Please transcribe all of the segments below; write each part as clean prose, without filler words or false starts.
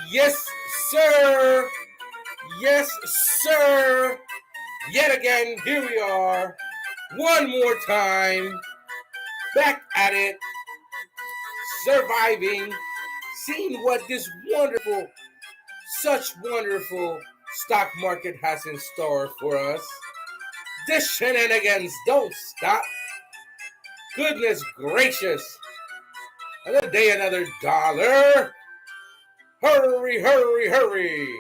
Yes, sir. Yes, sir. Yet again, here we are. One more time. Back at it. Surviving. Seeing what this wonderful, such wonderful stock market has in store for us. The shenanigans don't stop. Goodness gracious. Another day, another dollar. Hurry, hurry, hurry.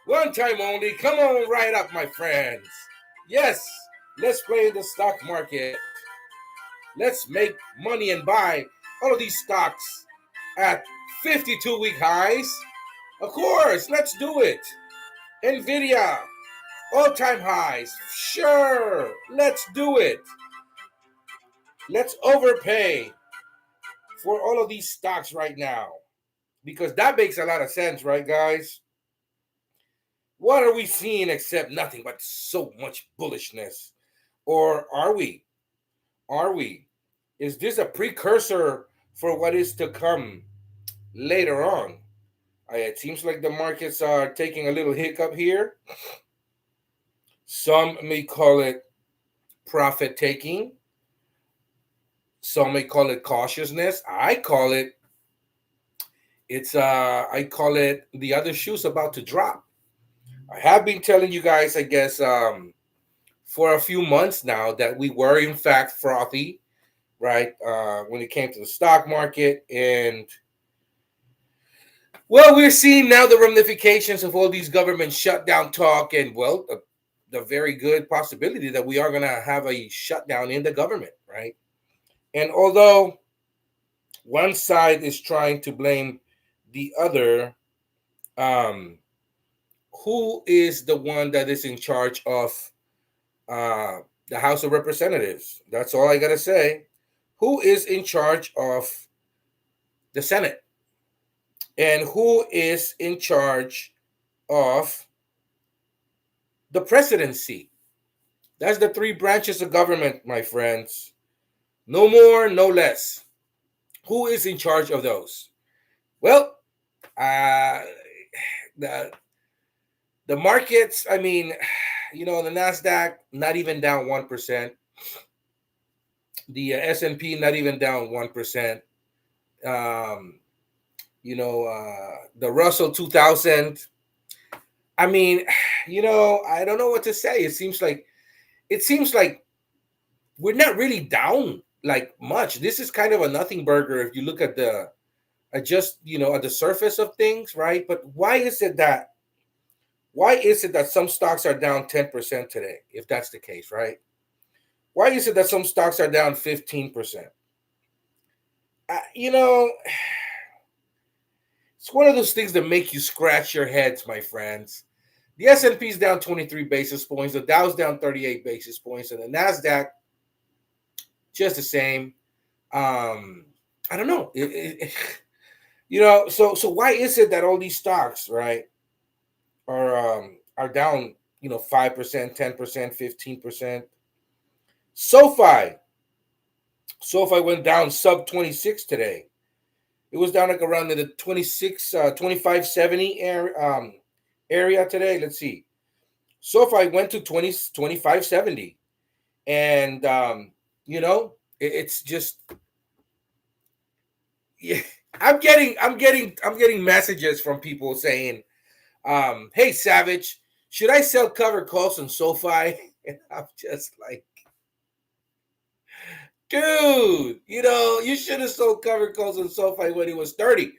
One time only. Come on right up, my friends. Yes, let's play in the stock market. Let's make money and buy all of these stocks at 52-week highs. Of course, let's do it. Nvidia, all-time highs. Sure, let's do it. Let's overpay for all of these stocks right now because that makes a lot of sense, right, guys? What are we seeing except nothing but so much bullishness? Or are we? Are we? Is this a precursor for what is to come later on? It seems like the markets are taking a little hiccup here. Some may call it profit taking. Some may call it cautiousness. I call it the other shoe's about to drop. I have been telling you guys, I guess, for a few months now that we were in fact frothy, right? When it came to the stock market. And well, we're seeing now the ramifications of all these government shutdown talk, and well, the very good possibility that we are going to have a shutdown in the government, right? And although one side is trying to blame the other, um, who is the one that is in charge of uh, the House of Representatives? That's all I got to say. Who is in charge of the Senate? And who is in charge of the presidency? That's the three branches of government, my friends. No more, no less. Who is in charge of those? Well, uh, the the markets. I mean, the Nasdaq not even down 1%. The S&P not even down 1%. Um, the Russell 2000. I mean, I don't know what to say. It seems like we're not really down like much. This is kind of a nothing burger if you look at at the surface of things, right? But why is it that some stocks are down 10% today, if that's the case, right? Why is it that some stocks are down 15%? You know, it's one of those things that make you scratch your heads, my friends. The S&P is down 23 basis points, the Dow's down 38 basis points, and the Nasdaq just the same. I don't know. So why is it that all these stocks, right, are down, 5%, 10%, 15%? SoFi. SoFi went down sub 26 today. It was down like around the 26, 25.70 area today. Let's see. SoFi went to 25.70. And, it's just, yeah, I'm getting messages from people saying, hey, Savage, should I sell covered calls on SoFi? And I'm just like, dude, you should have sold covered calls on SoFi when it was 30.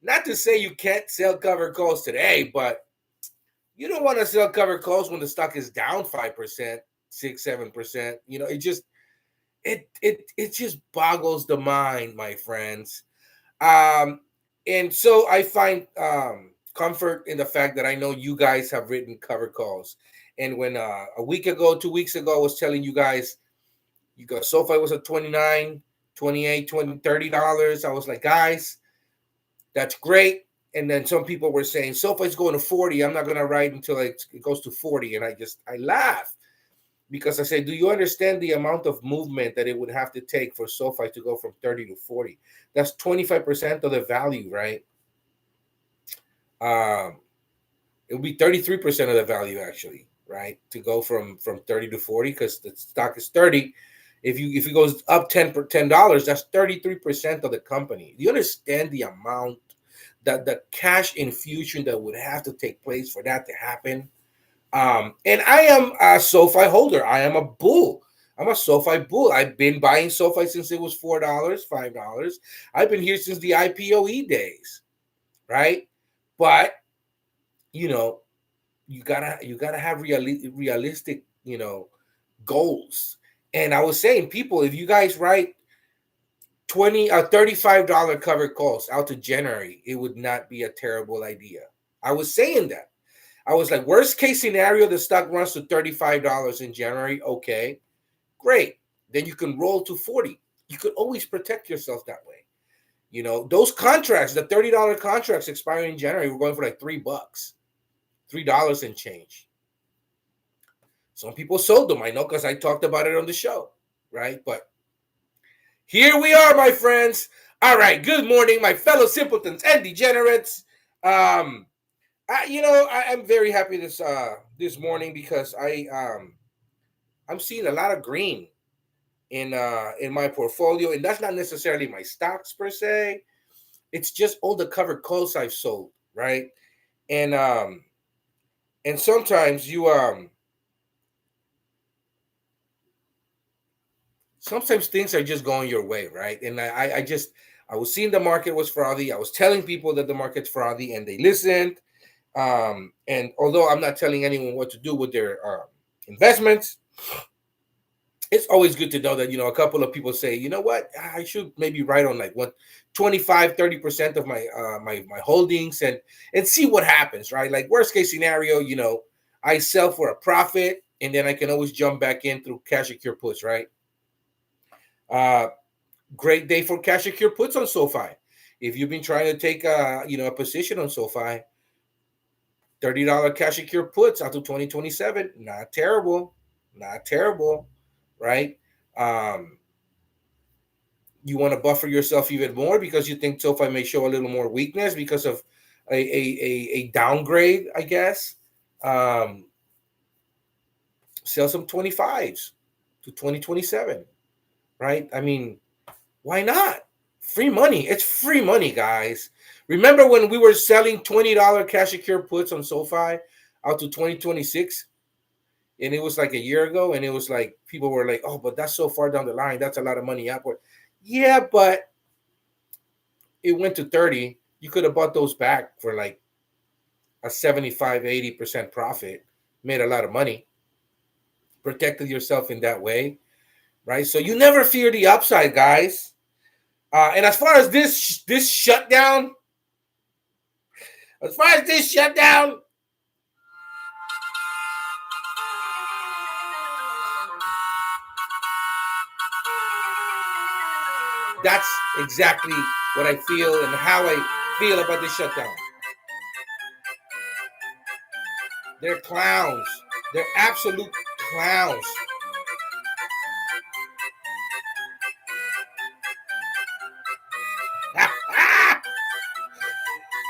Not to say you can't sell covered calls today, but you don't want to sell covered calls when the stock is down 5%, 6, 7%. It just boggles the mind, my friends. And so I find comfort in the fact that I know you guys have written covered calls. And when a week ago, 2 weeks ago, I was telling you guys, you got SoFi was at 29, 28, 20, $30. I was like, guys, that's great. And then some people were saying SoFi's going to 40. I'm not going to write until it goes to 40. And I laugh because I say, do you understand the amount of movement that it would have to take for SoFi to go from 30 to 40? That's 25% of the value, right? Um, it would be 33% of the value actually, right? To go from 30 to 40 because the stock is 30. If it goes up $10, that's 33% of the company. Do you understand the amount that the cash infusion that would have to take place for that to happen? And I am a SoFi holder. I am a bull. I'm a SoFi bull. I've been buying SoFi since it was $4, $5. I've been here since the IPOE days, right? But you know, you gotta have realistic, goals. And I was saying, people, if you guys write 20 $35 covered calls out to January, it would not be a terrible idea. I was saying that. I was like, worst case scenario, the stock runs to $35 in January. Okay, great. Then you can roll to 40. You could always protect yourself that way. Those contracts, the $30 contracts expiring in January, were going for like $3, $3 and change. Some people sold them, I know, because I talked about it on the show, right? But here we are, my friends. All right, good morning, my fellow simpletons and degenerates. I'm very happy this morning because I'm seeing a lot of green in my portfolio, and that's not necessarily my stocks per se. It's just all the covered calls I've sold, right? And and sometimes things are just going your way, right? And I was seeing the market was frothy. I was telling people that the market's frothy, and they listened. And although I'm not telling anyone what to do with their investments, it's always good to know that, a couple of people say, you know what, I should maybe write on like 25-30% of my holdings and see what happens, right? Like worst case scenario, I sell for a profit, and then I can always jump back in through cash secure puts, right? Uh, Great day for cash secure puts on SoFi. If you've been trying to take a position on SoFi, $30 cash secure puts out to 2027, not terrible, not terrible, right? Um, you want to buffer yourself even more because you think SoFi may show a little more weakness because of a downgrade, I guess. Um, Sell some 25s to 2027, right? I mean, why not? Free money. It's free money, guys. Remember when we were selling $20 cash secure puts on SoFi out to 2026? And it was like a year ago, and it was like people were like, oh, but that's so far down the line. That's a lot of money upward. Yeah, but it went to 30. You could have bought those back for like a 75-80% profit, made a lot of money, protected yourself in that way, right? So you never fear the upside, guys. And as far as this shutdown, that's exactly what I feel and how I feel about this shutdown. They're clowns. They're absolute clowns.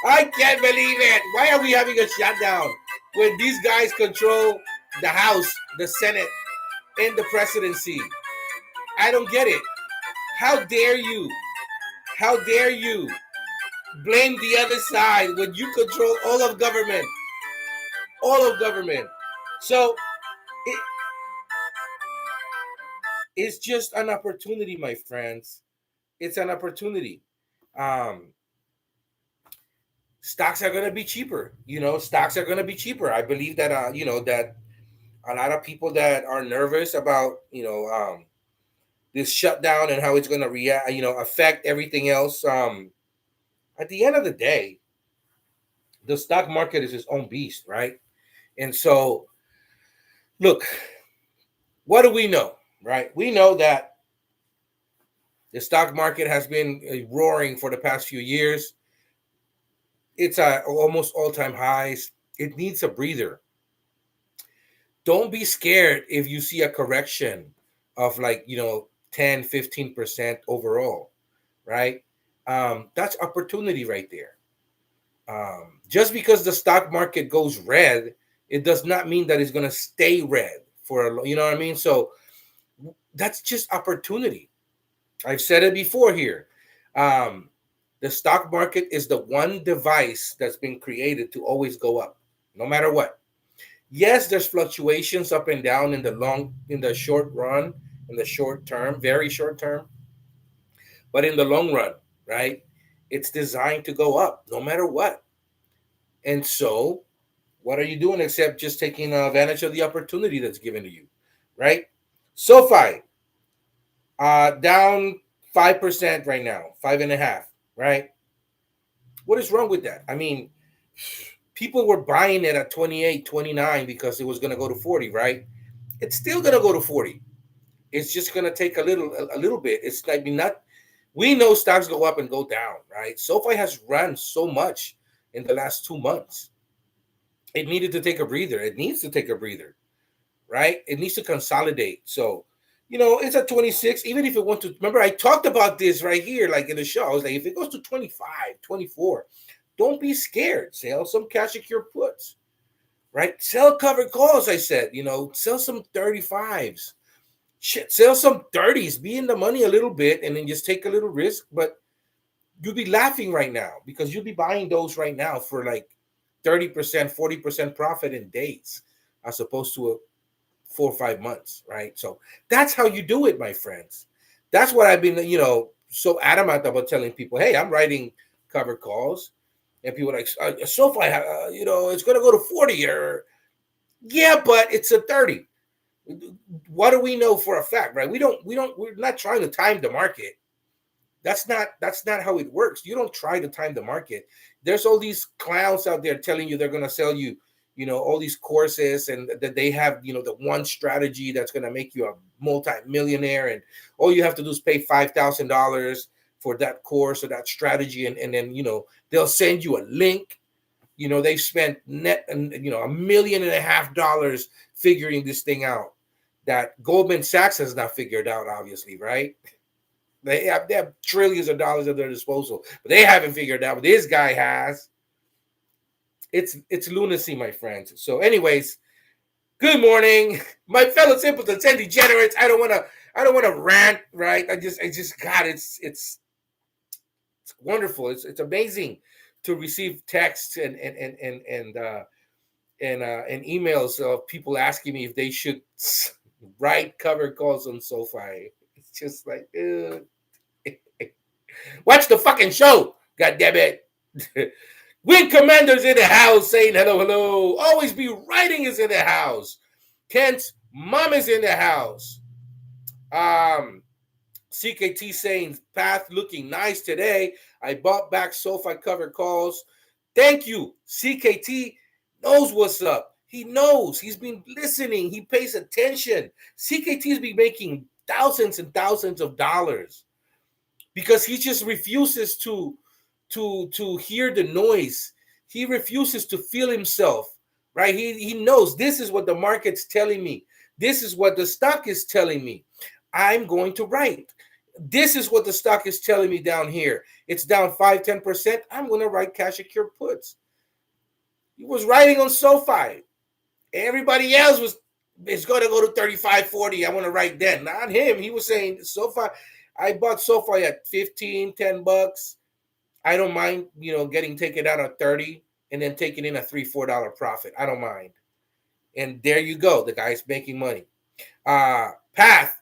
I can't believe it. Why are we having a shutdown when these guys control the House, the Senate, and the presidency? I don't get it. How dare you? How dare you blame the other side when you control all of government? All of government. So it, it's just an opportunity, my friends. It's an opportunity. Um, Stocks are going to be cheaper. Stocks are going to be cheaper. I believe that that a lot of people that are nervous about this shutdown and how it's going to react, affect everything else. At the end of the day, the stock market is its own beast, right? And so, look, what do we know, right? We know that the stock market has been roaring for the past few years. It's at almost all-time highs. It needs a breather. Don't be scared if you see a correction of like 10-15% overall, right? That's opportunity right there. Just because the stock market goes red, it does not mean that it's going to stay red you know what I mean? So that's just opportunity. I've said it before here. Um, the stock market is the one device that's been created to always go up, no matter what. Yes, there's fluctuations up and down in the short run, in the short term, very short term, but in the long run, right? It's designed to go up no matter what. And so, what are you doing except just taking advantage of the opportunity that's given to you, right? SoFi, down 5% right now, 5.5%, right? What is wrong with that? I mean, people were buying it at 28, 29 because it was going to go to 40, right? It's still going to go to 40. It's just going to take a little bit. It's I mean not we know stocks go up and go down, right? SoFi has run so much in the last 2 months. It needed to take a breather. It needs to take a breather, right? It needs to consolidate. So, it's at 26. Even if it went to, remember, I talked about this right here, like in the show. I was like, if it goes to 25, 24, don't be scared. Sell some cash secure puts, right? Sell covered calls, I said, sell some 35s. Shit, sell some 30s, be in the money a little bit, and then just take a little risk. But you'll be laughing right now because you'll be buying those right now for like 30%, 40% profit in days, as opposed to 4 or 5 months, right? So that's how you do it, my friends. That's what I've been, so adamant about telling people. Hey, I'm writing cover calls, and people are like, SoFi, it's going to go to 40, or yeah, but it's a 30. What do we know for a fact, right? We're not trying to time the market. That's not how it works. You don't try to time the market. There's all these clowns out there telling you they're going to sell you, all these courses, and that they have, the one strategy that's going to make you a multi-millionaire, and all you have to do is pay $5,000 for that course or that strategy, and then they'll send you a link. They've spent net and $1.5 million figuring this thing out that Goldman Sachs has not figured out, obviously, right? They have trillions of dollars at their disposal, but they haven't figured out what this guy has. It's lunacy, my friends. So, anyways, good morning, my fellow simpletons and degenerates. I don't wanna rant, right? I just God, it's wonderful. It's amazing to receive texts and emails of people asking me if they should write cover calls on SoFi. It's just like, watch the fucking show. God damn it. Wing Commander's in the house saying hello, hello. Always Be Writing is in the house. Kent's mom is in the house. CKT saying path looking nice today. I bought back SoFi cover calls. Thank you. CKT knows what's up. He knows. He's been listening. He pays attention. CKT's been making thousands and thousands of dollars because he just refuses to hear the noise. He refuses to feel himself, right? He knows this is what the market's telling me. This is what the stock is telling me. I'm going to write. This is what the stock is telling me down here. It's down 5-10%. I'm going to write cash secure puts. He was writing on SoFi. Everybody else it's going to go to 35, 40. I want to write then. Not him. He was saying SoFi. I bought SoFi at 15, 10 bucks. I don't mind, getting taken out at 30 and then taking in a $3, $4 profit. I don't mind. And there you go. The guy's making money. Path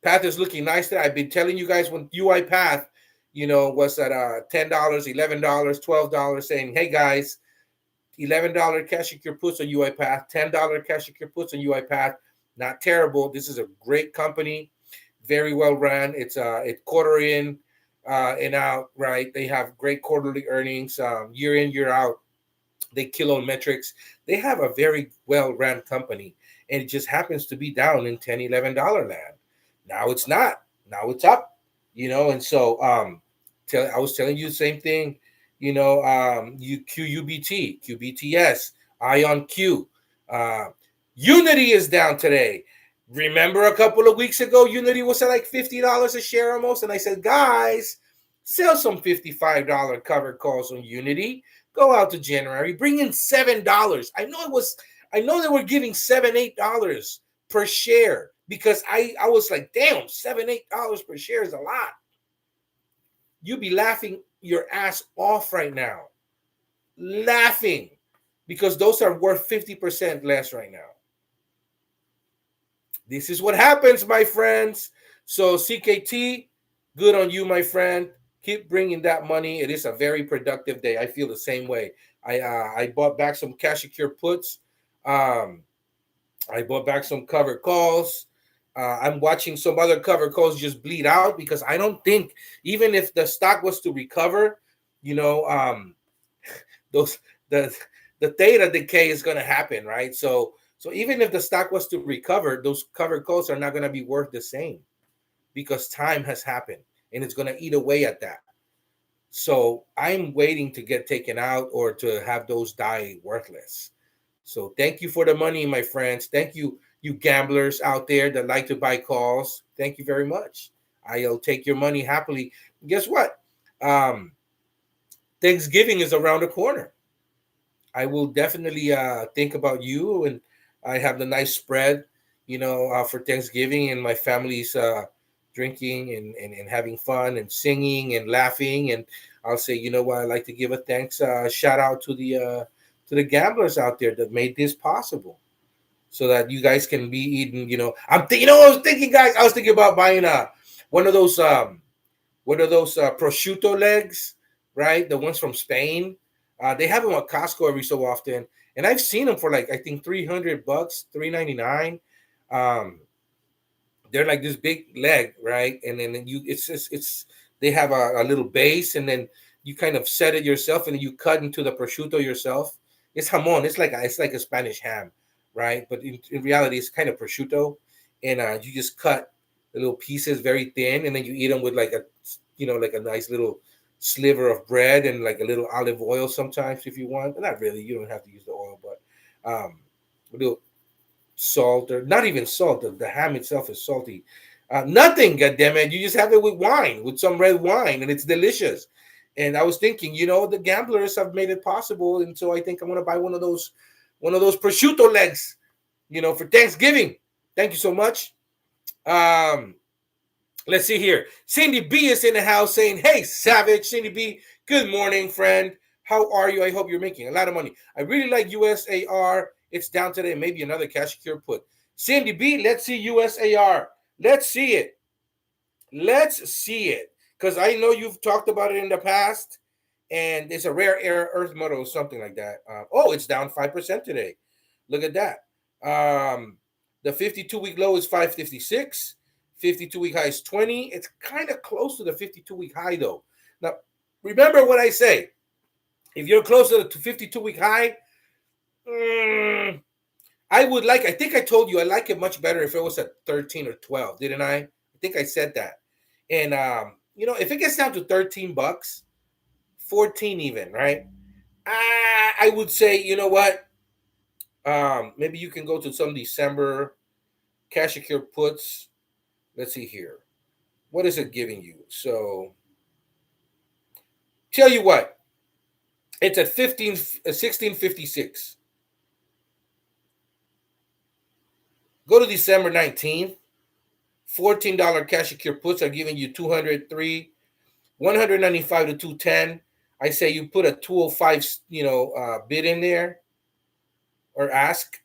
is looking nice there. I've been telling you guys when UiPath, was at $10, $11, $12, saying, hey guys, $11 cash secure puts on UiPath, $10 cash secure puts on UiPath. Not terrible. This is a great company, very well run. It's quarter in and out, right? They have great quarterly earnings, year in, year out. They kill on metrics. They have a very well run company, and it just happens to be down in $10, $11 land. Now it's not. Now it's up, and so I was telling you the same thing, QUBT, QBTS, IonQ. Unity is down today. Remember a couple of weeks ago, Unity was at like $50 a share almost, and I said, guys, sell some $55 cover calls on Unity Go out to January, bring in $7. I know they were giving $7, $8 per share because I was like, damn, $7, $8 per share is a lot. You'd be laughing your ass off right now. Laughing because those are worth 50% less right now. This is what happens, my friends. So CKT, good on you, my friend. Keep bringing that money. It is a very productive day. I feel the same way. I bought back some cash secure puts. Um, I bought back some covered calls. I'm watching some other covered calls just bleed out because I don't think even if the stock was to recover, you know, those the theta decay is going to happen, right? So even if the stock was to recover, those covered calls are not going to be worth the same because time has happened and it's going to eat away at that. So I'm waiting to get taken out or to have those die worthless. So thank you for the money, my friends. Thank you, you gamblers out there that like to buy calls. Thank you very much. I'll take your money happily. Guess what? Thanksgiving is around the corner. I will definitely think about you, and I have the nice spread, for Thanksgiving, and my family's drinking and having fun and singing and laughing. And I'll say, you know what? I'd like to give a thanks, shout out to the gamblers out there that made this possible, so that you guys can be eating. I was thinking, guys. I was thinking about buying one of those what are those prosciutto legs, right? The ones from Spain. They have them at Costco every so often, and I've seen them for like I think $300, $3.99. Um, they're like this big leg, right? And then it's they have a little base, and then you kind of set it yourself, and then you cut into the prosciutto yourself. It's jamon. It's like a Spanish ham, right? But in reality, it's kind of prosciutto, and you just cut the little pieces very thin, and then you eat them with like a nice little sliver of bread and like a little olive oil sometimes if you want. But not really. You don't have to use the oil, but a little salt, or not even salt. The ham itself is salty. Nothing, goddammit. You just have it with wine, with some red wine, and it's delicious. And I was thinking, the gamblers have made it possible, and so I think I'm gonna buy one of those prosciutto legs, for Thanksgiving. Thank you so much. Um, let's see here. Cindy B is in the house saying, "Hey, Savage, Cindy B, good morning, friend. How are you? I hope you're making a lot of money. I really like USAR. It's down today. Maybe another cash secure put. Cindy B, let's see USAR. Let's see it. Let's see it. Because I know you've talked about it in the past, and it's a rare earth metal or something like that. It's down 5% today. Look at that. The 52-week low is 556. 52-week high is 20. It's kind of close to the 52-week high, though. Now, remember what I say. If you're close to the 52-week high, I think I told you I like it much better if it was at 13 or 12, didn't I? I think I said that. And, if it gets down to $13, 14 even, right? I would say, you know what? Maybe you can go to some December cash secure puts. Let's see here. What is it giving you? So, tell you what. It's at 1656. Go to December 19th. $14 cash secure puts are giving you 203, 195 to 210. I say you put a 205, bid in there or ask.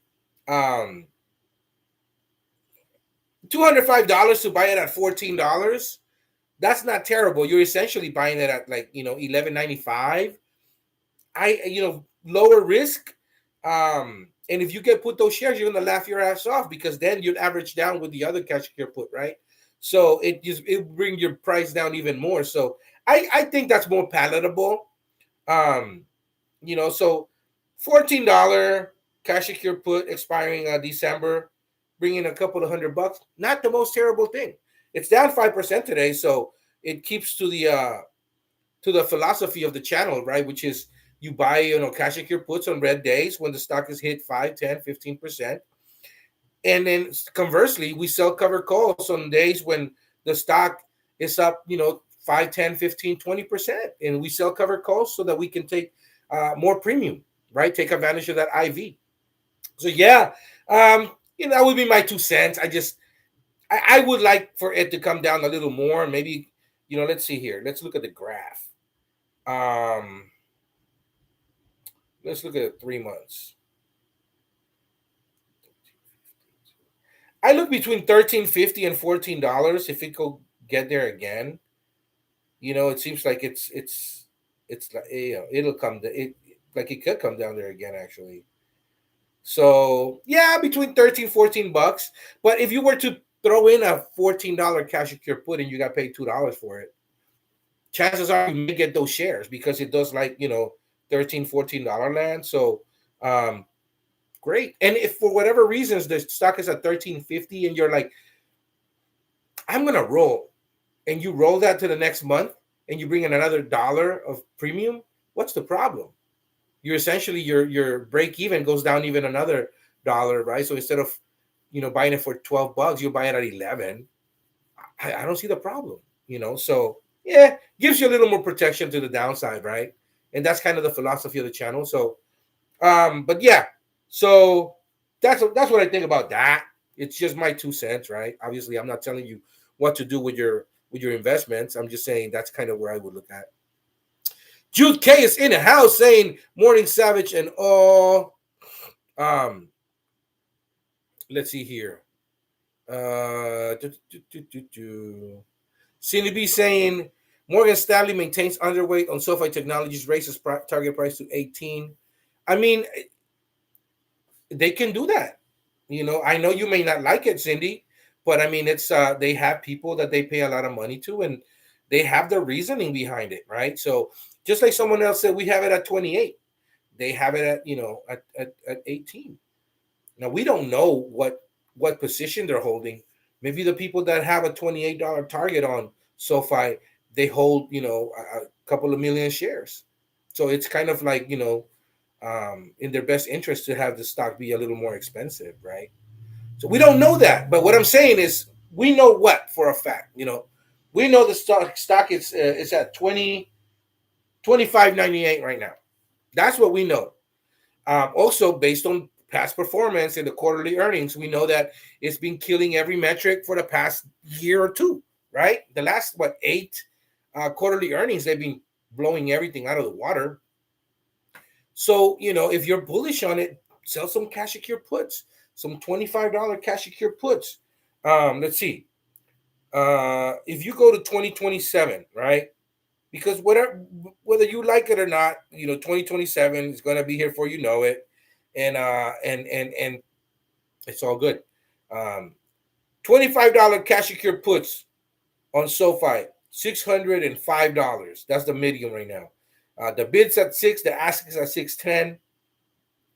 $205 to buy it at $14. That's not terrible. You're essentially buying it at $11.95. Lower risk. And if you get put those shares, you're gonna laugh your ass off because then you'd average down with the other cash secure put, right? So it bring your price down even more. So I think that's more palatable. So $14 cash secure put expiring December, bringing a couple of $100. Not the most terrible thing. It's down 5% today, so it keeps to the philosophy of the channel, right? Which is you buy, cash secure puts on red days when the stock is hit 5, 10, 15%. And then conversely, we sell covered calls on days when the stock is up, 5, 10, 15, 20%. And we sell covered calls so that we can take more premium, right? Take advantage of that IV. So yeah, that would be my 2 cents. I would like for it to come down a little more. Maybe, let's see here. Let's look at the graph. Um, let's look at it 3 months. I look between $13.50 and $14 if it could get there again. It seems like it's like it'll come like it could come down there again actually. So yeah, between 13-14 bucks. But if you were to throw in a $14 cash secure put and you got paid $2 for it, chances are you may get those shares because it does like 13-14 dollar land. So great. And if for whatever reasons the stock is at 13.50 and you're like, I'm gonna roll, and you roll that to the next month and you bring in another dollar of premium, what's the problem? You're essentially your break even goes down even another dollar, right? So instead of buying it for 12 bucks, you buy it at 11. I don't see the problem, so yeah, gives you a little more protection to the downside, right? And that's kind of the philosophy of the channel. So but yeah, so that's what I think about that. It's just my 2 cents, right? Obviously I'm not telling you what to do with your investments. I'm just saying that's kind of where I would look at. Jude K is in the house saying morning savage and all. um let's see here. Cindy B saying Morgan Stanley maintains underweight on SoFi Technologies, raises target price to 18. I mean, they can do that. I know you may not like it, Cindy, but I mean, it's they have people that they pay a lot of money to, and they have the reasoning behind it, right? So just like someone else said, we have it at 28. They have it at at 18. Now we don't know what position they're holding. Maybe the people that have a $28 target on SoFi, they hold a couple of million shares. So it's kind of like in their best interest to have the stock be a little more expensive, right? So we don't know that, but what I'm saying is we know what for a fact. We know the stock is at 25.98 right now. That's what we know. Also, based on past performance and the quarterly earnings, we know that it's been killing every metric for the past year or two, right? The last, eight quarterly earnings, they've been blowing everything out of the water. So, if you're bullish on it, sell some cash secure puts, some $25 cash secure puts. Let's see. If you go to 2027, right? Because whether you like it or not, 2027 is going to be here before you know it. And it's all good. $25 cash secure puts on SoFi, $605. That's the medium right now. The bid's at 6, the ask is at 610.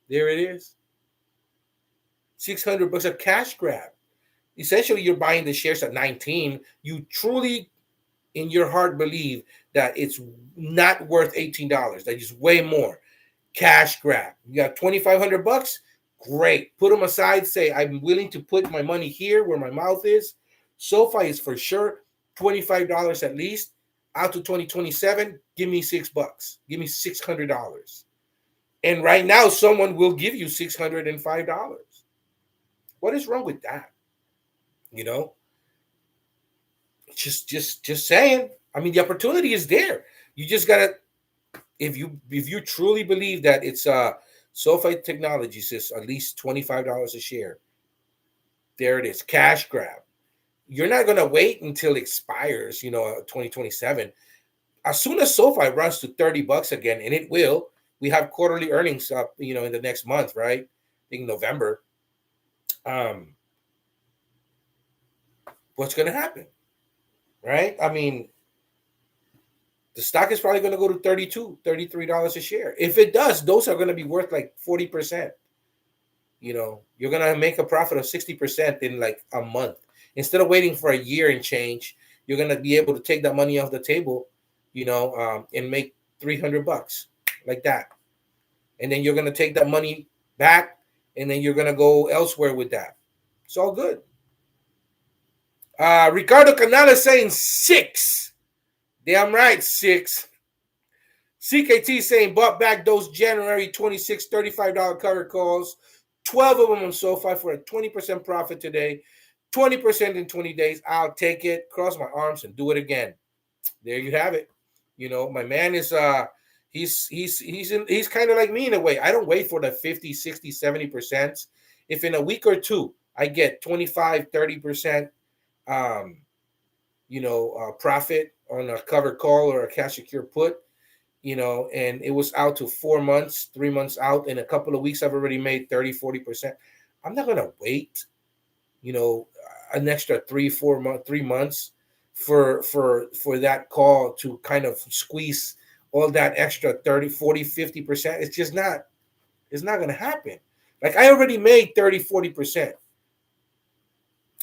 There it is. $600 a cash grab. Essentially, you're buying the shares at 19. You truly, in your heart, believe that it's not worth $18. That is way more. Cash grab. You got $2,500. Great. Put them aside. Say, I'm willing to put my money here where my mouth is. SoFi is for sure $25 at least. Out to 2027, give me $6. Give me $600. And right now, someone will give you $605. What is wrong with that? You know, just saying. I mean, the opportunity is there. You just gotta, if you truly believe that it's SoFi Technologies is at least $25 a share. There it is, cash grab. You're not gonna wait until it expires, 2027. As soon as SoFi runs to $30 again, and it will, we have quarterly earnings up, in the next month, right? I think November. What's gonna happen, right? I mean, the stock is probably going to go to $32, $33 a share. If it does, those are going to be worth like 40%. You're going to make a profit of 60% in like a month. Instead of waiting for a year and change, you're going to be able to take that money off the table, and make $300 like that. And then you're going to take that money back, and then you're going to go elsewhere with that. It's all good. Ricardo Canales saying 6. Damn right, 6. CKT saying bought back those January 26 $35 cover calls. 12 of them on SoFi for a 20% profit today. 20% in 20 days. I'll take it, cross my arms, and do it again. There you have it. My man is he's kind of like me in a way. I don't wait for the 50, 60, 70%. If in a week or two I get 25, 30% profit on a covered call or a cash secure put, and it was out to 4 months, 3 months out, in a couple of weeks I've already made 30, 40%. I'm not gonna wait, an extra 3 months for that call to kind of squeeze all that extra 30, 40, 50%. It's not gonna happen. Like, I already made 30, 40%.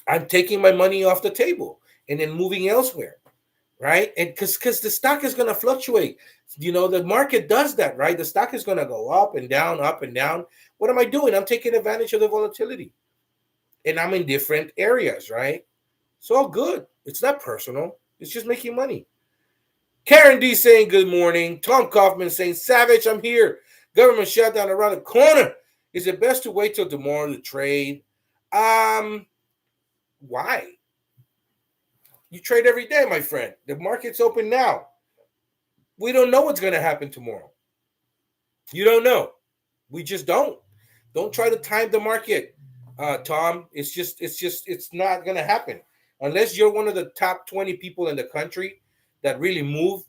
I'm taking my money off the table and then moving elsewhere, right? And because the stock is going to fluctuate. The market does that, right? The stock is going to go up and down, up and down. What am I doing? I'm taking advantage of the volatility. And I'm in different areas, right? It's all good. It's not personal. It's just making money. Karen D saying good morning. Tom Kaufman saying, Savage, I'm here. Government shutdown around the corner. Is it best to wait till tomorrow to trade? Why? You trade every day, my friend. The market's open now. We don't know what's going to happen tomorrow. You don't know. We just don't. Don't try to time the market, Tom. It's not going to happen unless you're one of the top 20 people in the country that really move,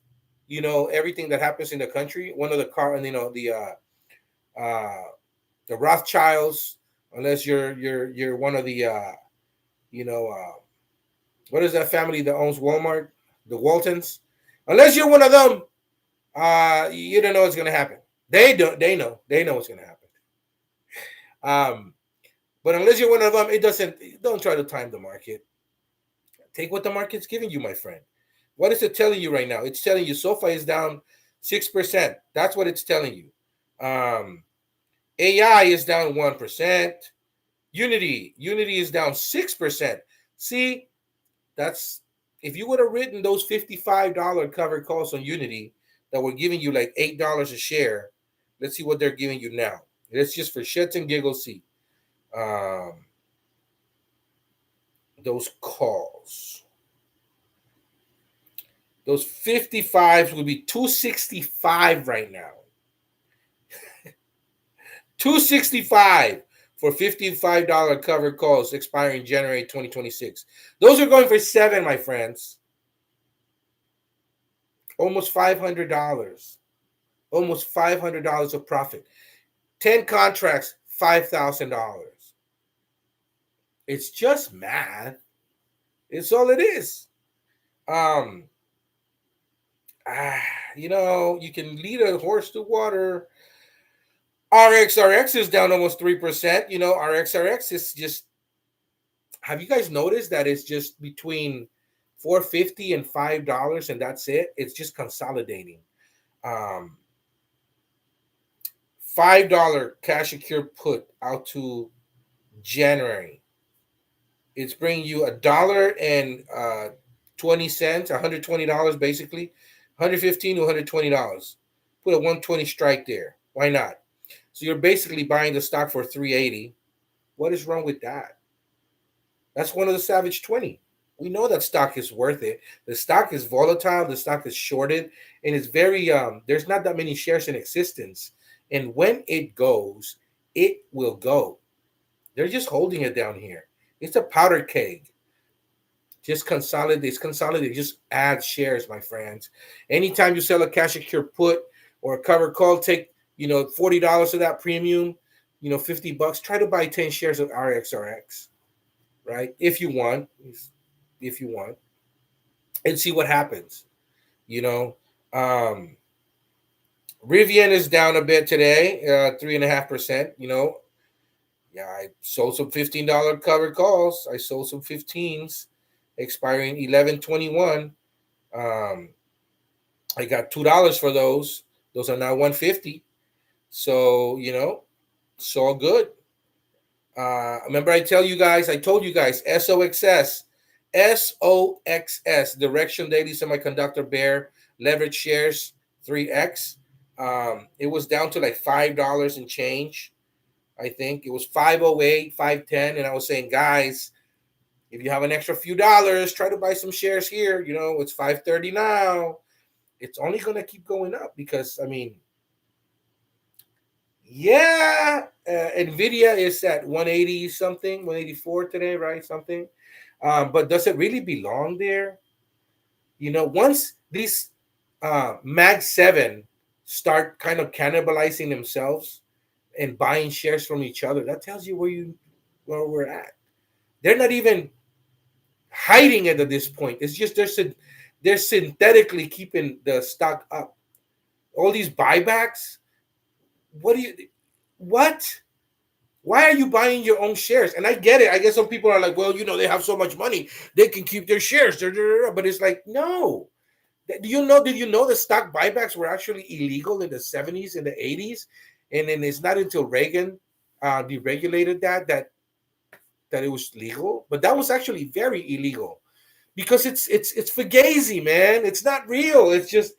everything that happens in the country. One of the Rothschilds. Unless you're one of the what is that family that owns Walmart? The Waltons. Unless you're one of them, you don't know what's going to happen. They don't. They know. They know what's going to happen. But unless you're one of them, don't try to time the market. Take what the market's giving you, my friend. What is it telling you right now? It's telling you SoFi is down 6%. That's what it's telling you. AI is down 1%. Unity is down 6%. See, that's if you would have written those $55 covered calls on Unity that were giving you like $8 a share. Let's see what they're giving you now. Let's just for shits and giggles see those calls. Those 55s would be 265 right now. 265 for $55 covered calls expiring January 2026. Those are going for 7, my friends. Almost $500. Almost $500 of profit. 10 contracts, $5,000. It's just math. It's all it is. You can lead a horse to water. RXRX is down almost 3%. RXRX is just, have you guys noticed that it's just between $4.50 and $5 and that's it? It's just consolidating. $5 cash secure put out to January. It's bringing you $1.20, $120 basically, $115 to $120. Put a 120 strike there. Why not? So you're basically buying the stock for $3.80. What is wrong with that? That's one of the Savage 20. We know that stock is worth it. The stock is volatile. The stock is shorted, and it's very there's not that many shares in existence. And when it goes, it will go. They're just holding it down here. It's a powder keg. Just consolidate. Just add shares, my friends. Anytime you sell a cash secure put or a cover call, take $40 of that premium, $50. Try to buy 10 shares of RXRX, right? If you want, and see what happens. Rivian is down a bit today, 3.5%. I sold some $15 covered calls. I sold some 15s expiring 11/21. I got $2 for those. Those are now $150. So, it's all good. Remember I told you guys, SOXS, Direction Daily Semiconductor Bear, Leverage Shares, 3X. It was down to like $5 and change. I think it was 508, 510, and I was saying, guys, if you have an extra few dollars, try to buy some shares here. It's 530 now. It's only going to keep going up because I mean, yeah, Nvidia is at 180 something, 184 today, right? Something. But does it really belong there? Once these Mag 7 start kind of cannibalizing themselves and buying shares from each other, that tells you where we're at. They're not even hiding it at this point. It's just they're synthetically keeping the stock up. All these buybacks. What do you? What? Why are you buying your own shares? And I get it. I guess some people are like, well, they have so much money, they can keep their shares. But it's like, no. Do you know? Did you know the stock buybacks were actually illegal in the 70s and the 80s? And then it's not until Reagan deregulated that it was legal. But that was actually very illegal because it's fugazi, man. It's not real. It's just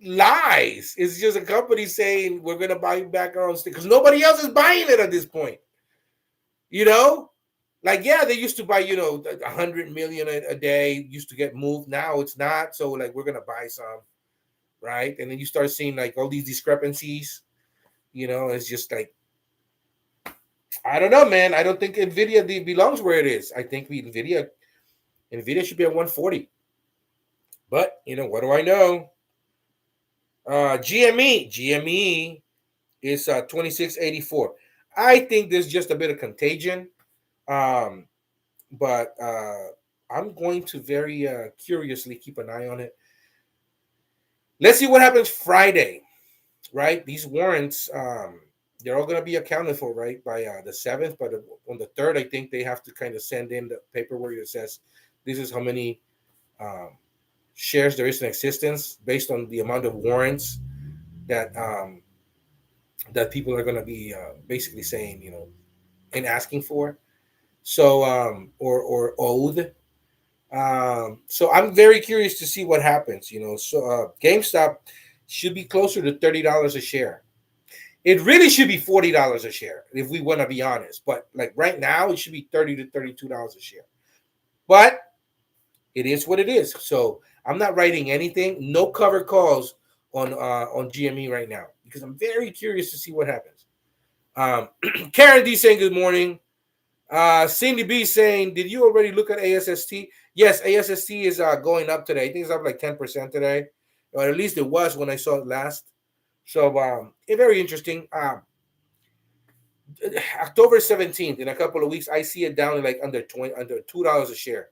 lies. It's just a company saying we're gonna buy back our own stock because nobody else is buying it at this point. You know, like yeah, they used to buy 100 million a day used to get moved. Now it's not. So like we're gonna buy some, right? And then you start seeing like all these discrepancies. It's just like I don't know, man. I don't think Nvidia belongs where it is. I think Nvidia should be at 140. But what do I know? GME is 2684. I think there's just a bit of contagion, um, but I'm going to very curiously keep an eye on it. Let's see what happens Friday, right? These warrants, they're all going to be accounted for, right, by the 7th. But on the 3rd, I think they have to kind of send in the paperwork that says this is how many um, shares there is in existence based on the amount of warrants that that people are going to be basically saying, and asking for. So, or owed. So I'm very curious to see what happens. So GameStop should be closer to $30 a share. It really should be $40 a share if we want to be honest. But like right now, it should be $30 to $32 a share. But it is what it is. So I'm not writing anything. No cover calls on GME right now because I'm very curious to see what happens. Karen D saying good morning. Cindy B saying, did you already look at ASST? Yes, ASST is going up today. I think it's up like 10% today, or at least it was when I saw it last. So very interesting. October 17th, in a couple of weeks, I see it down in like under $2 a share.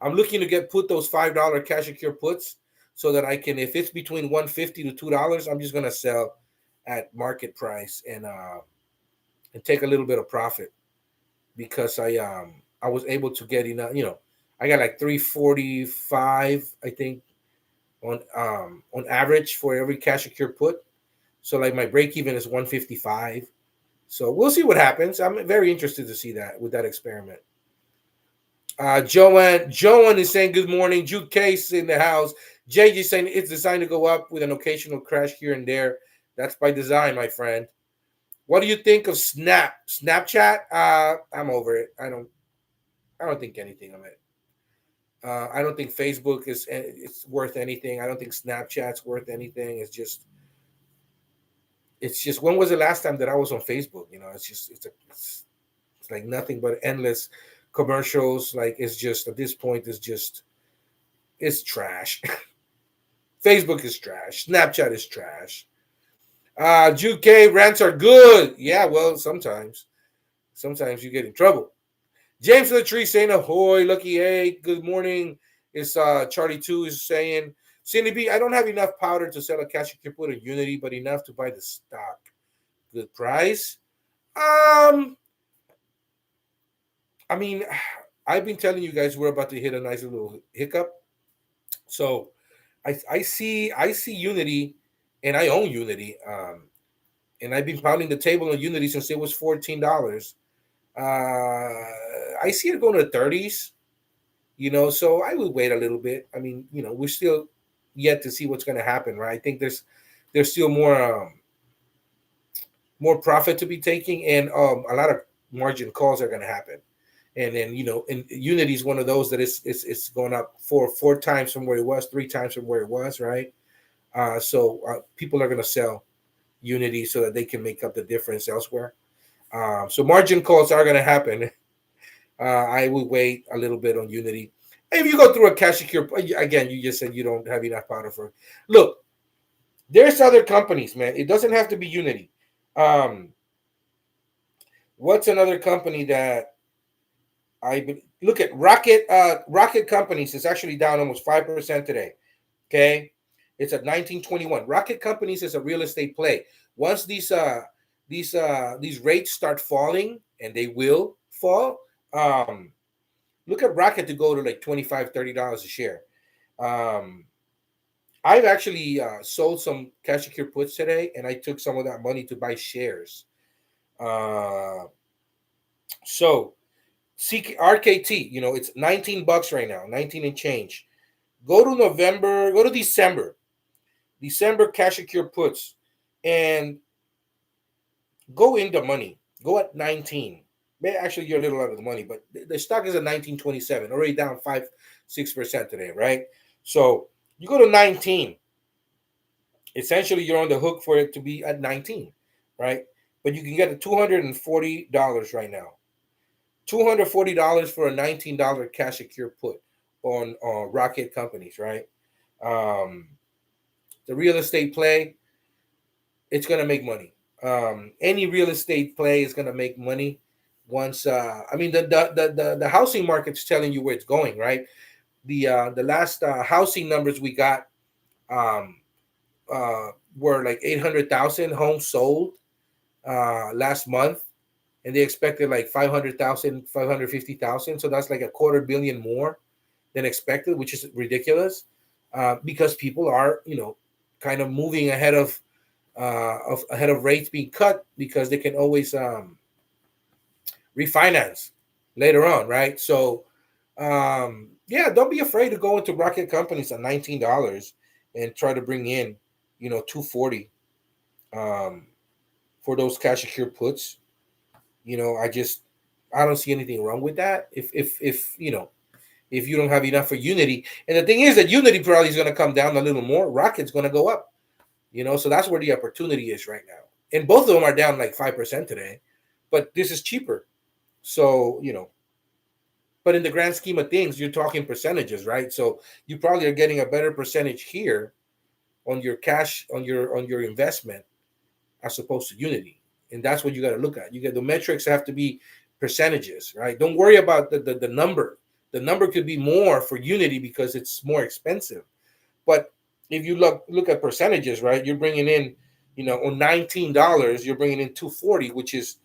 I'm looking to put those $5 cash secure puts so that I can, if it's between 150 to $2, I'm just gonna sell at market price and take a little bit of profit because I was able to get enough. I got like 345, I think, on average for every cash secure put. So like my break even is 155. So we'll see what happens. I'm very interested to see that with that experiment. Joanne is saying good morning. Jude Case in the house. JJ saying it's designed to go up with an occasional crash here and there. That's by design, my friend. What do you think of Snapchat? I'm over it. I don't think anything of it. I don't think Facebook it's worth anything. I don't think Snapchat's worth anything. It's just when was the last time that I was on Facebook? It's like nothing but endless commercials. Like it's just at this point it's trash. Facebook is trash. Snapchat is trash. Juke rants are good. Yeah, well, sometimes you get in trouble. James of the Tree saying ahoy, lucky egg. Good morning. It's Charlie 2 is saying, Cindy B, I don't have enough powder to sell a cash you can put in Unity, but enough to buy the stock. Good price. I mean, I've been telling you guys we're about to hit a nice little hiccup. So I see Unity, and I own Unity. And I've been pounding the table on Unity since it was $14. I see it going to the 30s. So I would wait a little bit. I mean, we're still yet to see what's going to happen, right? I think there's still more profit to be taking, and a lot of margin calls are going to happen. And then and Unity is one of those that it's going up four times from where it was, three times from where it was, right? So people are going to sell Unity so that they can make up the difference elsewhere. So margin calls are going to happen. I would wait a little bit on Unity. If you go through a cash secure, again, you just said you don't have enough powder for it. Look, there's other companies, man. It doesn't have to be Unity. What's another company that look at Rocket? Rocket Companies is actually down almost 5% today. Okay, it's at 1921. Rocket Companies is a real estate play. Once these rates start falling, and they will fall, look at Rocket to go to like $25-$30 a share. I've actually sold some cash secure puts today, and I took some of that money to buy shares. So RKT, it's $19 right now, 19 and change. Go to December cash secure puts, and go into money. Go at 19. Actually, you're a little out of the money, but the stock is at 1927, already down 5-6% today, right? So you go to 19. Essentially, you're on the hook for it to be at 19, right? But you can get it $240 right now. $240 for a $19 cash secure put on Rocket Companies, right? The real estate play, it's going to make money. Any real estate play is going to make money once. The housing market's telling you where it's going, right? The last housing numbers we got were like 800,000 homes sold last month, and they expected like 500,000, 550,000. So that's like a $250 million more than expected, which is ridiculous, because people are kind of moving ahead of rates being cut, because they can always refinance later on, right? So don't be afraid to go into Rocket Companies at $19 and try to bring in $240 for those cash secure puts. I don't see anything wrong with that. If you don't have enough for Unity, and the thing is that Unity probably is going to come down a little more, Rocket's going to go up. So that's where the opportunity is right now. And both of them are down like 5% today, but this is cheaper. So, but in the grand scheme of things, you're talking percentages, right? So you probably are getting a better percentage here on your cash, on your investment, as opposed to Unity. And that's what you got to look at. You get the metrics have to be percentages, right? Don't worry about the number. The number could be more for Unity because it's more expensive. But if you look at percentages, right, you're bringing in, on $19, you're bringing in $240, which is,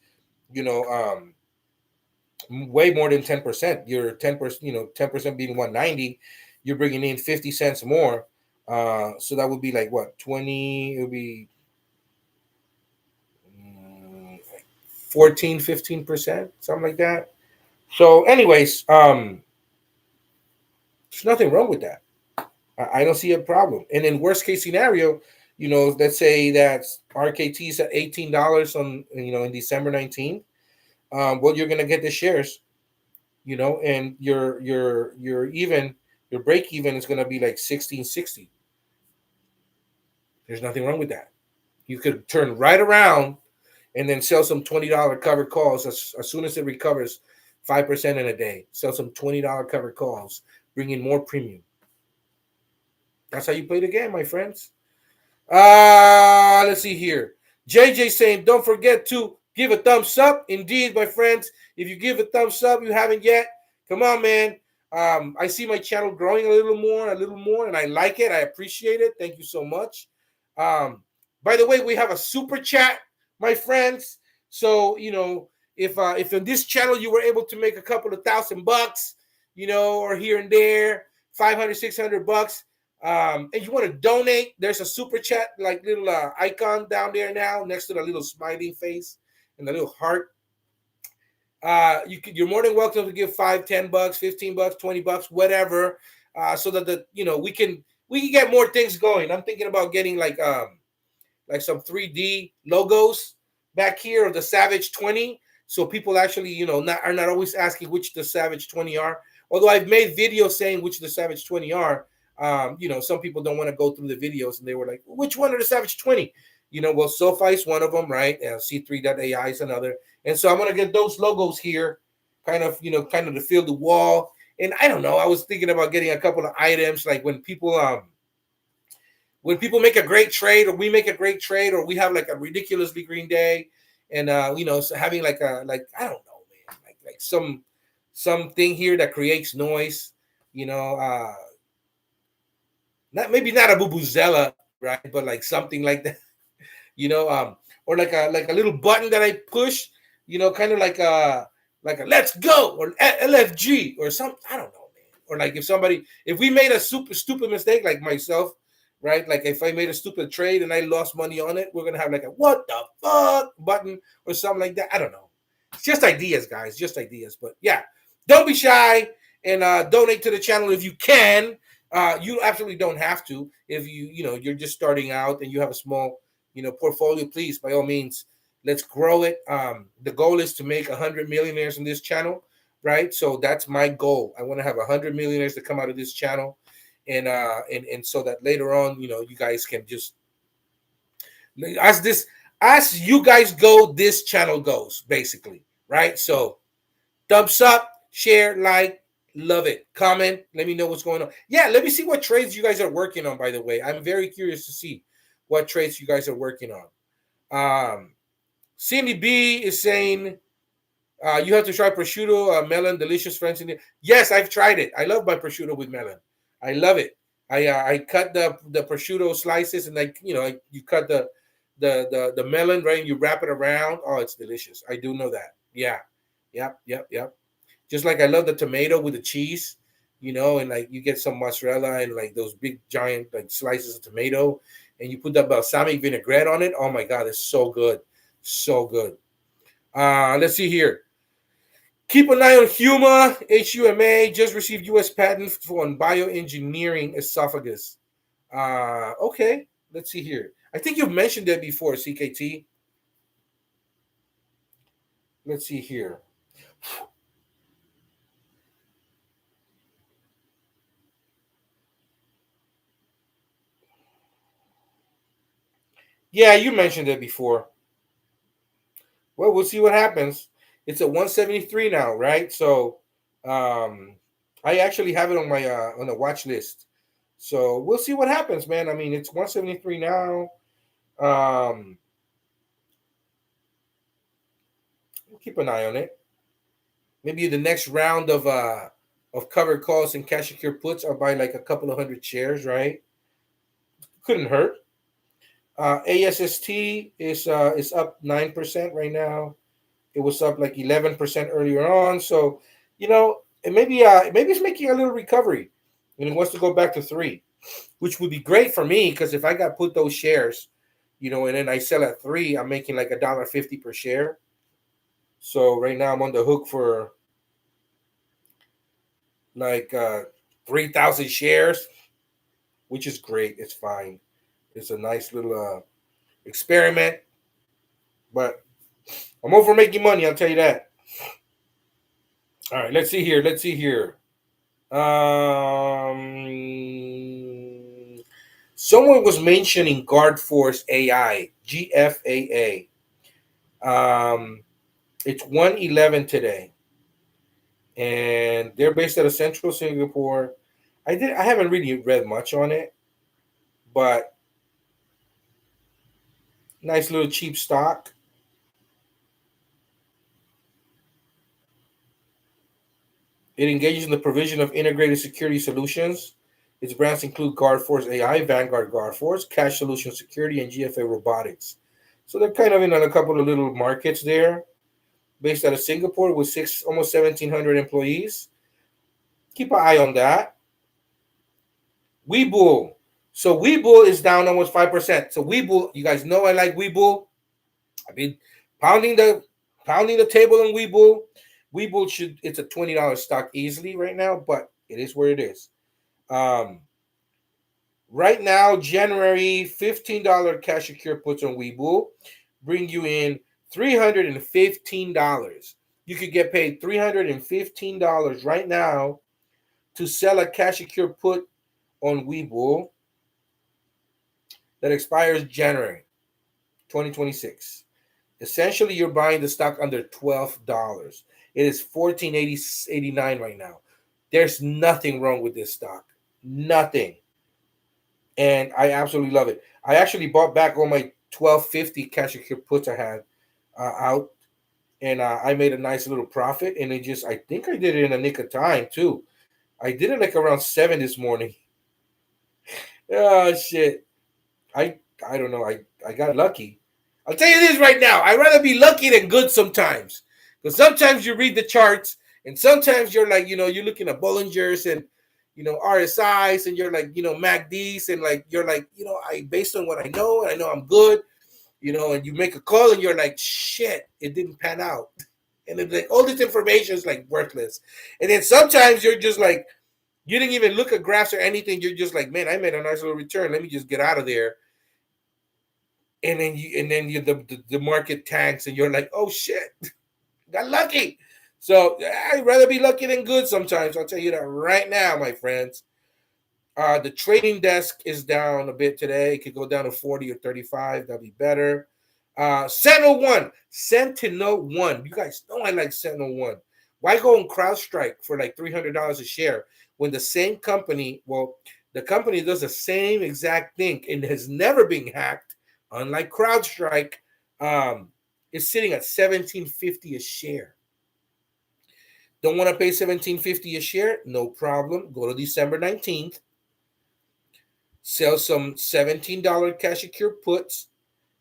way more than 10%. You're 10%, 10% being 190, you're bringing in 50 cents more. So that would be like what, 20? It would be 14, 15%, something like that. So, anyways, there's nothing wrong with that. I don't see a problem. And in worst case scenario, let's say that RKT is at $18 on, in December 19th. Well, you're gonna get the shares, and your break even is gonna be like 1660. There's nothing wrong with that. You could turn right around and then sell some $20 covered calls as soon as it recovers 5% in a day. Sell some $20 covered calls, bring in more premium. That's how you play the game, my friends. Let's see here. JJ saying, don't forget to give a thumbs up. Indeed, my friends, if you give a thumbs up, you haven't yet, come on, man. I see my channel growing a little more, and I like it. I appreciate it. Thank you so much. By the way, we have a super chat, my friends. So, if in this channel you were able to make a couple of $1,000, or here and there, 500, 600 bucks, and you want to donate, there's a super chat, like little icon down there now, next to the little smiling face and the little heart. You're more than welcome to give $5, $10, $15, $20, whatever, so that we can we can get more things going. I'm thinking about getting like some 3D logos back here of the Savage 20, so people actually are not always asking which the Savage 20 are. Although I've made videos saying which the Savage 20 are, some people don't want to go through the videos, and they were like, which one are the Savage 20? Well, SoFi is one of them, right? C3.ai is another, and so I'm gonna get those logos here, kind of to fill the wall. And I don't know, I was thinking about getting a couple of items, like when people make a great trade, or we make a great trade, or we have like a ridiculously green day, and so having like I don't know, man, like something here that creates noise, you know, not a bubuzela, right, but like something like that, you know, or like a little button that I push, kind of like a let's go or LFG or something. I don't know, man. Or like if we made a super stupid mistake, like myself, right? Like if I made a stupid trade and I lost money on it, we're gonna have like a what the fuck button or something like that. I don't know. It's just ideas, guys. Just ideas. But yeah, don't be shy and donate to the channel if you can. You absolutely don't have to if you're just starting out and you have a small portfolio. Please, by all means, let's grow it. The goal is to make 100 millionaires in this channel, right? So that's my goal. I want to have 100 millionaires to come out of this channel, and so that later on, you guys can just as you guys go, this channel goes basically, right? So thumbs up, share, like, love it. Comment, let me know what's going on. Yeah, let me see what trades you guys are working on, by the way. I'm very curious to see what trades you guys are working on. Cindy B is saying you have to try prosciutto, melon, delicious French Indian. Yes, I've tried it. I love my prosciutto with melon. I love it. I cut the prosciutto slices, and you cut the melon, right, and you wrap it around. Oh, it's delicious. I do know that. Yeah. Yep. Just like I love the tomato with the cheese, and like you get some mozzarella and like those big giant like slices of tomato, and you put that balsamic vinaigrette on it. Oh my God, it's so good. So good. Let's see here. Keep an eye on Huma. HUMA just received U.S. patent for bioengineering esophagus. Okay. Let's see here. I think you've mentioned that before, CKT. Let's see here. Yeah, you mentioned it before. Well, we'll see what happens. It's at 173 now, right? So, I actually have it on the watch list. So we'll see what happens, man. I mean, it's 173 now. We'll keep an eye on it. Maybe the next round of covered calls and cash secure puts are by like a couple of hundred shares, right? Couldn't hurt. ASST is up 9% right now. It was up like 11% earlier on. So, and maybe it's making a little recovery, and it wants to go back to 3, which would be great for me because if I got put those shares, and then I sell at 3, I'm making like $1.50 per share. So right now I'm on the hook for like 3,000 shares, which is great. It's fine. It's a nice little experiment, but I'm over making money. I'll tell you that. All right, let's see here. Let's see here. Someone was mentioning Guard Force AI, GFAA. It's 111 today, and they're based out of Central Singapore. I haven't really read much on it, but nice little cheap stock. It engages in the provision of integrated security solutions. Its brands include GuardForce AI, Vanguard GuardForce, Cash Solution Security, and GFA Robotics. So they're kind of in a couple of little markets there, based out of Singapore with almost 1,700 employees. Keep an eye on that. Webull. So Webull is down almost 5%. So Webull, you guys know I like Webull. I've been pounding the table on Webull. It's a $20 stock easily right now, but it is where it is. Right now, January $15 cash secure puts on Webull bring you in $315. You could get paid $315 right now to sell a cash secure put on Webull that expires January 2026. Essentially, you're buying the stock under $12. It is 14.89 right now. There's nothing wrong with this stock. Nothing. And I absolutely love it. I actually bought back all my 12.50 cash secure puts I had out, and I made a nice little profit. And I think I did it in a nick of time too. I did it like around 7 this morning. Oh shit! I I don't know. I got lucky. I'll tell you this right now. I'd rather be lucky than good sometimes, because sometimes you read the charts, and sometimes you're like, you're looking at Bollingers and RSIs, and you're like, MACDs, and like you're like, I based on what I know, and I know I'm good, and you make a call, and you're like, shit, it didn't pan out, and it's like all this information is like worthless, and then sometimes you're just like, you didn't even look at graphs or anything. You're just like, man, I made a nice little return. Let me just get out of there. The market tanks, and you're like, oh shit, got lucky. So I'd rather be lucky than good sometimes. I'll tell you that right now, my friends. The trading desk is down a bit today. It could go down to 40 or 35. That'd be better. Sentinel One. Sentinel One. You guys know I like Sentinel One. Why go on CrowdStrike for like $300 a share when the same company, the company does the same exact thing and has never been hacked, unlike CrowdStrike, is sitting at $17.50 a share. Don't want to pay $17.50 a share? No problem. Go to December 19th. Sell some $17 cash secure puts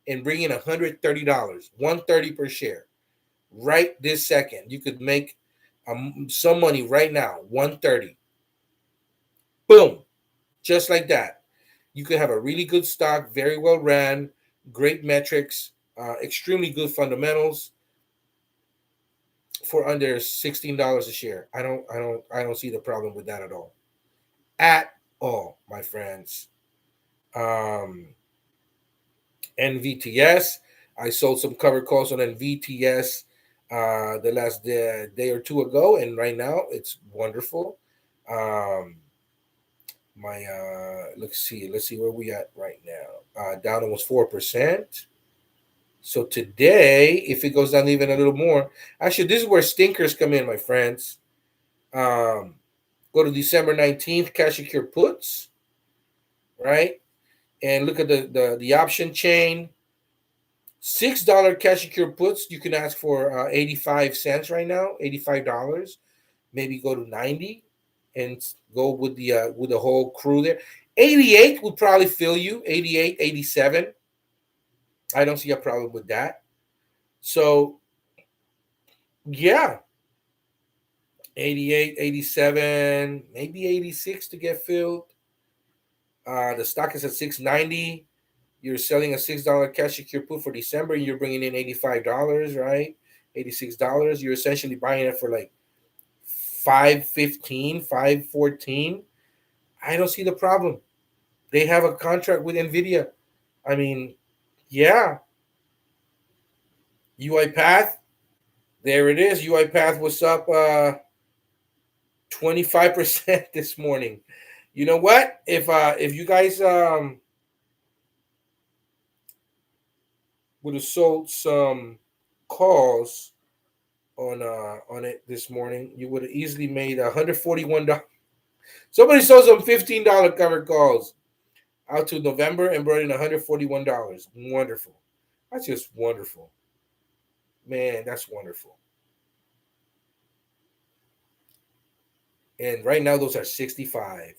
and bring in $130, $130 per share. Right this second, you could make some money right now, $130. Boom, just like that. You could have a really good stock, very well ran, great metrics, extremely good fundamentals for under $16 a share. I don't see the problem with that at all. At all, my friends. NVTS. I sold some covered calls on NVTS the last day or two ago, and right now it's wonderful. Let's see where we at right now. Down almost 4%. So today, if it goes down even a little more, actually, this is where stinkers come in, my friends. Go to December 19th, cash secure puts, right? And look at the option chain. $6 cash secure puts. You can ask for 85 cents right now, $85. Maybe go to 90 and go with the whole crew there. 88 would probably fill you. 88, 87. I don't see a problem with that. So yeah, 88, 87, maybe 86 to get filled. The stock is at 690. You're selling a $6 cash secure put for December, and you're bringing in $85, right? $86. You're essentially buying it for like 515, 514. I don't see the problem. They have a contract with Nvidia. I mean, yeah. UiPath, there it is. UiPath was up 25% this morning. You know what? If you guys would have sold some calls on it this morning, you would have easily made $141. Somebody sold some $15 covered calls out to November and brought in $141. Wonderful. That's just wonderful. Man, that's wonderful. And right now those are 65.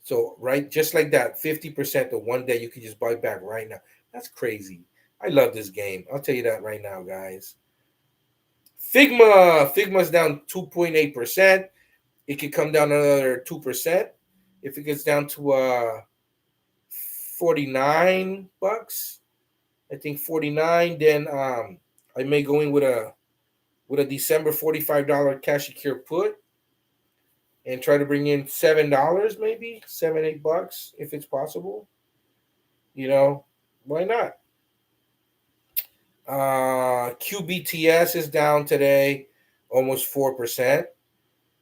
So right, just like that, 50% of one day you can just buy back right now. That's crazy. I love this game. I'll tell you that right now, guys. Figma's down 2.8%. It could come down another 2%. If it gets down to $49, I think 49, then I may go in with a December $45 cash secure put and try to bring in $7, maybe $7-8 if it's possible. Why not? QBTS is down today, almost 4%.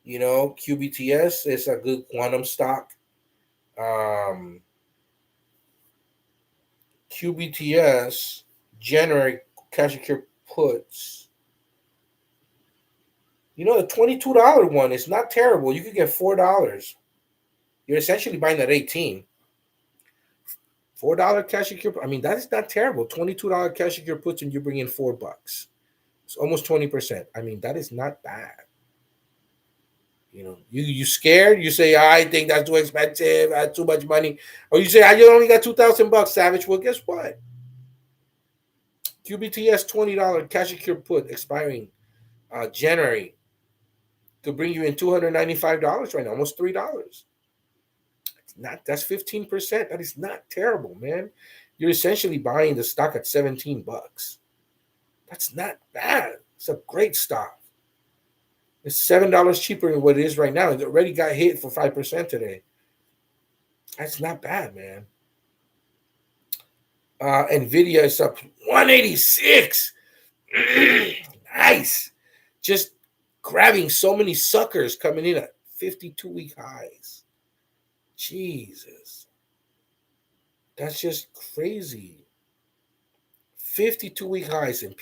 QBTS is a good quantum stock. QBTS January cash and cure puts. The $22 one is not terrible. You could get $4. You're essentially buying at 18. $4 cash and cure. I mean, that is not terrible. $22 cash and cure puts, and you bring in $4. It's almost 20%. I mean, that is not bad. You scared? You say, I think that's too expensive. I have too much money. Or you say, I just only got $2,000, Savage. Well, guess what? QBTS $20 cash and cure put expiring January to bring you in $295 right now, almost $3. That's 15%. That is not terrible, man. You're essentially buying the stock at $17. That's not bad. It's a great stock. It's $7 cheaper than what it is right now. It already got hit for 5% today. That's not bad, man. Nvidia is up 186. Nice. Just grabbing so many suckers coming in at 52-week highs. Jesus. That's just crazy. 52-week highs, and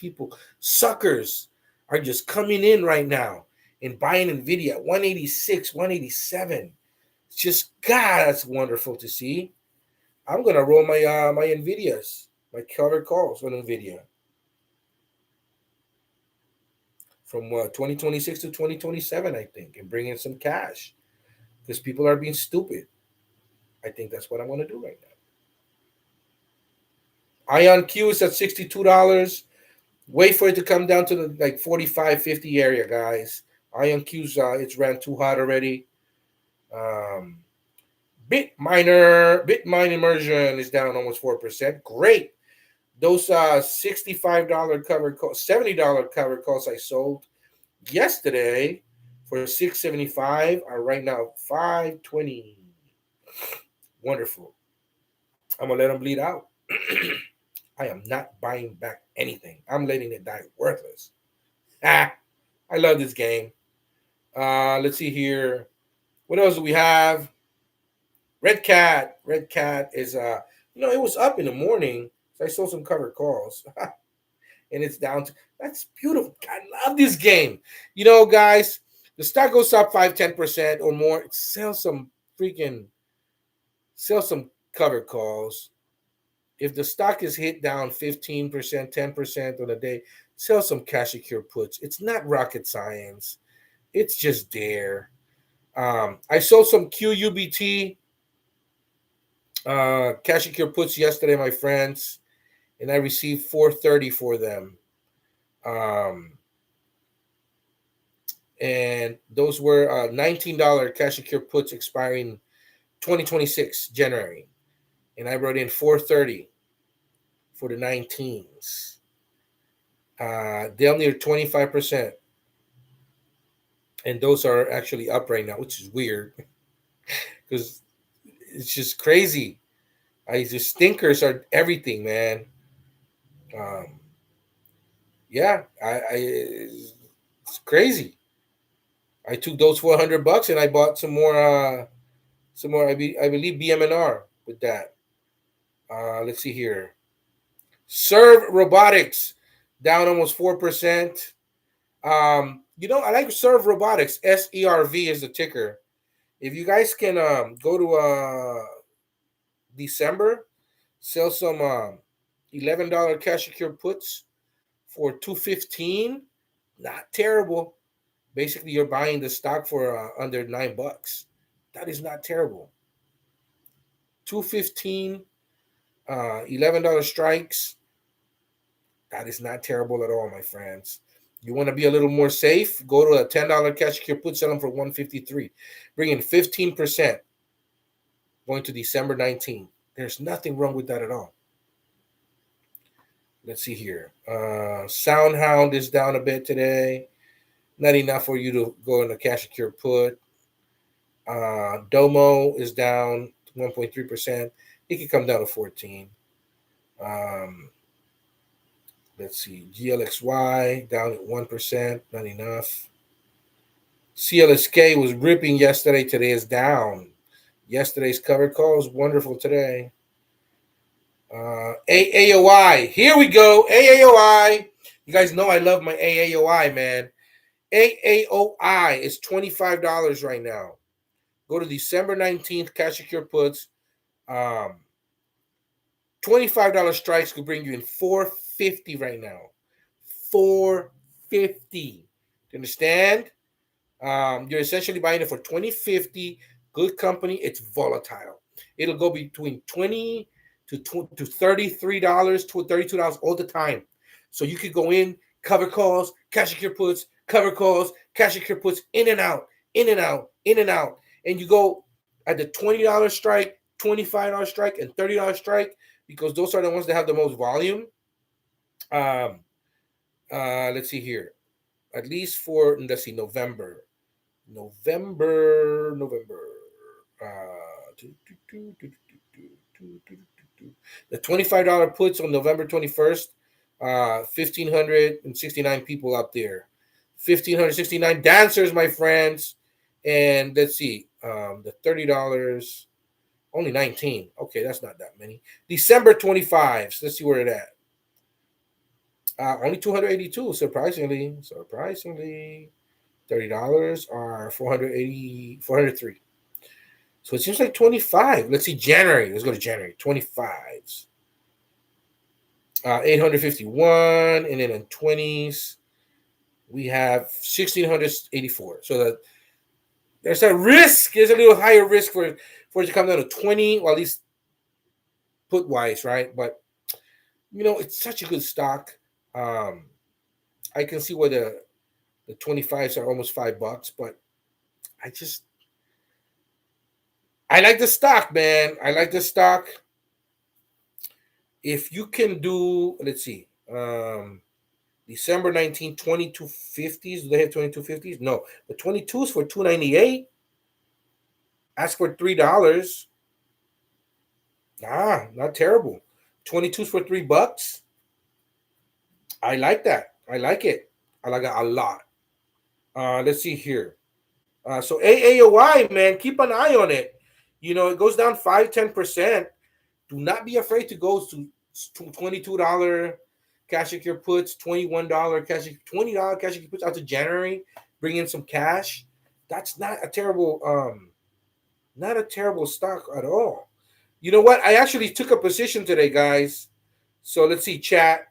suckers are just coming in right now and buying Nvidia at 186, 187. It's just, God, that's wonderful to see. I'm gonna roll my my Nvidias, my covered calls on Nvidia from 2026 to 2027, I think, and bring in some cash because people are being stupid. I think that's what I want to do right now. IonQ is at $62. Wait for it to come down to the 45, 50 area, guys. IonQ's it's ran too hot already. Bitmine immersion is down almost 4%. Great. Those $65 covered calls, $70 covered calls I sold yesterday for $675 are right now $520. Wonderful. I'm gonna let them bleed out. I am not buying back anything. I'm letting it die worthless. I love this game. Let's see here. What else do we have? Red Cat. Red Cat is it was up in the morning, so I saw some covered calls. And it's down to that's beautiful. I love this game. Guys, the stock goes up 5-10% or more. Sell some covered calls. If the stock is hit down 15%, 10% on a day, sell some cash secure puts. It's not rocket science. It's just there. I sold some QUBT cash secure puts yesterday, my friends, and I received $430 for them. And those were $19 cash secure puts expiring 2026 January, and I brought in $430 for the 19s. They'll near 25%, and those are actually up right now, which is weird because it's just crazy. The stinkers are everything, man. Yeah, it's crazy. I took those $400 and I bought some more. I believe BMNR with that. Let's see here. Serve Robotics down almost 4%. I like Serve Robotics. SERV is the ticker. If you guys can go to December, sell some $11 cash secure puts for $215. Not terrible. Basically, you're buying the stock for under $9. That is not terrible. $215, $11 strikes. That is not terrible at all, my friends. You want to be a little more safe? Go to a $10 cash secure put, sell them for $153. Bring in 15% going to December 19th. There's nothing wrong with that at all. Let's see here. Soundhound is down a bit today. Not enough for you to go in a cash secure put. Domo is down 1.3%. It could come down to 14. Um, let's see. GLXY down at 1%. Not enough. CLSK was ripping yesterday. Today is down. Yesterday's covered call was wonderful today. AAOI. Here we go. AAOI. You guys know I love my AAOI, man. AAOI is $25 right now. Go to December 19th, cash secure puts. $25 strikes could bring you in 450 right now. 450. You understand? You're essentially buying it for 2050. Good company. It's volatile. It'll go between 20 to $33 to $32 all the time. So you could go in, cover calls, cash secure puts, cover calls, cash secure puts, in and out, in and out, in and out. And you go at the $20 strike, $25 strike, and $30 strike because those are the ones that have the most volume. Um, let's see here. At least for, let's see, November. The $25 puts on November 21st, 1,569 people out there. 1,569 dancers, my friends. And let's see, the $30, only 19. Okay, that's not that many. December 25. Let's see where it at. Only 282, surprisingly. $30 are 403. So it seems like 25. Let's see, January. Let's go to January. 25s. 851. And then in 20s, we have 1,684. So that there's a risk. There's a little higher risk for it to come down to 20, well, at least put wise, right? But, it's such a good stock. I can see where the 25s are almost $5, but I like the stock, man. I like the stock. If you can do, let's see, December 19, 2250s. Do they have 2250s? No. The 22s for $298. Ask for $3. Not terrible. 22s for $3. I like that. I like it. I like it a lot. Let's see here. So AAOI, man, keep an eye on it. It goes down 5-10%. Do not be afraid to go to $22 cash secure puts, $21 cash, $20 cash secure puts out to January. Bring in some cash. That's not a terrible stock at all. You know what? I actually took a position today, guys. So let's see, chat.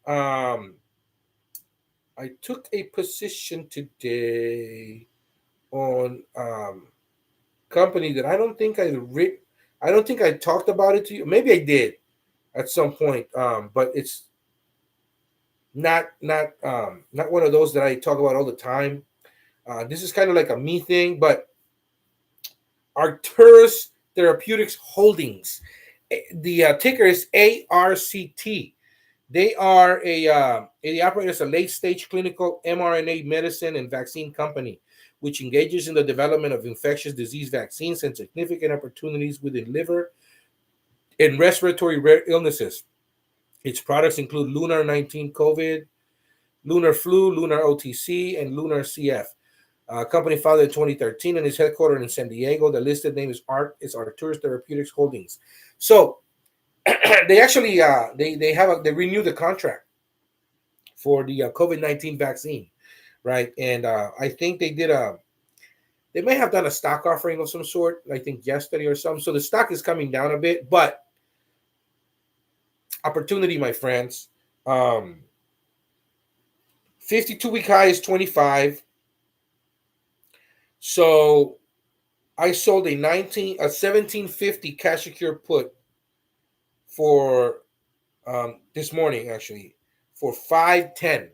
I took a position today on company that I don't think I talked about it to you. Maybe I did at some point, but it's not one of those that I talk about all the time. This is kind of like a me thing, but Arcturus Therapeutics Holdings. The ticker is ARCT. They operate as a late-stage clinical mRNA medicine and vaccine company, which engages in the development of infectious disease vaccines and significant opportunities within liver and respiratory rare illnesses. Its products include Lunar 19 COVID, Lunar Flu, Lunar OTC, and Lunar CF. Company founded in 2013 and is headquartered in San Diego. The listed name is Arcturus Therapeutics Holdings. So they actually they renewed the contract for the COVID-19 vaccine, right? And I think they may have done a stock offering of some sort, I think yesterday or something. So the stock is coming down a bit, but opportunity, my friends. 52-week high is 25. So I sold a 1750 cash secure put for this morning, actually, for 510.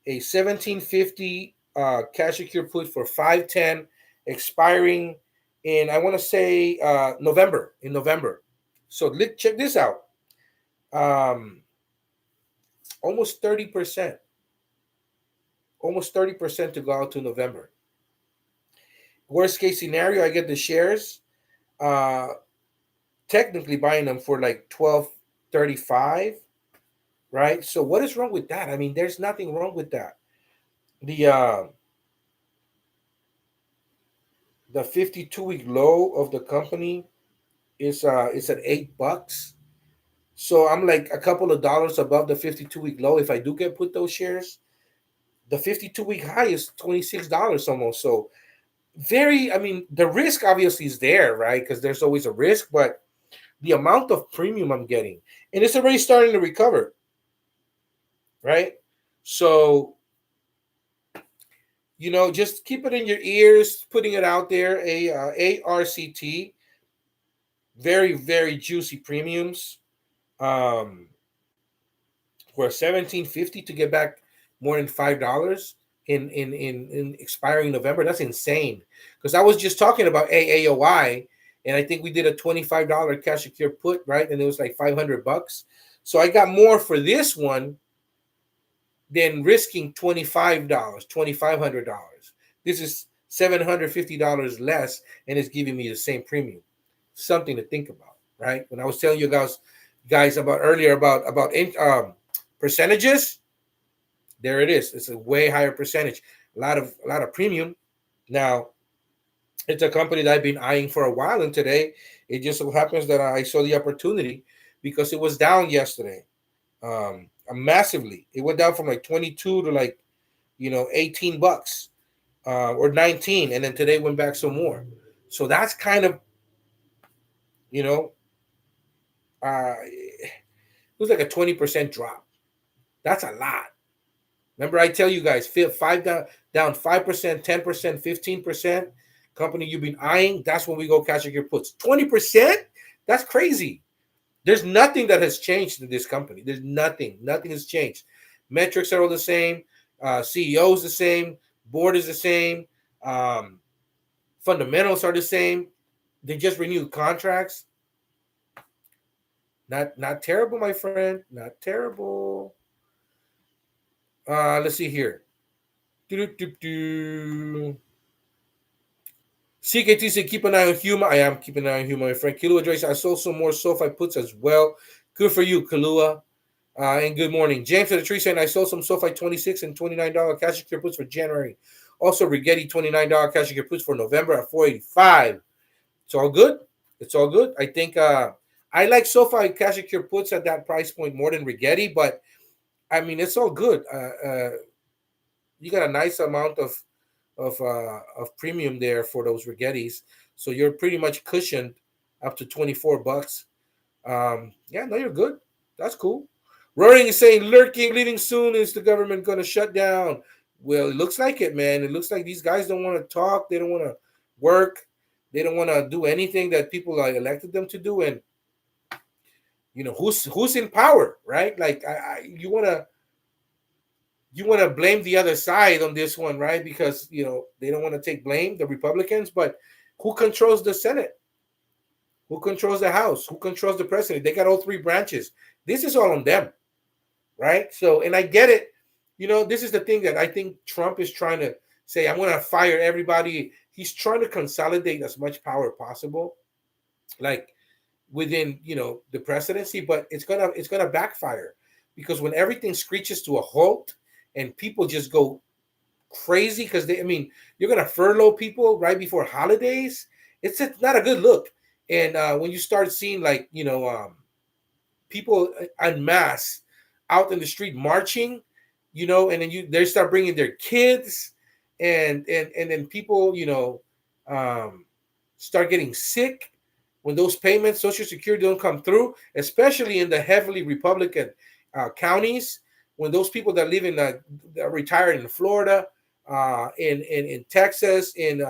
A 1750 cash secure put for 510, expiring in, I want to say, November. So check this out. Almost 30% to go out to November. Worst case scenario, I get the shares. Uh, Technically buying them for like 12.35, right? So what is wrong with that? I mean, there's nothing wrong with that. The uh, the 52-week low of the company is at $8. So I'm like a couple of dollars above the 52-week low. If I do get put those shares, the 52-week high is $26 almost. So I mean, the risk obviously is there, right? Because there's always a risk, but the amount of premium I'm getting, and it's already starting to recover, right? So, just keep it in your ears, putting it out there. ARCT, very, very juicy premiums. Um, for 17.50 to get back more than $5 in expiring November. That's insane. Because I was just talking about AAOI, and I think we did a $25 cash secure put, right? And it was like $500. So I got more for this one than risking $25, $2,500. This is $750 less, and it's giving me the same premium. Something to think about, right? When I was telling you guys about earlier about percentages, there it is. It's a way higher percentage, a lot of premium. Now, it's a company that I've been eyeing for a while, and today it just so happens that I saw the opportunity because it was down yesterday, massively. It went down from like 22 to like $18, or 19, and then today went back some more. So that's kind of you know it was like a 20% drop. That's a lot. Remember, I tell you guys, five down 5%, 10%, 15%. Company you've been eyeing, that's when we go catch your puts. 20%? That's crazy. There's nothing that has changed in this company. There's nothing. Nothing has changed. Metrics are all the same. CEO is the same. Board is the same. Um, Fundamentals are the same. They just renewed contracts. Not terrible, my friend. Not terrible. Let's see here. Do-do-do-do. CKT said, keep an eye on Huma. I am keeping an eye on Huma, my friend. Kalua Joyce, I sold some more SoFi puts as well. Good for you, Kalua. And good morning. James of the Tree saying, I sold some SoFi $26 and $29 cash secure puts for January. Also, Rigetti $29 cash secure puts for November at $4.85. It's all good. It's all good. I think I like SoFi cash secure puts at that price point more than Rigetti, but I mean, it's all good. You got a nice amount of premium there for those Rigettis, so you're pretty much cushioned up to $24. Yeah, no, you're good. That's cool. Roaring is saying, lurking, leaving soon. Is the government going to shut down? Well, it looks like it, man. It looks like these guys don't want to talk. They don't want to work. They don't want to do anything that people elected them to do. And who's in power, right? Like, you want to blame the other side on this one, right? Because they don't want to take blame, the Republicans, but who controls the Senate? Who controls the House? Who controls the president? They got all three branches. This is all on them, right? So, and I get it. This is the thing that I think Trump is trying to say, I'm going to fire everybody. He's trying to consolidate as much power possible, like within, the presidency, but it's gonna backfire, because when everything screeches to a halt and people just go crazy because you're gonna furlough people right before holidays. It's not a good look. And when you start seeing people en masse out in the street marching, and then they start bringing their kids, and then people start getting sick when those payments, Social Security, don't come through, especially in the heavily Republican counties, when those people that live in retired in Florida, in Texas, in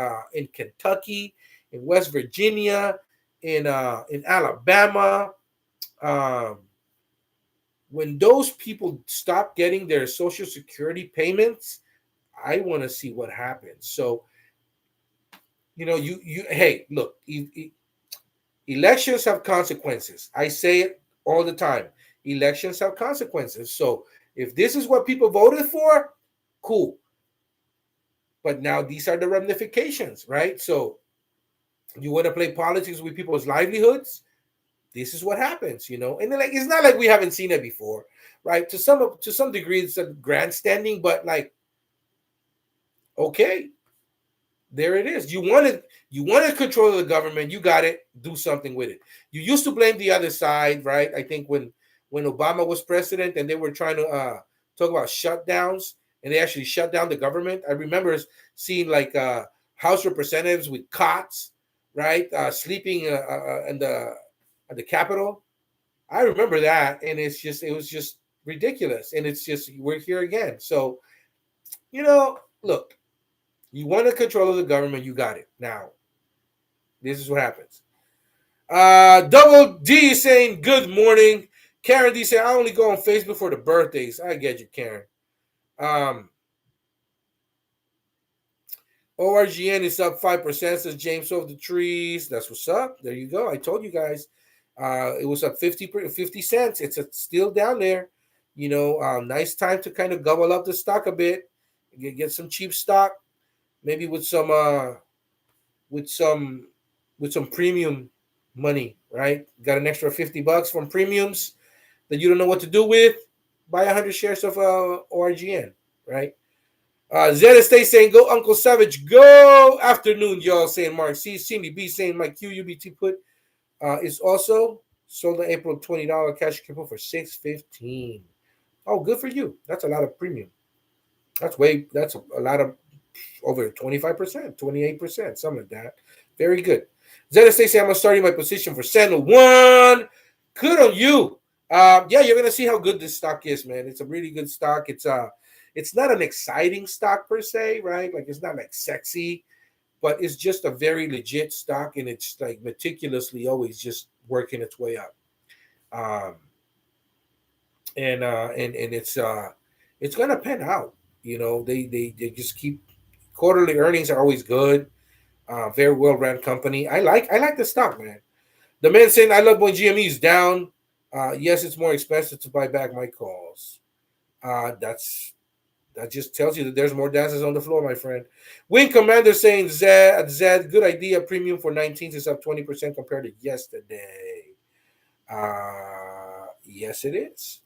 Kentucky, in West Virginia, in Alabama, um, when those people stop getting their Social Security payments, I want to see what happens. So, hey, look, elections have consequences. I say it all the time. Elections have consequences. So if this is what people voted for, cool. But now these are the ramifications, right? So you want to play politics with people's livelihoods? This is what happens, And then, like, it's not like we haven't seen it before, right? To some degree, it's a grandstanding, but like, okay, there it is. You wanted control of the government. You got it. Do something with it. You used to blame the other side, right? I think when Obama was president and they were trying to talk about shutdowns and they actually shut down the government. I remember seeing like House representatives with cots, right, sleeping in the at the Capitol. I remember that, and it was just ridiculous. And it's just we're here again. So look, you want to control of the government, you got it. Now, this is what happens. Double D saying good morning. Karen D saying I only go on Facebook for the birthdays. I get you, Karen. ORGN is up 5%, says James of the Trees. That's what's up. There you go. I told you guys. It was up 50 cents. It's still down there. Nice time to kind of gobble up the stock a bit. Get some cheap stock, maybe with some with some premium money, right? Got an extra $50 from premiums that you don't know what to do with. Buy 100 shares of ORGN, right? Zeta Stay saying, go Uncle Savage, go. Afternoon, y'all, saying Mark C. Cindy B saying my QUBT put is also sold in April, $20 cash coupon for $6.15. Oh, good for you. That's a lot of premium. That's a lot of over 25%, 28%, something like that. Very good. Zeta Stay saying I'm starting my position for Sentinel 1. Good on you. Yeah, you're gonna see how good this stock is, man. It's a really good stock. It's not an exciting stock per se, right? Like it's not like sexy, but it's just a very legit stock, and it's like meticulously always just working its way up. And it's gonna pan out. They just keep quarterly earnings are always good. Very well run company. I like the stock, man. The man saying I love when GME is down. Yes, it's more expensive to buy back my calls. That just tells you that there's more dancers on the floor, my friend. Wing Commander saying Zed, good idea. Premium for 19th is up 20% compared to yesterday. Yes, it is.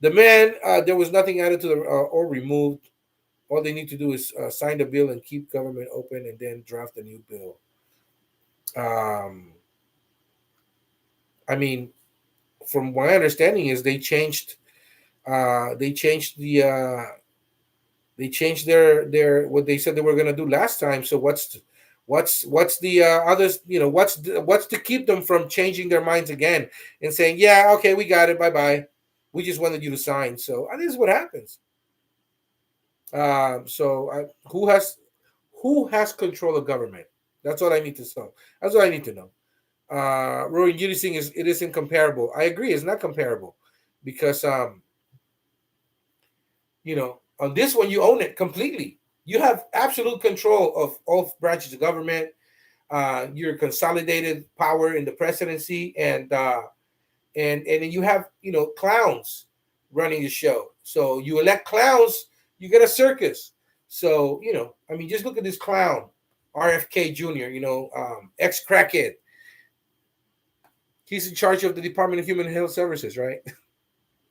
The man, there was nothing added to the or removed. All they need to do is sign the bill and keep government open, and then draft a new bill. I mean, from my understanding, is they changed their what they said they were going to do last time. So what's the others? What's to keep them from changing their minds again and saying, yeah, okay, we got it, bye bye. We just wanted you to sign. So this is what happens. Who has control of government? That's all I need to know. That's all I need to know. Rory Udising it isn't comparable. I agree, it's not comparable because on this one you own it completely. You have absolute control of all branches of government. You're consolidated power in the presidency, and then you have clowns running the show. So you elect clowns, you get a circus. So just look at this clown, RFK Jr. Ex crackhead. He's in charge of the Department of Human Health Services, right?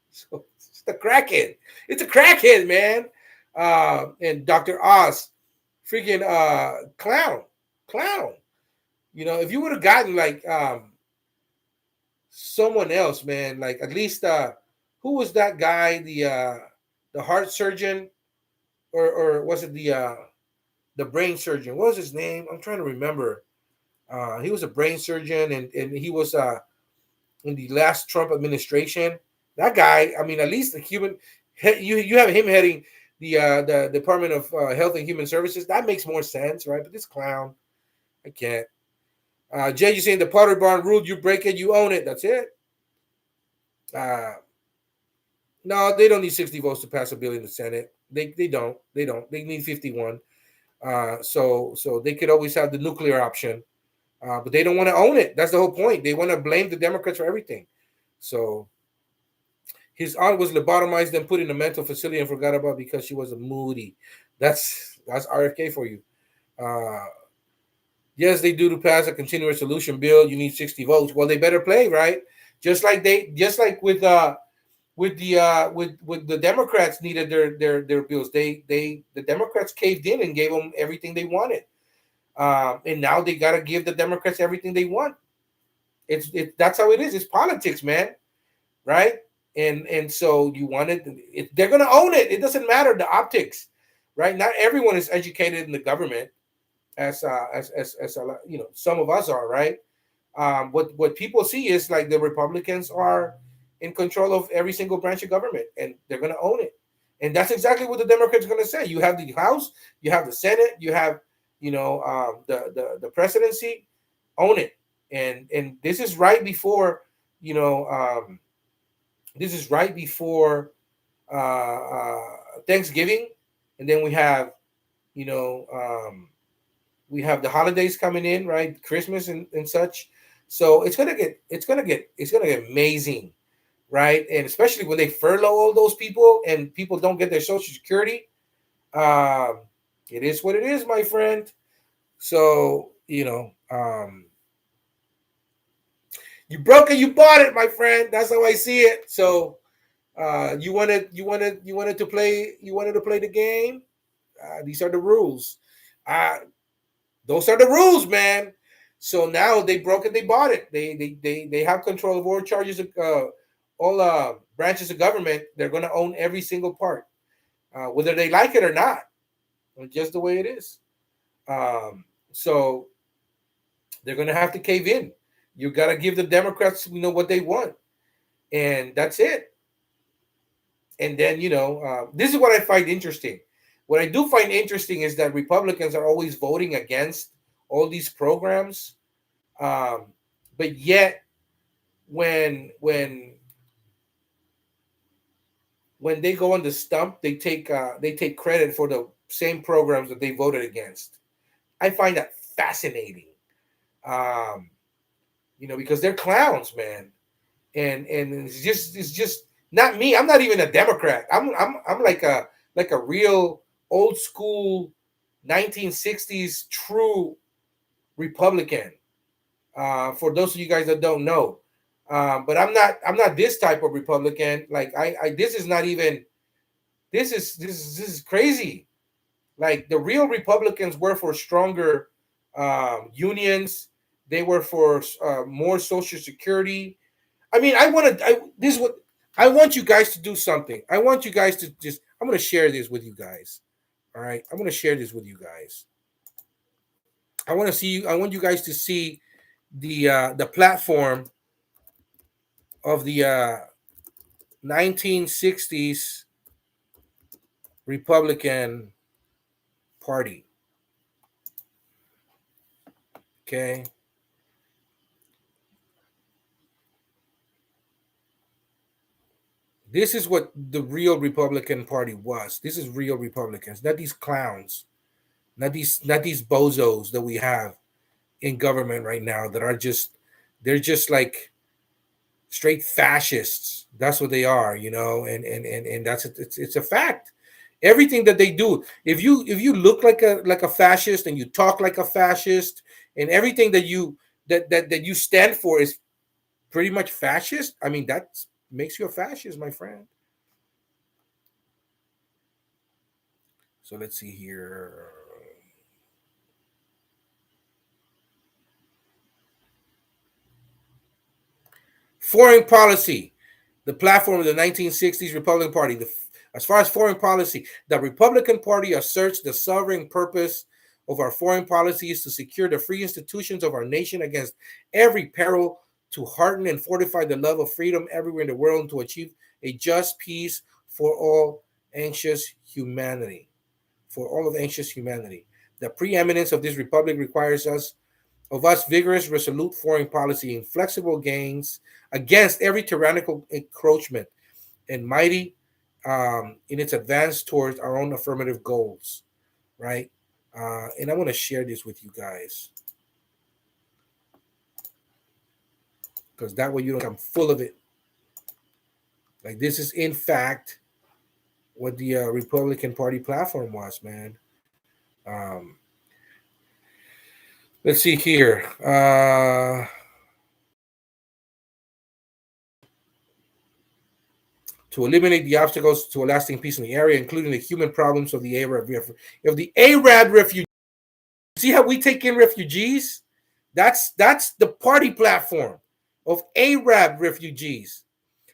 So it's the crackhead. It's a crackhead, man. And Dr. Oz, freaking clown. If you would have gotten like someone else, man, like at least who was that guy? The heart surgeon, or was it the brain surgeon? What was his name? I'm trying to remember. He was a brain surgeon, and he was in the last Trump administration. That guy, I mean, at least the human, you have him heading the Department of Health and Human Services. That makes more sense, right? But this clown, I can't. Jay, you saying the Pottery Barn rule, you break it, you own it. That's it. No, they don't need 60 votes to pass a bill in the Senate. They don't. They need 51. So they could always have the nuclear option. But they don't want to own it. That's the whole point. They want to blame the Democrats for everything. So his aunt was lobotomized and put in a mental facility and forgot about because she was a moody. That's That's RFK for you. Uh, yes, they do to pass a continuing resolution bill. You need 60 votes. Well, they better play right, just like with the Democrats needed their bills. The Democrats caved in and gave them everything they wanted, and now they got to give the Democrats everything they want. That's how it is. It's politics, man, right? And so you want it, they're going to own it. It doesn't matter the optics, right? Not everyone is educated in the government as some of us are, right? What people see is like the Republicans are in control of every single branch of government, and they're going to own it. And that's exactly what the Democrats are going to say. You have the House, you have the Senate, you have the presidency. Own it. And this is right before you know this is right before Thanksgiving, and then you know we have the holidays coming in, right? Christmas and such. So it's gonna get amazing, right? And especially when they furlough all those people and people don't get their Social Security, um, it is what it is, my friend. So you broke it, you bought it, my friend. That's how I see it. So you wanted to play the game. These are the rules. Uh, Those are the rules, man. So now they broke it, they bought it. They have control of all charges, all branches of government. They're going to own every single part, whether they like it or not. Just the way it is. So they're going to have to cave in. You got to give the Democrats, what they want, and that's it. And then this is what I find interesting. What I do find interesting is that Republicans are always voting against all these programs, um, but yet when when they go on the stump, they take credit for the same programs that they voted against. I find that fascinating, um, because they're clowns, man, and it's just not me. I'm not even a Democrat. I'm like a real old school 1960s true Republican. For those of you guys that don't know, but I'm not this type of Republican. Like I this is not even this is crazy. Like the real Republicans were for stronger unions. They were for more Social Security. I mean, this is what I want you guys to do something. I want you guys to just. I'm going to share this with you guys. All right, I'm going to share this with you guys. I want to see you. I want you guys to see the platform of the 1960s Republican Party. Okay, this is what the real Republican Party was. This is real Republicans, not these clowns, not these bozos that we have in government right now that are just they're just like straight fascists. That's what they are, and that's it's a fact. Everything that they do, if you look like a fascist and you talk like a fascist, and everything that you stand for is pretty much fascist. I mean, that makes you a fascist, my friend. So let's see here. Foreign policy, the platform of the 1960s Republican Party. As far as foreign policy, the Republican Party asserts the sovereign purpose of our foreign policy is to secure the free institutions of our nation against every peril, to harden and fortify the love of freedom everywhere in the world, and to achieve a just peace for all anxious humanity. For all of anxious humanity. The preeminence of this republic requires us vigorous, resolute foreign policy, inflexible gains against every tyrannical encroachment, and mighty in its advance towards our own affirmative goals, right? And I want to share this with you guys because that way you don't come full of it. Like this is in fact what the Republican Party platform was, man. Um, let's see here. To eliminate the obstacles to a lasting peace in the area, including the human problems of the Arab refugees. See how we take in refugees? That's the party platform of Arab refugees.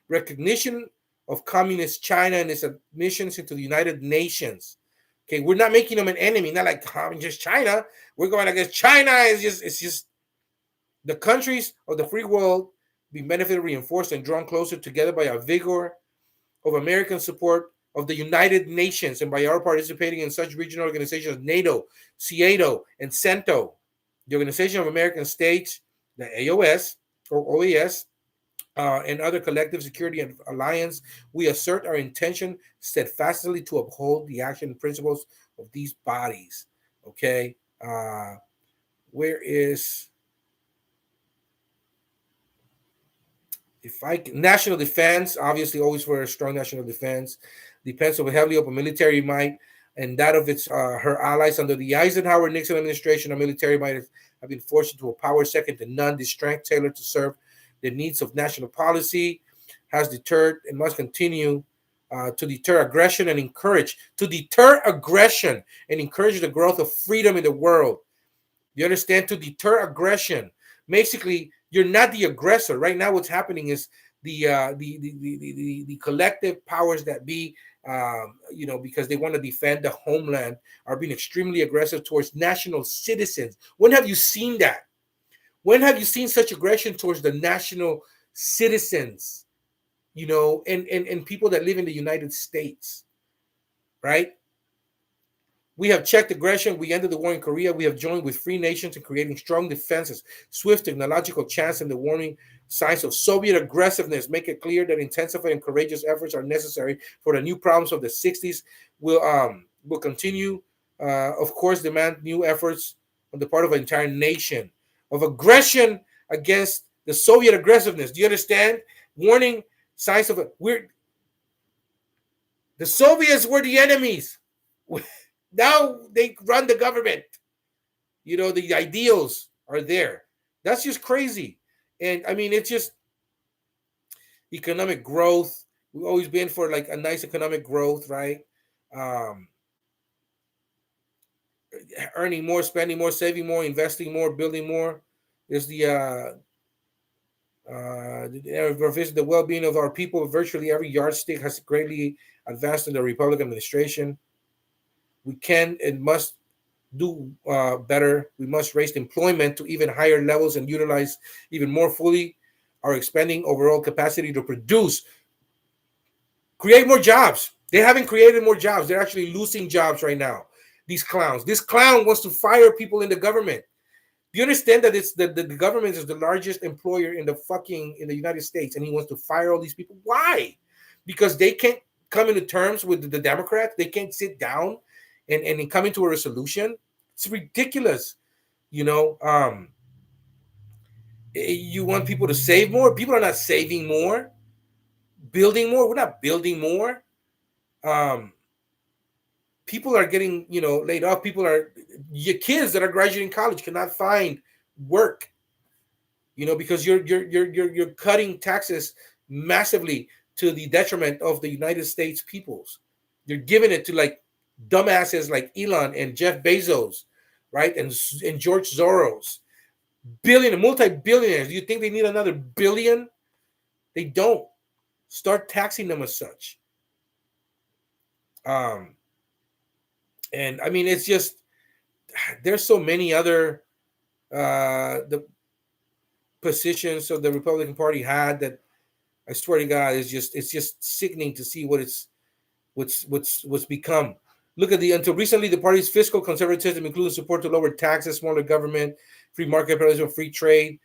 Recognition of communist China and its admissions into the United Nations. Okay, we're not making them an enemy, not like just China. We're going against China. It's just the countries of the free world be benefited, reinforced, and drawn closer together by a vigor of American support of the United Nations and by our participating in such regional organizations as NATO, CIATO, and CENTO, the Organization of American States, the AOS or OAS, and other collective security and alliance, we assert our intention steadfastly to uphold the action principles of these bodies. Okay, where is if I national defense? Obviously, always for a strong national defense, depends on heavily upon military might and that of its her allies under the Eisenhower Nixon administration. Our military might have been forced into a power second to none. The strength tailored to serve the needs of national policy has deterred and must continue to deter aggression and encourage the growth of freedom in the world. You understand? To deter aggression. Basically, you're not the aggressor. Right now, what's happening is the collective powers that be, because they want to defend the homeland, are being extremely aggressive towards national citizens. When have you seen that? When have you seen such aggression towards the national citizens? And people that live in the United States, right? We have checked aggression. We ended the war in Korea. We have joined with free nations in creating strong defenses. Swift technological chance and the warning signs of Soviet aggressiveness make it clear that intensified and courageous efforts are necessary for the new problems of the 60s will continue. Of course, demand new efforts on the part of an entire nation of aggression against the Soviet aggressiveness. Do you understand? Warning signs of the Soviets were the enemies. Now they run the government. The ideals are there. That's just crazy. And I mean, it's just economic growth. We've always been for like a nice economic growth, right? Um, Earning more, spending more, saving more, investing more, building more is the well-being of our people. Virtually every yardstick has greatly advanced in the Republican administration. We can and must do better. We must raise employment to even higher levels and utilize even more fully our expanding overall capacity to produce, create more jobs. They haven't created more jobs. They're actually losing jobs right now. These clowns. This clown wants to fire people in the government. Do you understand that it's the government is the largest employer in the United States, and he wants to fire all these people? Why? Because they can't come into terms with the Democrats. They can't sit down and come into a resolution. It's ridiculous. You want people to save more. People are not saving more. Building more. We're not building more. People are getting laid off. Your kids that are graduating college cannot find work. Because you're cutting taxes massively to the detriment of the United States peoples. You're giving it to like dumbasses like Elon and Jeff Bezos, right? And George Soros, multi-billionaires. Do you think they need another billion? They don't. Start taxing them as such. And I mean, it's just there's so many other the positions of the Republican Party had that I swear to God, it's just sickening to see what's become. Look at until recently, the party's fiscal conservatism, including support to lower taxes, smaller government, free market capitalism, free trade,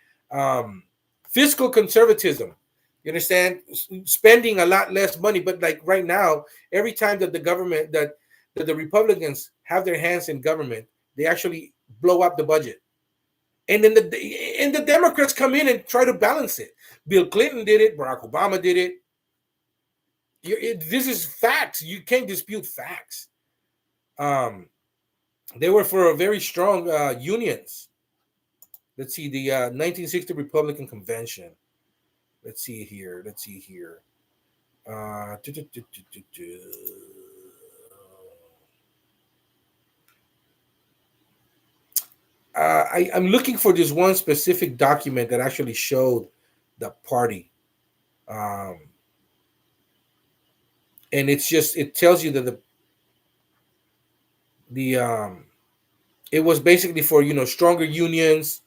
fiscal conservatism. You understand? Spending a lot less money, but like right now, every time that the Republicans have their hands in government, they actually blow up the budget. And then the Democrats come in and try to balance it. Bill Clinton did it. Barack Obama did it. This is facts. You can't dispute facts. They were for a very strong unions. Let's see the 1960 Republican Convention. Let's see here. Let's see here. Uh, do, do, do, do, do, do. I'm looking for this one specific document that actually showed the party, um, and it's just it tells you that the it was basically for stronger unions.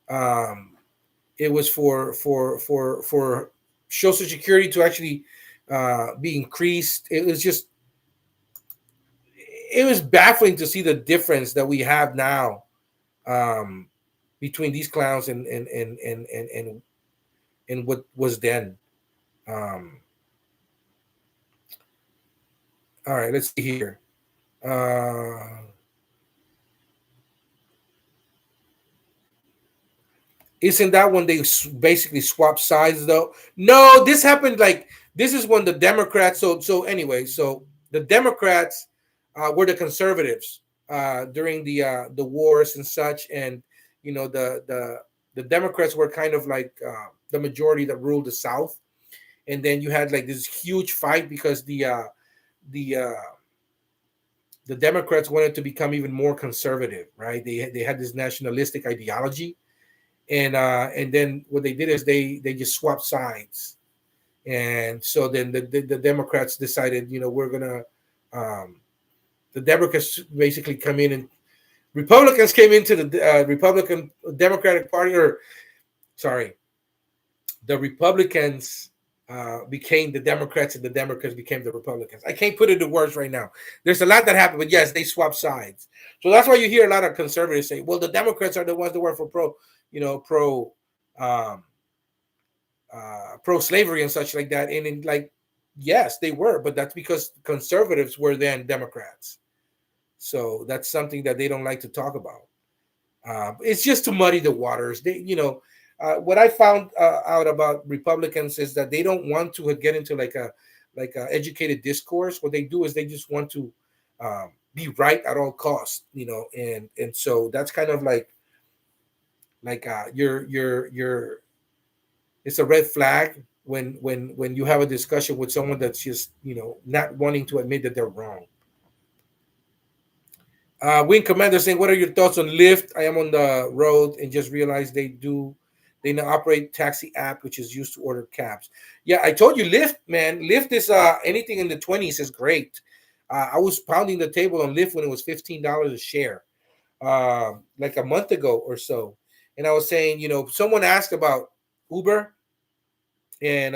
Um, it was for Social Security to actually be increased. It was baffling to see the difference that we have now, um, between these clowns and what was then. Um, all right, let's see here. Uh, Isn't that when they basically swap sides though? No, this happened like this is when the Democrats. So anyway, so the Democrats were the conservatives during the wars and such, and the Democrats were kind of like the majority that ruled the South, and then you had like this huge fight because the the Democrats wanted to become even more conservative, right? They had this nationalistic ideology, and then what they did is they just swapped sides, and so then the Democrats decided, we're gonna um, the Democrats basically come in, and Republicans came into the Republican Democratic Party, or sorry, the Republicans became the Democrats, and the Democrats became the Republicans. I can't put it in words right now. There's a lot that happened, but yes, they swapped sides. So that's why you hear a lot of conservatives say, "Well, the Democrats are the ones that were for pro, um, pro slavery and such like that." And in like, yes, they were, but that's because conservatives were then Democrats. So that's something that they don't like to talk about. It's just to muddy the waters. What I found out about Republicans is that they don't want to get into like a educated discourse. What they do is they just want to be right at all costs, and so that's kind of like you're it's a red flag when you have a discussion with someone that's just not wanting to admit that they're wrong. Wing Commander saying, "What are your thoughts on Lyft? I am on the road and just realized they now operate taxi app which is used to order cabs." Yeah, I told you Lyft, man. Lyft is anything in the 20s is great. I was pounding the table on Lyft when it was $15 a share, like a month ago or so, and I was saying, someone asked about Uber, and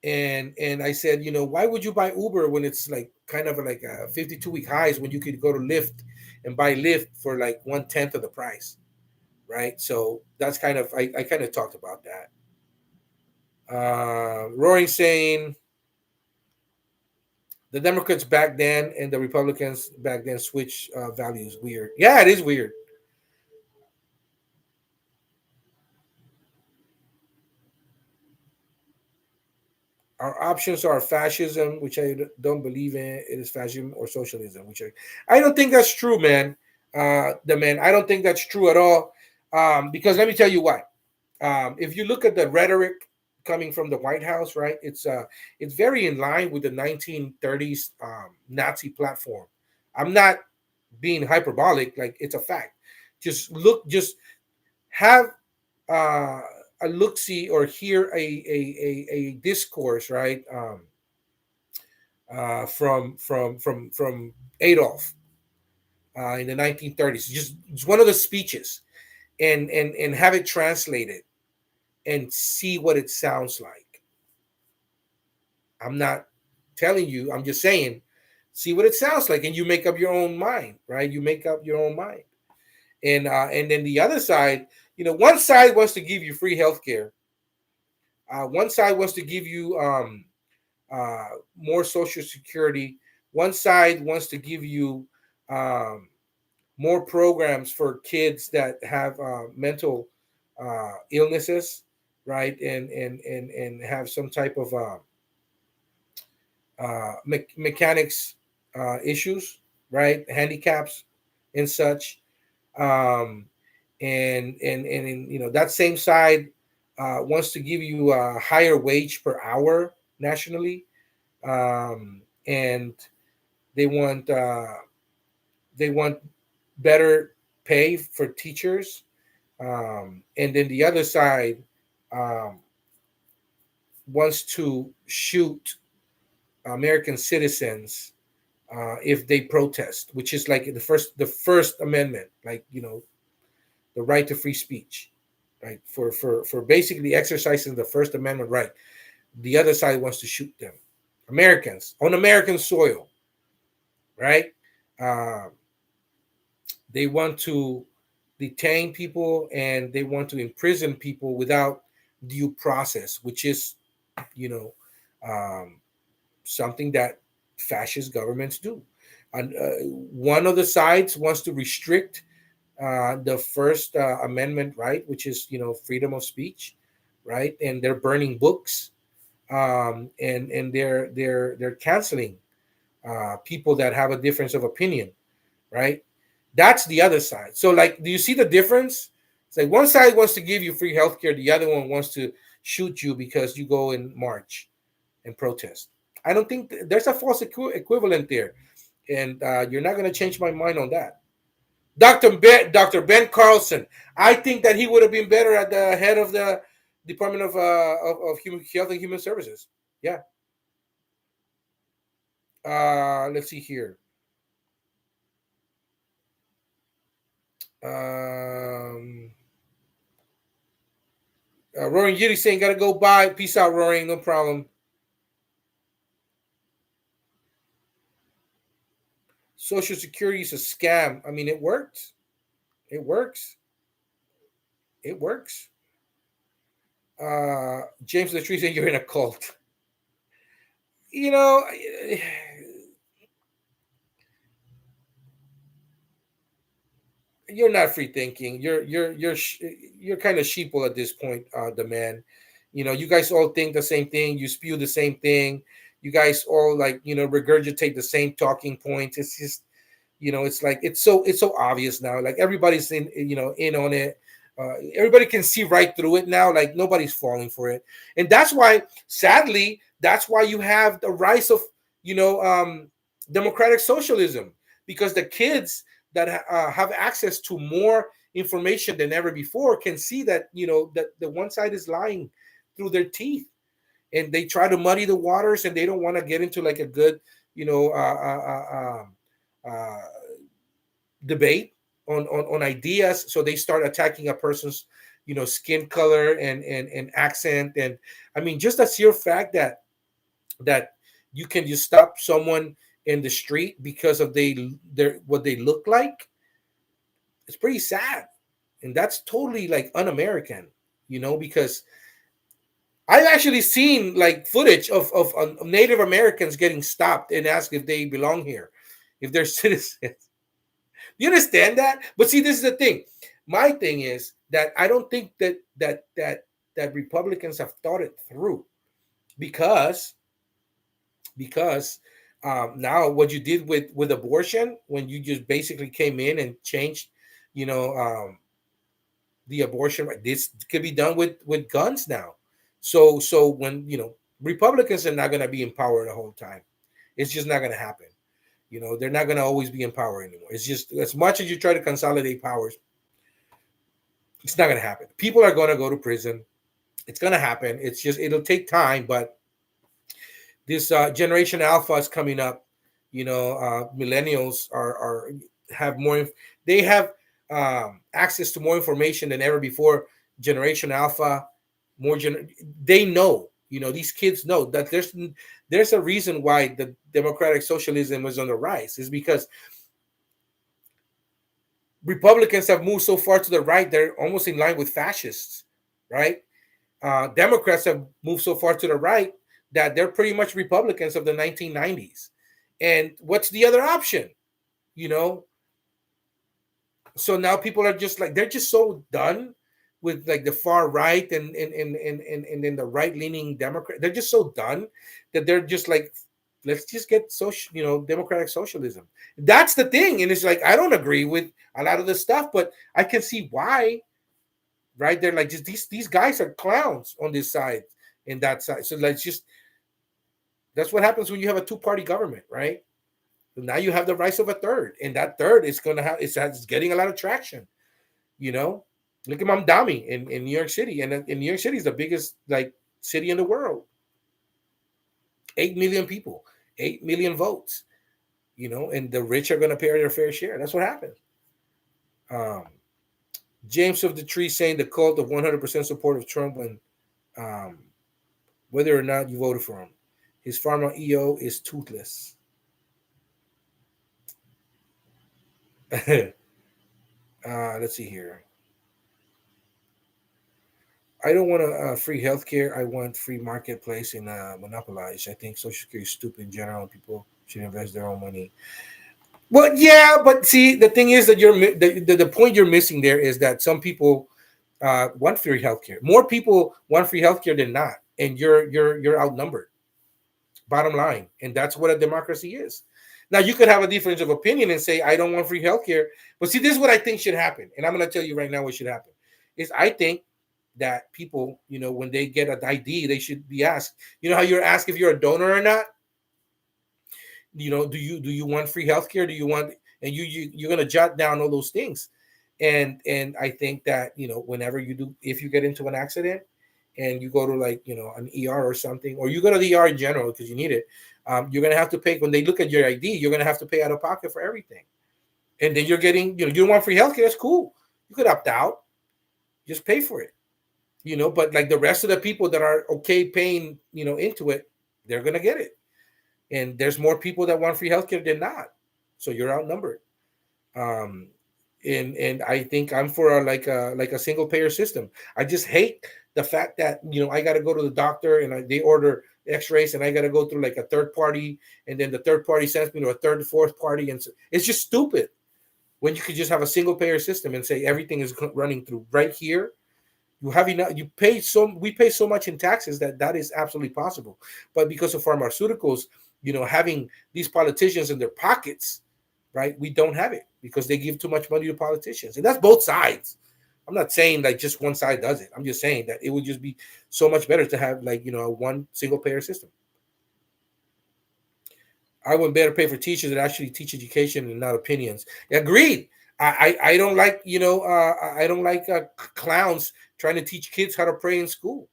and I said, why would you buy Uber when it's like kind of like a 52-week highs when you could go to Lyft and buy Lyft for like 1/10 of the price, right? So that's kind of I kind of talked about that. Roaring saying the Democrats back then and the Republicans back then switch values. Weird. Yeah, it is weird. Our options are fascism, which I don't believe in. It is fascism or socialism, which I don't think that's true, man. I don't think that's true at all. Because let me tell you why. If you look at the rhetoric coming from the White House, right, it's very in line with the 1930s Nazi platform. I'm not being hyperbolic; like it's a fact. Just have uh, a look see or hear a discourse, right? From Adolf in the 1930s. Just one of the speeches, and have it translated and see what it sounds like. I'm not telling you. I'm just saying, see what it sounds like, and you make up your own mind, right? You make up your own mind, and then the other side, one side wants to give you free healthcare. One side wants to give you uh, more social security. One side wants to give you um, more programs for kids that have mental illnesses, right? And have some type of mechanics issues, right? Handicaps and such. Um, and that same side wants to give you a higher wage per hour nationally, and they want uh, they want better pay for teachers, and then the other side um, wants to shoot American citizens if they protest, which is like the First Amendment, like the right to free speech, right? For basically exercising the First Amendment right. The other side wants to shoot them, Americans on American soil, right? Uh, they want to detain people and they want to imprison people without due process, which is, you know, um, something that fascist governments do. And one of the sides wants to restrict the First Amendment right, which is freedom of speech, right? And they're burning books, and they're canceling people that have a difference of opinion, right? That's the other side. So, like, do you see the difference? It's like one side wants to give you free healthcare, the other one wants to shoot you because you go and march and protest. I don't think there's a false equivalent there, and you're not going to change my mind on that. Dr. Ben Carlson. I think that he would have been better at the head of the Department of Human Health and Human Services. Yeah. Let's see here. Um, Roaring Yuri saying, "Gotta go by. Peace out, Roaring. No problem." Social Security is a scam. I mean, it works. It works. It works. James Latree saying you're in a cult. You know, you're not free thinking. You're kind of sheeple at this point, the man. You guys all think the same thing. You spew the same thing. You guys all like regurgitate the same talking points. It's just it's like it's so obvious now. Like everybody's in on it. Everybody can see right through it now. Like nobody's falling for it, and that's why, sadly, that's why you have the rise of you know um, democratic socialism, because the kids that have access to more information than ever before can see that that the one side is lying through their teeth, and they try to muddy the waters, and they don't want to get into like a good you know uh, debate on ideas, so they start attacking a person's skin color and accent. And I mean, just the sheer fact that you can just stop someone in the street because of their what they look like, it's pretty sad. And that's totally like un-American, because I've actually seen like footage of Native Americans getting stopped and asked if they belong here, if they're citizens. You understand that? But see, this is the thing. My thing is that I don't think that Republicans have thought it through, because now what you did with abortion, when you just basically came in and changed, you know, the abortion right. This could be done with guns now. So when Republicans are not going to be in power the whole time. It's just not going to happen. They're not going to always be in power anymore. It's just, as much as you try to consolidate powers, it's not going to happen. People are going to go to prison. It's going to happen. It's just, it'll take time. But this generation alpha is coming up. Millennials are have more. They have access to more information than ever before. Generation alpha, they know. These kids know that there's a reason why the democratic socialism is on the rise. Is because Republicans have moved so far to the right, they're almost in line with fascists, right? Democrats have moved so far to the right that they're pretty much Republicans of the 1990s. And what's the other option? You know, so now people are just like, they're just so done with like the far right and then the right leaning Democrat. They're just so done that they're just like let's just get social, democratic socialism. That's the thing. And it's like, I don't agree with a lot of the stuff, but I can see why, right? They're like, just these guys are clowns on this side and that side. So let's just, that's what happens when you have a two-party government, right? So now you have the rise of a third, and that third is going to have, it's getting a lot of traction, you know? Look at Mamdani in New York City. And in New York City is the biggest like city in the world. 8 million people, 8 million votes, and the rich are going to pay their fair share. That's what happened. Um, James of the Tree saying the cult of 100% support of Trump when um, whether or not you voted for him. His pharma EO is toothless. Let's see here. I don't want free healthcare. I want free marketplace and monopolize. I think Social Security is stupid in general. People should invest their own money. Well, yeah, but see, the thing is that the point you're missing there is that some people want free healthcare. More people want free healthcare than not, and you're outnumbered. Bottom line, and that's what a democracy is. Now, you could have a difference of opinion and say I don't want free healthcare, but see, this is what I think should happen, and I'm going to tell you right now what should happen. Is I think that people, when they get an ID, they should be asked. You know how you're asked if you're a donor or not. Do you want free healthcare? Do you want, and you're going to jot down all those things, and I think that whenever you do, if you get into an accident and you go to like an ER or something, or you go to the ER in general because you need it, you're going to have to pay when they look at your ID. You're going to have to pay out of pocket for everything, and then you're getting you don't want free healthcare. That's cool. You could opt out, just pay for it. But like the rest of the people that are okay paying into it, they're going to get it. And there's more people that want free healthcare than not, so you're outnumbered. Um, and I think I'm for a single payer system. I just hate the fact that I got to go to the doctor and they order X-rays and I got to go through like a third party, and then the third party sends me to a third, fourth party, and so, it's just stupid. When you could just have a single payer system and say everything is running through right here. You have enough. We pay so much in taxes that is absolutely possible, but because of pharmaceuticals, having these politicians in their pockets, right? We don't have it because they give too much money to politicians, and that's both sides. I'm not saying like just one side does it. I'm just saying that it would just be so much better to have like one single payer system. I would better pay for teachers that actually teach education and not opinions. Agreed. I don't like I don't like clowns trying to teach kids how to pray in school.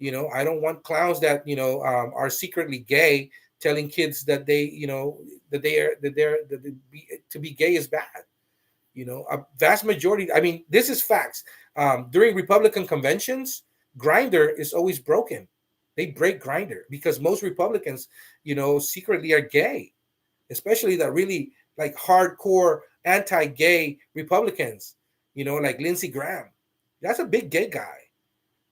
I don't want clowns that are secretly gay, telling kids that to be gay is bad. A vast majority. I mean, this is facts. During Republican conventions, Grinder is always broken. They break Grinder because most Republicans, secretly are gay, especially the really like hardcore anti-gay Republicans. Like Lindsey Graham. That's a big gay guy.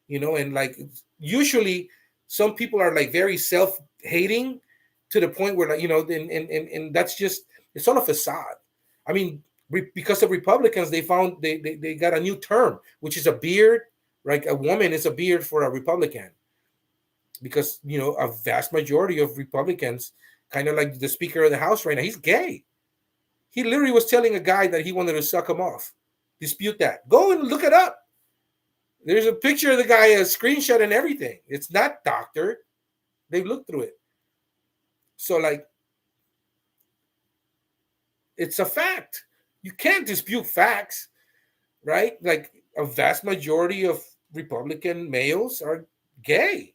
And like usually some people are like very self-hating to the point where like and that's just, it's all a facade. I mean, because of Republicans, they found they got a new term, which is a beard. Like a woman is a beard for a Republican, because a vast majority of Republicans, kind of like the Speaker of the House right now, he's gay. He literally was telling a guy that he wanted to suck him off. Dispute that. Go and look it up. There's a picture of the guy, a screenshot and everything. It's not doctored. They've looked through it. So like, it's a fact. You can't dispute facts, right? Like a vast majority of Republican males are gay.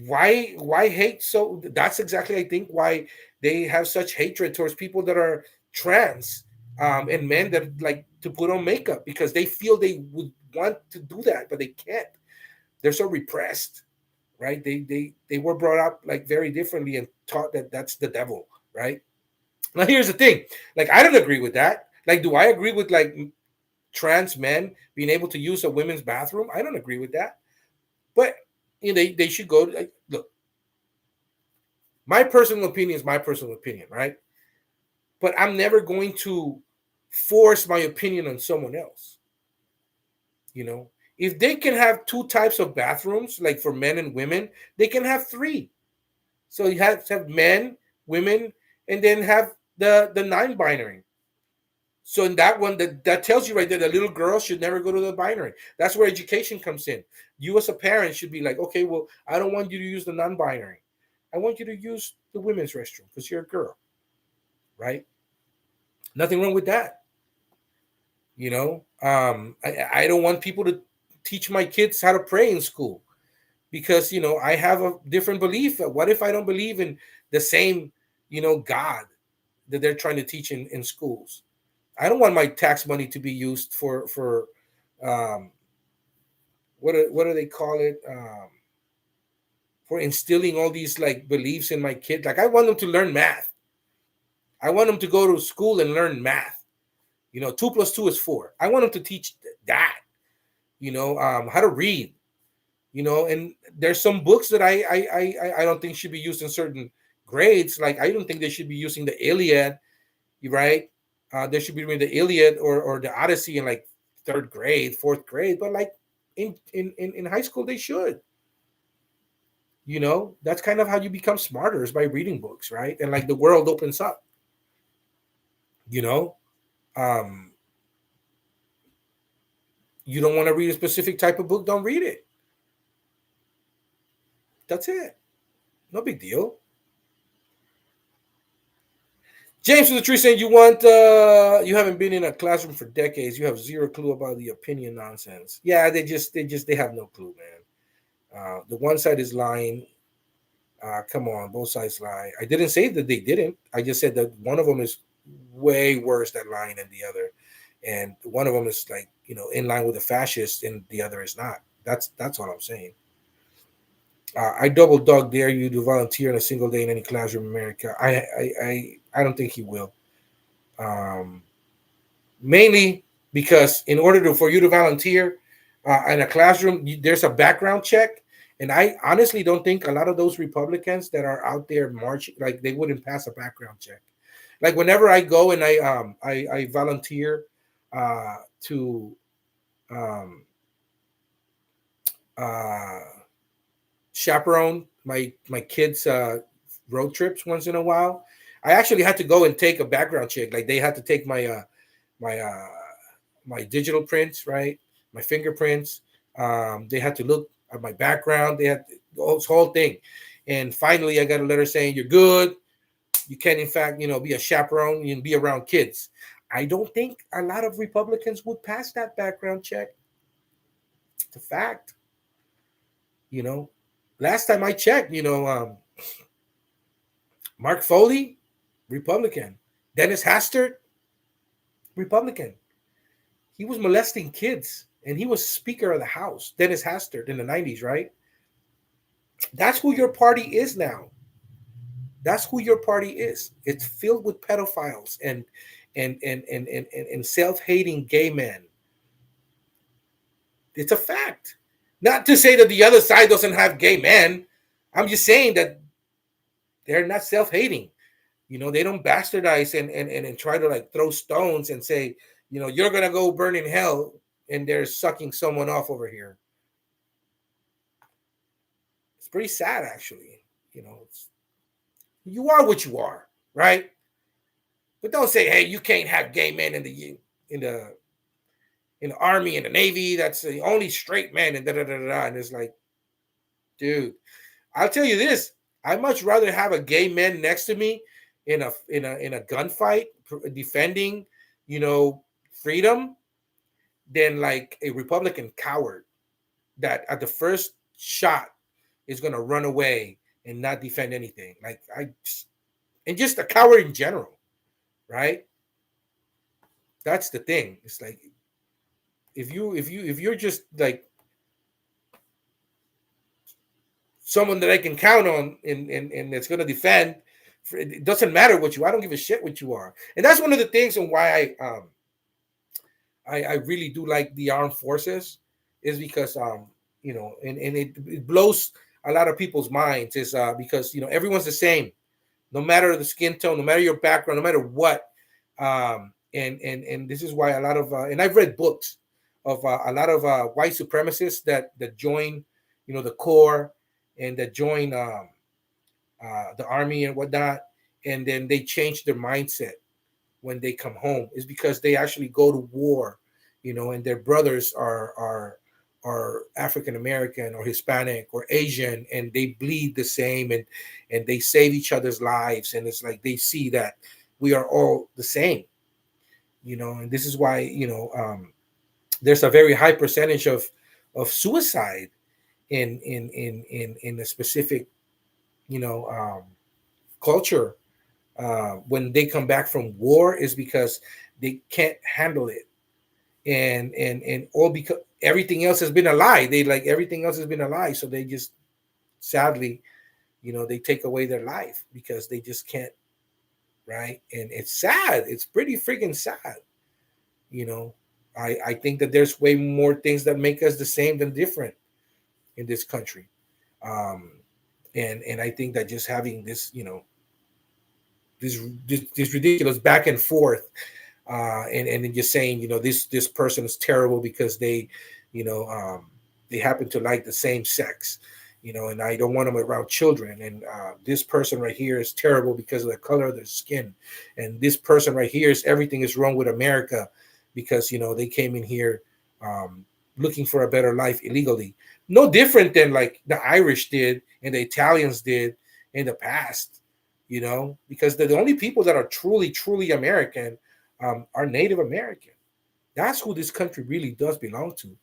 Why hate? So that's exactly, I think, why they have such hatred towards people that are trans, and men that like to put on makeup, because they feel they would want to do that but they can't. They're so repressed, right? They were brought up like very differently and taught that that's the devil, right? Now here's the thing, like I don't agree with that. Like, do I agree with like trans men being able to use a women's bathroom? I don't agree with that. But they should go. Like, look, my personal opinion is my personal opinion, right? But I'm never going to force my opinion on someone else. If they can have two types of bathrooms, like for men and women, they can have three. So you have to have men, women, and then have the non-binary. So in that one, that tells you right there, the little girl should never go to the binary. That's where education comes in. You as a parent should be like, okay, well, I don't want you to use the non-binary. I want you to use the women's restroom because you're a girl, right? Nothing wrong with that. I don't want people to teach my kids how to pray in school because I have a different belief. What if I don't believe in the same God that they're trying to teach in schools? I don't want my tax money to be used for um, what do they call it, for instilling all these like beliefs in my kid. Like I want them to learn math. I want them to go to school and learn math. 2 plus 2 is 4. I want them to teach that. How to read. And there's some books that I don't think should be used in certain grades. Like I don't think they should be using the Iliad, right? They should be reading the Iliad or the Odyssey in like third grade, fourth grade. But like in high school, they should. That's kind of how you become smarter is by reading books, right? And like the world opens up. You know, um, you don't want to read a specific type of book, don't read it. That's it. No big deal. James with the tree saying you haven't been in a classroom for decades. You have zero clue about the opinion nonsense. Yeah, they have no clue, man. The one side is lying. Come on, both sides lie. I didn't say that they didn't. I just said that one of them is way worse at lying than the other, and one of them is like in line with the fascists, and the other is not. That's what I'm saying. I double dog dare you to volunteer in a single day in any classroom in America. I don't think he will. Um, Mainly because in order for you to volunteer in a classroom, there's a background check, and I honestly don't think a lot of those Republicans that are out there marching like they wouldn't pass a background check. Like whenever I go and I volunteer to um, uh, chaperone my kids' road trips once in a while. I actually had to go and take a background check. Like they had to take my my digital prints, right? My fingerprints. They had to look at my background. They had this whole thing, and finally, I got a letter saying you're good. You can, in fact, be a chaperone and be around kids. I don't think a lot of Republicans would pass that background check. It's a fact. You know, last time I checked, Mark Foley, Republican. Dennis Hastert, Republican. He was molesting kids and he was Speaker of the House, Dennis Hastert, in the 90s, right? That's who your party is now. That's who your party is. It's filled with pedophiles and self-hating gay men. It's a fact. Not to say that the other side doesn't have gay men. I'm just saying that they're not self-hating. They don't bastardize and try to like throw stones and say, you're gonna go burn in hell, and they're sucking someone off over here. It's pretty sad, actually. You are what you are, right? But don't say, hey, you can't have gay men in the in the army, in the navy. That's the only straight man, and da da da da. And it's like, dude, I'll tell you this: I much rather have a gay man next to me in a gunfight defending, freedom, than like a Republican coward that at the first shot is gonna run away and not defend anything. And just a coward in general, right? That's the thing. It's like if you're just like someone that I can count on and that's gonna defend, it doesn't matter what you. I don't give a shit what you are, and that's one of the things and why I really do like the armed forces is because and it blows a lot of people's minds is because everyone's the same, no matter the skin tone, no matter your background, no matter what. And this is why a lot of and I've read books of a lot of white supremacists that join the core and that join the army and whatnot, and then they change their mindset when they come home is because they actually go to war, and their brothers are African American or Hispanic or Asian, and they bleed the same, and they save each other's lives, and it's like they see that we are all the same, and this is why there's a very high percentage of suicide in a specific culture when they come back from war is because they can't handle it, and all because everything else has been a lie. They like everything else has been a lie, so they just sadly, they take away their life because they just can't, right? And it's sad. It's pretty freaking sad. You know, I think that there's way more things that make us the same than different in this country. Um, and I think that just having this, this ridiculous back and forth, and then just saying, this person is terrible because you know, um, they happen to like the same sex, and I don't want them around children. And this person right here is terrible because of the color of their skin, and this person right here is everything is wrong with America because they came in here um, looking for a better life illegally. No different than like the Irish did and the Italians did in the past, because they're the only people that are truly, truly American are Native American. That's who this country really does belong to,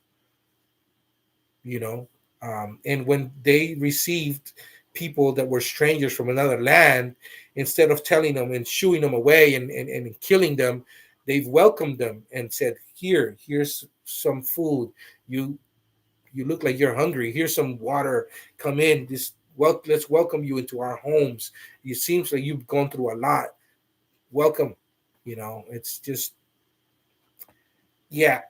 you know. And when they received people that were strangers from another land, instead of telling them and shooing them away and killing them, they've welcomed them and said, here's some food. You look like you're hungry. Here's some water. Come in. Let's welcome you into our homes. It seems like you've gone through a lot. Welcome. It's just, yeah.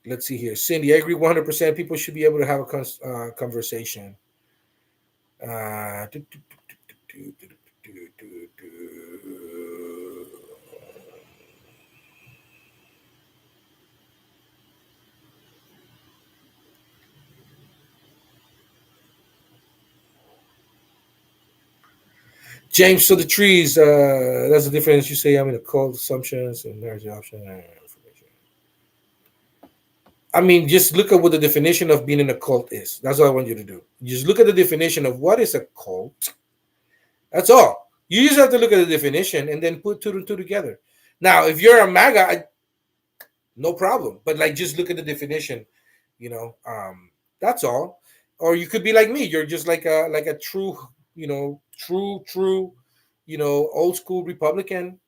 Let's see here. Cindy, I agree 100%. People should be able to have a conversation. Do, do, do, do, do, do, do. James, so the trees, that's the difference. You say I'm in a cold assumptions and there's the option. Information. I mean, just look at what the definition of being in a cult is. That's all I want you to do. Just look at the definition of what is a cult. That's all. You just have to look at the definition and then put two and two together. Now, if you're a MAGA, no problem. But like, just look at the definition. You know, that's all. Or you could be like me. You're just like a true, true, old school Republican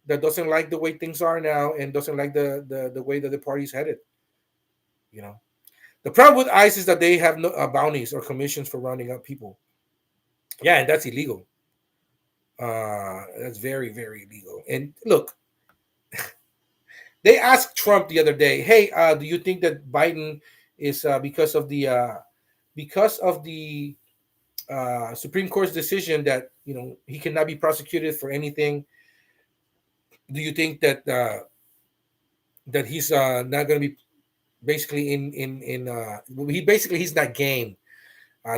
that doesn't like the way things are now and doesn't like the way that the party's headed. You know, the problem with ICE is that they have no bounties or commissions for rounding up people. Yeah, and that's illegal. That's very, very illegal. And look, they asked Trump the other day, "Hey, do you think that Biden is because of the Supreme Court's decision that he cannot be prosecuted for anything? Do you think that he's not going to be basically he's not game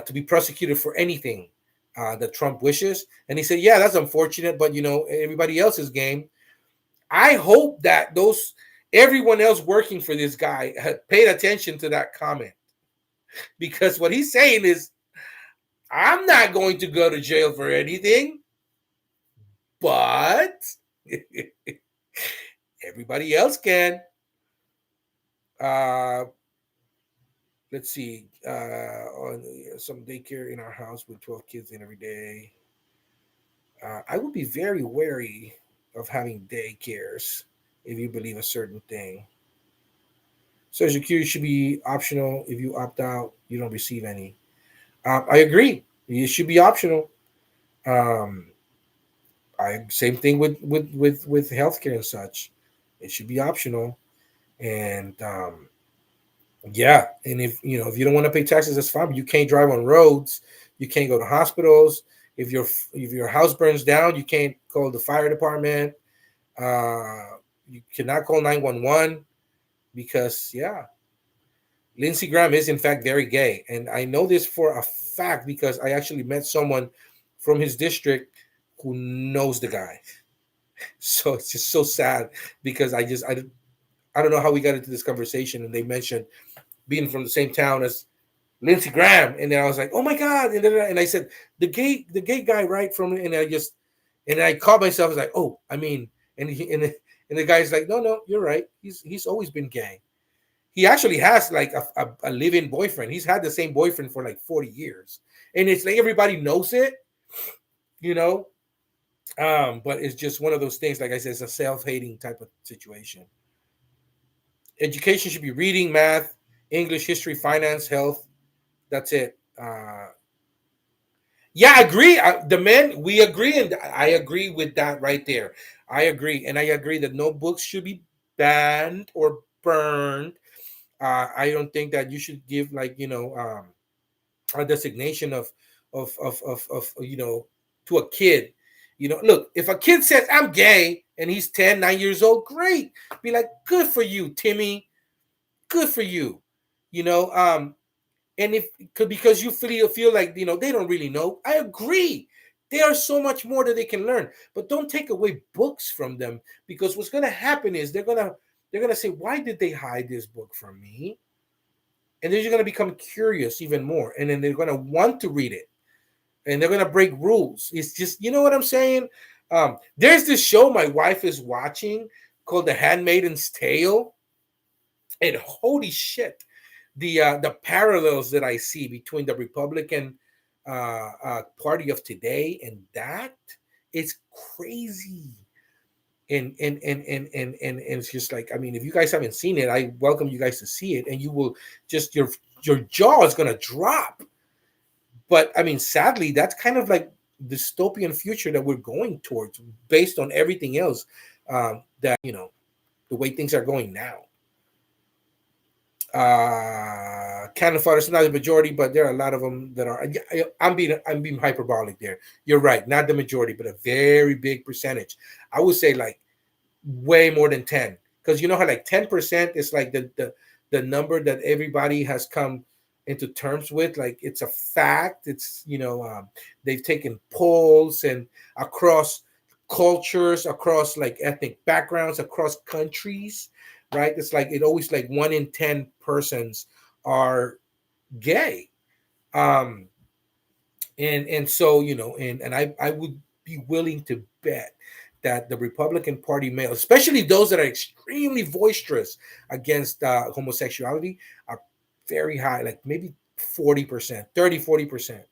to be prosecuted for anything that Trump wishes?" And he said, "Yeah, that's unfortunate, but everybody else is game." I hope that everyone else working for this guy had paid attention to that comment, because what he's saying is, I'm not going to go to jail for anything, but everybody else can. Uh, let's see. On some daycare in our house with 12 kids in every day. I would be very wary of having daycares if you believe a certain thing. Social Security should be optional. If you opt out, you don't receive any. I agree. It should be optional. Um, I same thing with healthcare and such. It should be optional. And yeah, and if you don't want to pay taxes, that's fine. But you can't drive on roads. You can't go to hospitals. If your house burns down, you can't call the fire department. You cannot call 911 because yeah. Lindsey Graham is in fact very gay, and I know this for a fact because I actually met someone from his district who knows the guy. So it's just so sad because I don't know how we got into this conversation, and they mentioned being from the same town as Lindsey Graham, and then I was like, oh my god, and I said the gay guy, right? From and I just and I caught myself. I was like, oh, I mean, and the guy's like, no, no, you're right. He's always been gay. He actually has like a live-in boyfriend. He's had the same boyfriend for like 40 years, and it's like everybody knows it, you know. But it's just one of those things. Like I said, it's a self-hating type of situation. Education should be reading, math, English, history, finance, health. That's it. Yeah, I agree. The men, we agree, and I agree with that right there. I agree, and I agree that no books should be banned or burned. I don't think that you should give like a designation of to a kid. Look, if a kid says I'm gay and he's 10, 9 years old, great. Be like, good for you, Timmy. Good for you. You know, and if because you feel like they don't really know. I agree. There are so much more that they can learn, but don't take away books from them because what's going to happen is they're gonna say, why did they hide this book from me? And then you're going to become curious even more, and then they're going to want to read it, and they're going to break rules. It's just, you know what I'm saying. There's this show my wife is watching called The Handmaid's Tale, and holy shit, the parallels that I see between the Republican party of today and that, it's crazy. And it's just like, I mean, if you guys haven't seen it, I welcome you guys to see it, and you will just your jaw is gonna drop. But I mean, sadly, that's kind of like dystopian future that we're going towards, based on everything else that the way things are going now. Cannon fodder is not the majority, but there are a lot of them that are. I'm being hyperbolic there. You're right, not the majority, but a very big percentage. I would say like way more than 10, because you know how like 10% is like the number that everybody has come into terms with. Like it's a fact. It's they've taken polls and across cultures, across like ethnic backgrounds, across countries, right? It's like it always like 1 in 10 persons are gay. um and so and I would be willing to bet that the Republican Party male, especially those that are extremely boisterous against homosexuality, are very high, like maybe 40%, 30-40%.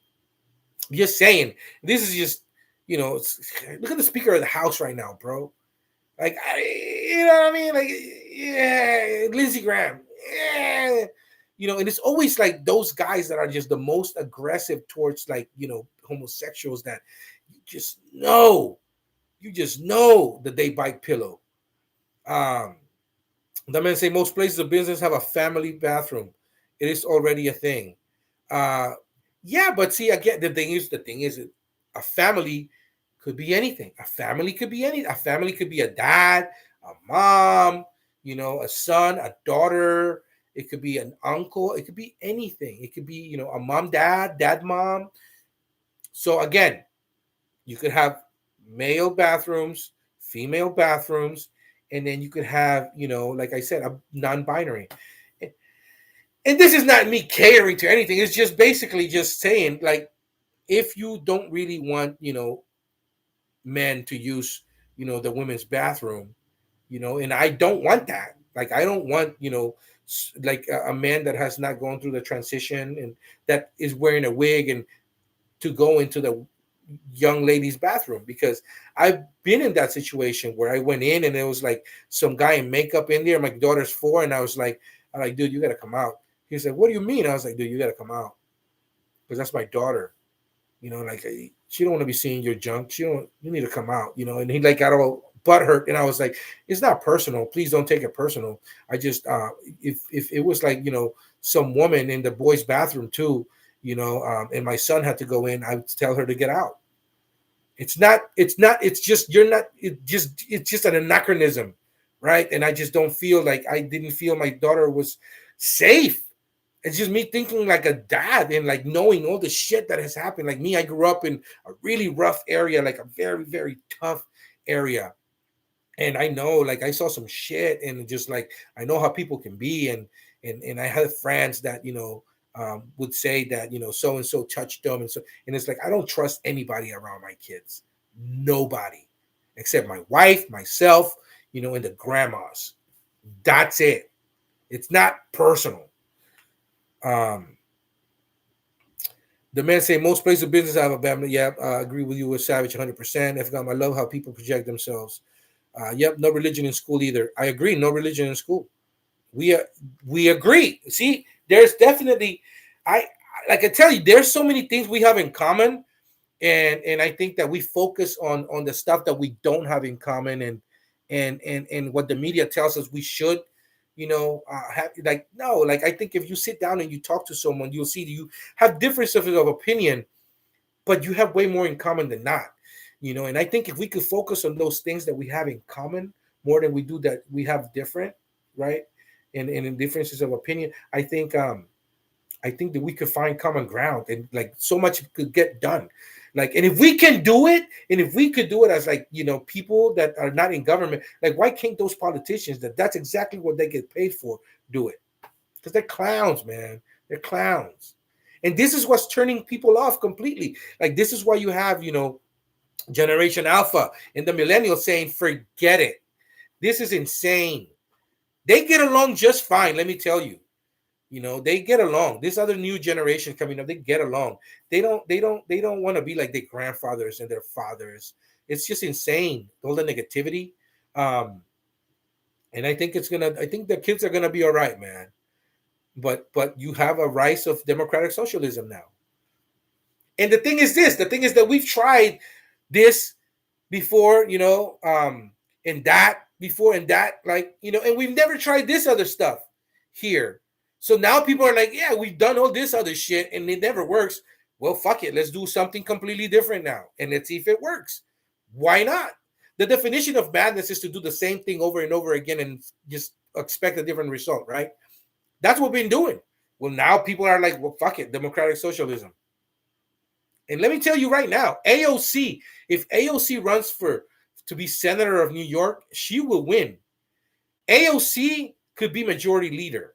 Just saying, this is just look at the Speaker of the House right now, bro. Like, you know what I mean? Like, yeah, Lindsey Graham, yeah. And it's always like those guys that are just the most aggressive towards like, homosexuals, that you just know that they bite pillow. Um, the men say most places of business have a family bathroom. It is already a thing. Uh, yeah, but see, again, the thing is, a family could be anything. A family could be any. A family could be a dad, a mom, a son, a daughter. It could be an uncle. It could be anything. It could be, a mom, dad, mom. So again, you could have male bathrooms, female bathrooms, and then you could have, like I said, a non-binary. And this is not me catering to anything. It's just basically just saying, like, if you don't really want, men to use, the women's bathroom, and I don't want that. Like, I don't want, like a man that has not gone through the transition and that is wearing a wig and to go into the young lady's bathroom, because I've been in that situation where I went in and there was like some guy in makeup in there. My daughter's 4, and I'm like, dude, you gotta come out. He said, what do you mean? I was like, dude, you gotta come out because that's my daughter. Like, she don't want to be seeing your junk. You need to come out. And he like got all butthurt, and I was like, it's not personal. Please don't take it personal. I just if it was like some woman in the boys' bathroom too, and my son had to go in, I would tell her to get out. It's not. It's just you're not. It's just an anachronism, right? And I just don't feel like I didn't feel my daughter was safe It's just me thinking like a dad and like knowing all the shit that has happened. Like me, I grew up in a really rough area, like a very, very tough area. And I know, like I saw some shit, and just like I know how people can be, and I had friends that would say that so and so touched them, and it's like I don't trust anybody around my kids, nobody, except my wife, myself, and the grandmas. That's it. It's not personal. Um, the men say most places of business have a bad. Yeah, I agree with you with Savage 100%. I love how people project themselves. Yep, no religion in school either. I agree, no religion in school. We we agree. See, there's definitely, I like I tell you, there's so many things we have in common, and I think that we focus on the stuff that we don't have in common, and what the media tells us we should, have, like no, like I think if you sit down and you talk to someone, you'll see you have differences of opinion, but you have way more in common than not, and I think if we could focus on those things that we have in common more than we do that we have different, right, and in differences of opinion, I think that we could find common ground, and like so much could get done. Like, and if we can do it, and if we could do it as like, people that are not in government, like why can't those politicians that's exactly what they get paid for do it? Because they're clowns, man. They're clowns. And this is what's turning people off completely. Like this is why you have, Generation Alpha and the millennials saying, forget it. This is insane. They get along just fine, let me tell you. They get along. This other new generation coming up, they get along. They don't want to be like their grandfathers and their fathers. It's just insane, all the negativity. Um, and I think the kids are gonna be all right, man. But you have a rise of democratic socialism now. And the thing is that we've tried this before, and that before, and that, like, and we've never tried this other stuff here. So now people are like, yeah, we've done all this other shit and it never works. Well, fuck it. Let's do something completely different now. And let's see if it works. Why not? The definition of madness is to do the same thing over and over again and just expect a different result, right? That's what we've been doing. Well, now people are like, well, fuck it, democratic socialism. And let me tell you right now, AOC, if AOC runs for to be senator of New York, she will win. AOC could be majority leader.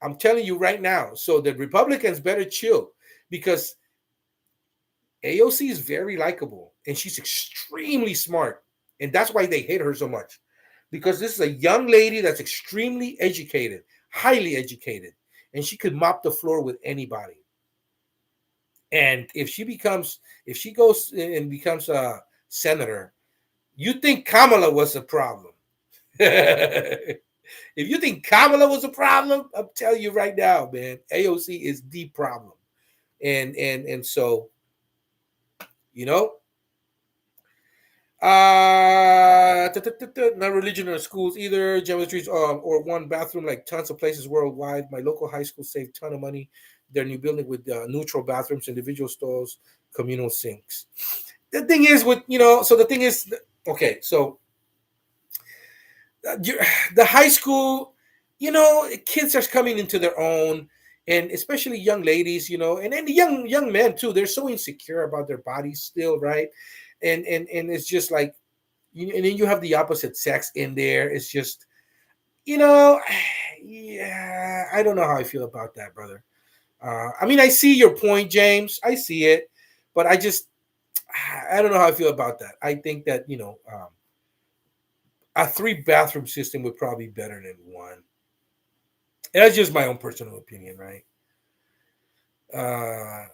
I'm telling you right now. So the Republicans better chill, because AOC is very likable and she's extremely smart. And that's why they hate her so much. Because this is a young lady that's extremely educated, highly educated, and she could mop the floor with anybody. And if she goes and becomes a senator, you think Kamala was a problem. If you think Kamala was a problem, I'm telling you right now, man, AOC is the problem. And so, you know, not religion or schools either. Geometries or one bathroom, like tons of places worldwide. My local high school saved a ton of money. Their new building with neutral bathrooms, individual stalls, communal sinks. The thing is so the thing is, okay, so the high school, kids are coming into their own, and especially young ladies, and then the young men too. They're so insecure about their bodies still, right? And it's just like, and then you have the opposite sex in there. It's just, yeah, I don't know how I feel about that, brother. I mean, I see your point, James. I see it, but I don't know how I feel about that. I think that a 3 bathroom system would probably be better than one. And that's just my own personal opinion, right? Uh,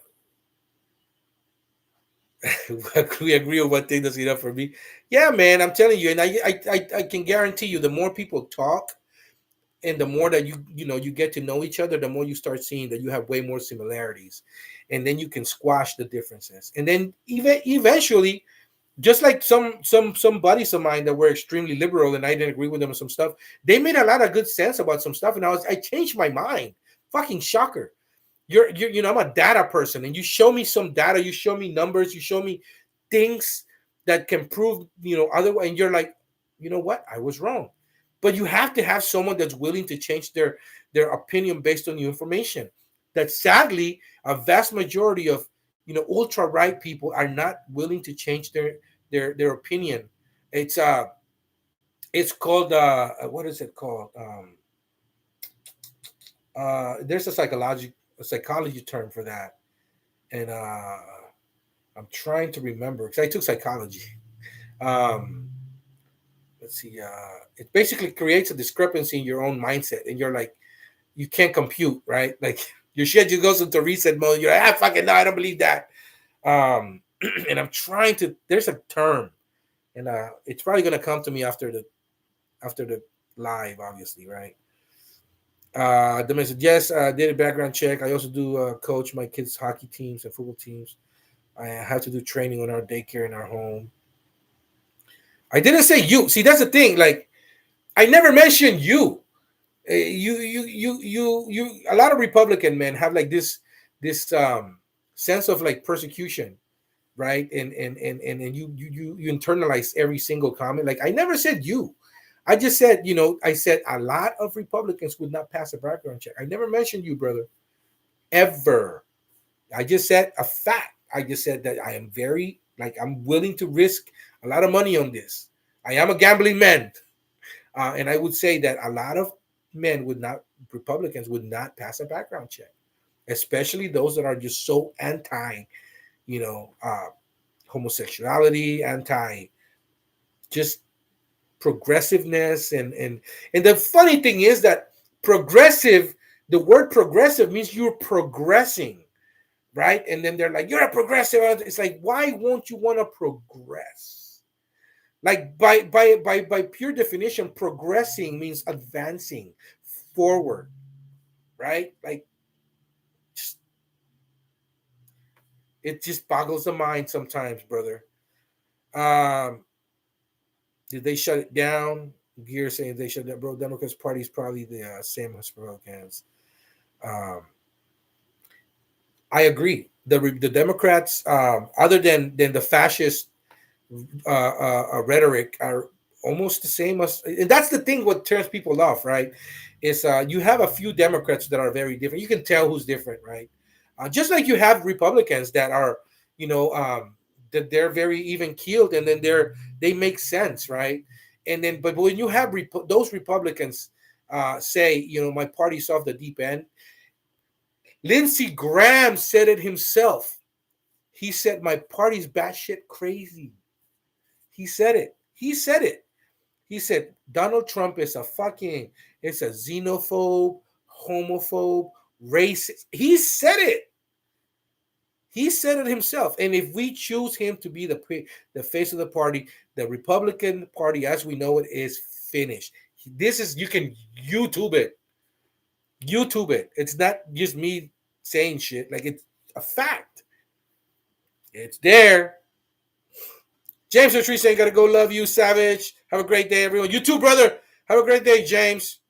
we agree on one thing that's enough for me. Yeah, man, I'm telling you, and I can guarantee you, the more people talk, and the more that you get to know each other, the more you start seeing that you have way more similarities, and then you can squash the differences, and then even eventually, just like some buddies of mine that were extremely liberal and I didn't agree with them on some stuff, they made a lot of good sense about some stuff, and I changed my mind. Fucking shocker. I'm a data person, and you show me some data, you show me numbers, you show me things that can prove otherwise, and you're like, you know what, I was wrong. But you have to have someone that's willing to change their opinion based on new information. That sadly, a vast majority of ultra right people are not willing to change their opinion. It's it's called what is it called? There's a psychology term for that, and I'm trying to remember because I took psychology. Um, let's see. It basically creates a discrepancy in your own mindset, and you're like, you can't compute, right? Like your schedule goes into reset mode. You're like, fucking no, I don't believe that. And I'm trying to. There's a term, and it's probably gonna come to me after the live, obviously, right? The message, yes, I did a background check. I also do coach my kids' hockey teams and football teams. I have to do training on our daycare in our home. I didn't say you. See, that's the thing. Like, I never mentioned you. You. A lot of Republican men have like this sense of like persecution, right? And you internalize every single comment. Like, I never said you. I just said, I said a lot of Republicans would not pass a background check. I never mentioned you, brother, ever. I just said a fact. I just said that I am very, like, I'm willing to risk a lot of money on this. I am a gambling man. And I would say that a lot of men Republicans would not pass a background check, especially those that are just so anti, you know, uh, homosexuality, anti just progressiveness. And the funny thing is that progressive, the word progressive means you're progressing, right? And then they're like, you're a progressive. It's like, why won't you want to progress? Like by pure definition, progressing means advancing forward, right? Like, just, it just boggles the mind sometimes, brother. Um, did they shut it down? Gear saying they shut that, bro. Democrats Party is probably the same as Republicans. Um, I agree. The Democrats, other than the fascist rhetoric, are almost the same as. And that's the thing. What turns people off, right? Is you have a few Democrats that are very different. You can tell who's different, right? Just like you have Republicans that are, you know, that they're very even keeled, and then they make sense, right? And then, but when you have those Republicans say, my party's off the deep end. Lindsey Graham said it himself. He said my party's batshit crazy. He said it. He said it. He said Donald Trump is it's a xenophobe, homophobe, racist. He said it. He said it himself. And if we choose him to be the face of the party, the Republican Party as we know it is finished. You can YouTube it. YouTube it. It's not just me saying shit. Like, it's a fact. It's there. James Tree saying, gotta go, love you, Savage. Have a great day, everyone. You too, brother. Have a great day, James.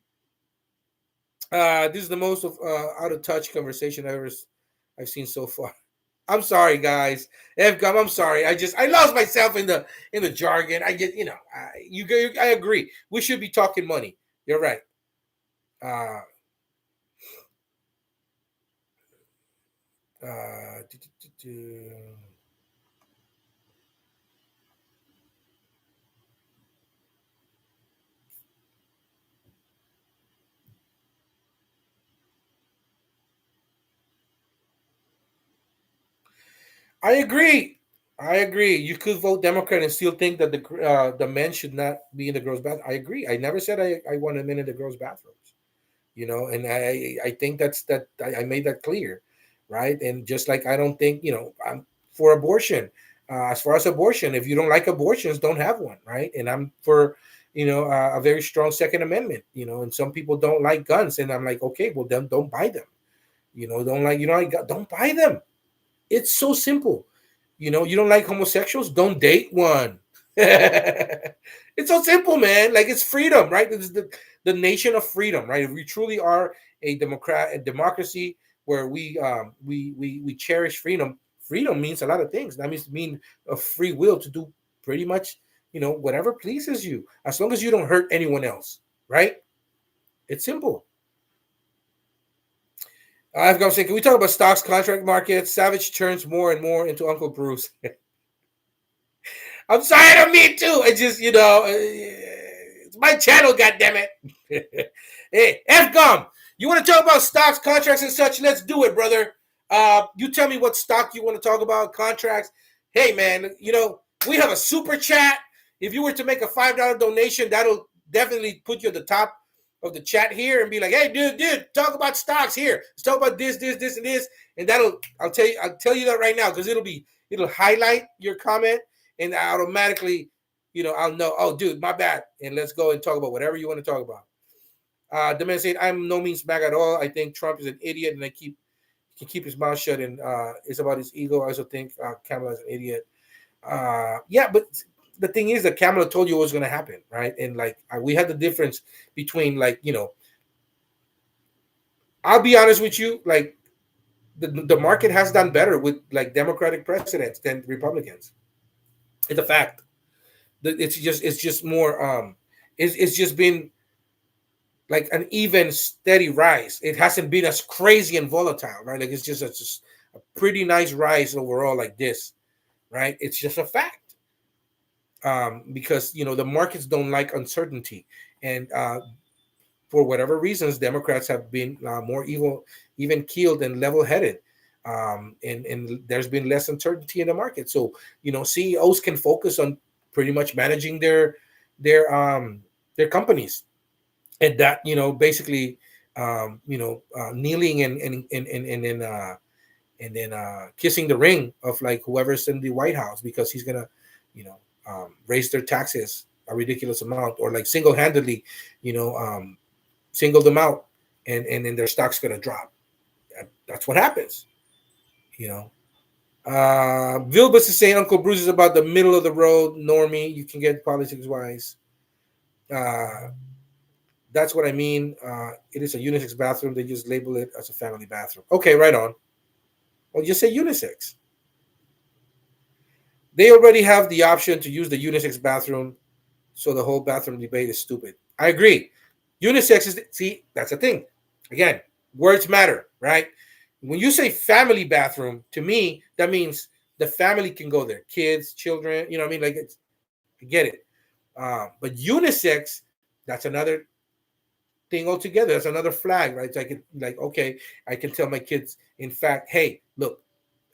This is the most out of touch conversation I've seen so far. I'm sorry, guys. I'm sorry. I lost myself in the jargon. I get, I agree. We should be talking money. You're right. Uh, uh, do, do, do, I agree. I agree. You could vote Democrat and still think that the men should not be in the girls' bathroom. I agree. I never said I want men in the girls' bathrooms. And I think I made that clear, right? And just like I don't think I'm for abortion. As far as abortion, if you don't like abortions, don't have one, right? And I'm for a very strong Second Amendment. And some people don't like guns, and I'm like, okay, well then don't buy them. Don't buy them. It's so simple. You don't like homosexuals? Don't date one. It's so simple, man. Like, it's freedom, right? It's the nation of freedom, right? If we truly are a democracy where we cherish freedom. Freedom means a lot of things. That mean a free will to do pretty much whatever pleases you, as long as you don't hurt anyone else. right? It's simple. I've got to say, can we talk about stocks, contract markets? Savage turns more and more into Uncle Bruce. I'm sorry, I don't mean to. I just, it's my channel, goddammit. Hey, F-Gum, you want to talk about stocks, contracts, and such? Let's do it, brother. You tell me what stock you want to talk about, contracts. Hey, man, we have a super chat. If you were to make a $5 donation, that'll definitely put you at the top of the chat here and be like, hey, dude, talk about stocks here. Let's talk about this, and this. And I'll tell you that right now because it'll highlight your comment and automatically, I'll know, oh, dude, my bad. And let's go and talk about whatever you want to talk about. The man said, I'm no means back at all. I think Trump is an idiot and can keep his mouth shut. And it's about his ego. I also think Kamala is an idiot. Yeah, but the thing is that Kamala told you what was going to happen, right? And we had the difference between I'll be honest with you, the market has done better with Democratic presidents than Republicans. It's a fact. It's just more. It's just been like an even steady rise. It hasn't been as crazy and volatile, right? Like it's just a pretty nice rise overall, like this, right? It's just a fact. Because the markets don't like uncertainty, and for whatever reasons, Democrats have been more even keeled and level-headed, and there's been less uncertainty in the market. So CEOs can focus on pretty much managing their companies, and that basically kneeling and then kissing the ring of whoever's in the White House because he's gonna raise their taxes a ridiculous amount or single-handedly single them out and then their stock's gonna drop. That's what happens. Vilbus is saying Uncle Bruce is about the middle of the road normie. You can get politics wise. That's what I mean. It is a unisex bathroom. They just label it as a family bathroom. Okay, right on. Well, just say unisex. They already have the option to use the unisex bathroom, so the whole bathroom debate is stupid. I agree. Unisex see, that's the thing. Again, words matter, right? When you say family bathroom, to me, that means the family can go there. Kids, children, you know what I mean? I get it. But unisex, that's another thing altogether. That's another flag, right? So okay, I can tell my kids, in fact, hey, look,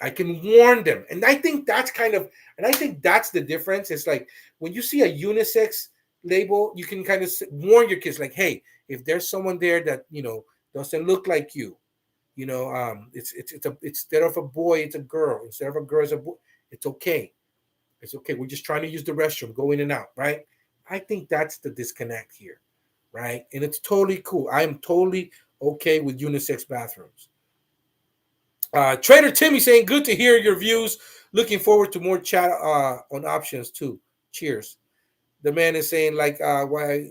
I can warn them. And I think that's the difference. It's like when you see a unisex label, you can kind of warn your kids, hey, if there's someone there that doesn't look like you, it's instead of a boy, it's a girl. Instead of a girl, it's a boy. It's okay. It's okay. We're just trying to use the restroom, go in and out, right? I think that's the disconnect here, right? And it's totally cool. I'm totally okay with unisex bathrooms. Trader Timmy saying, good to hear your views. Looking forward to more chat on options too. Cheers. The man is saying, why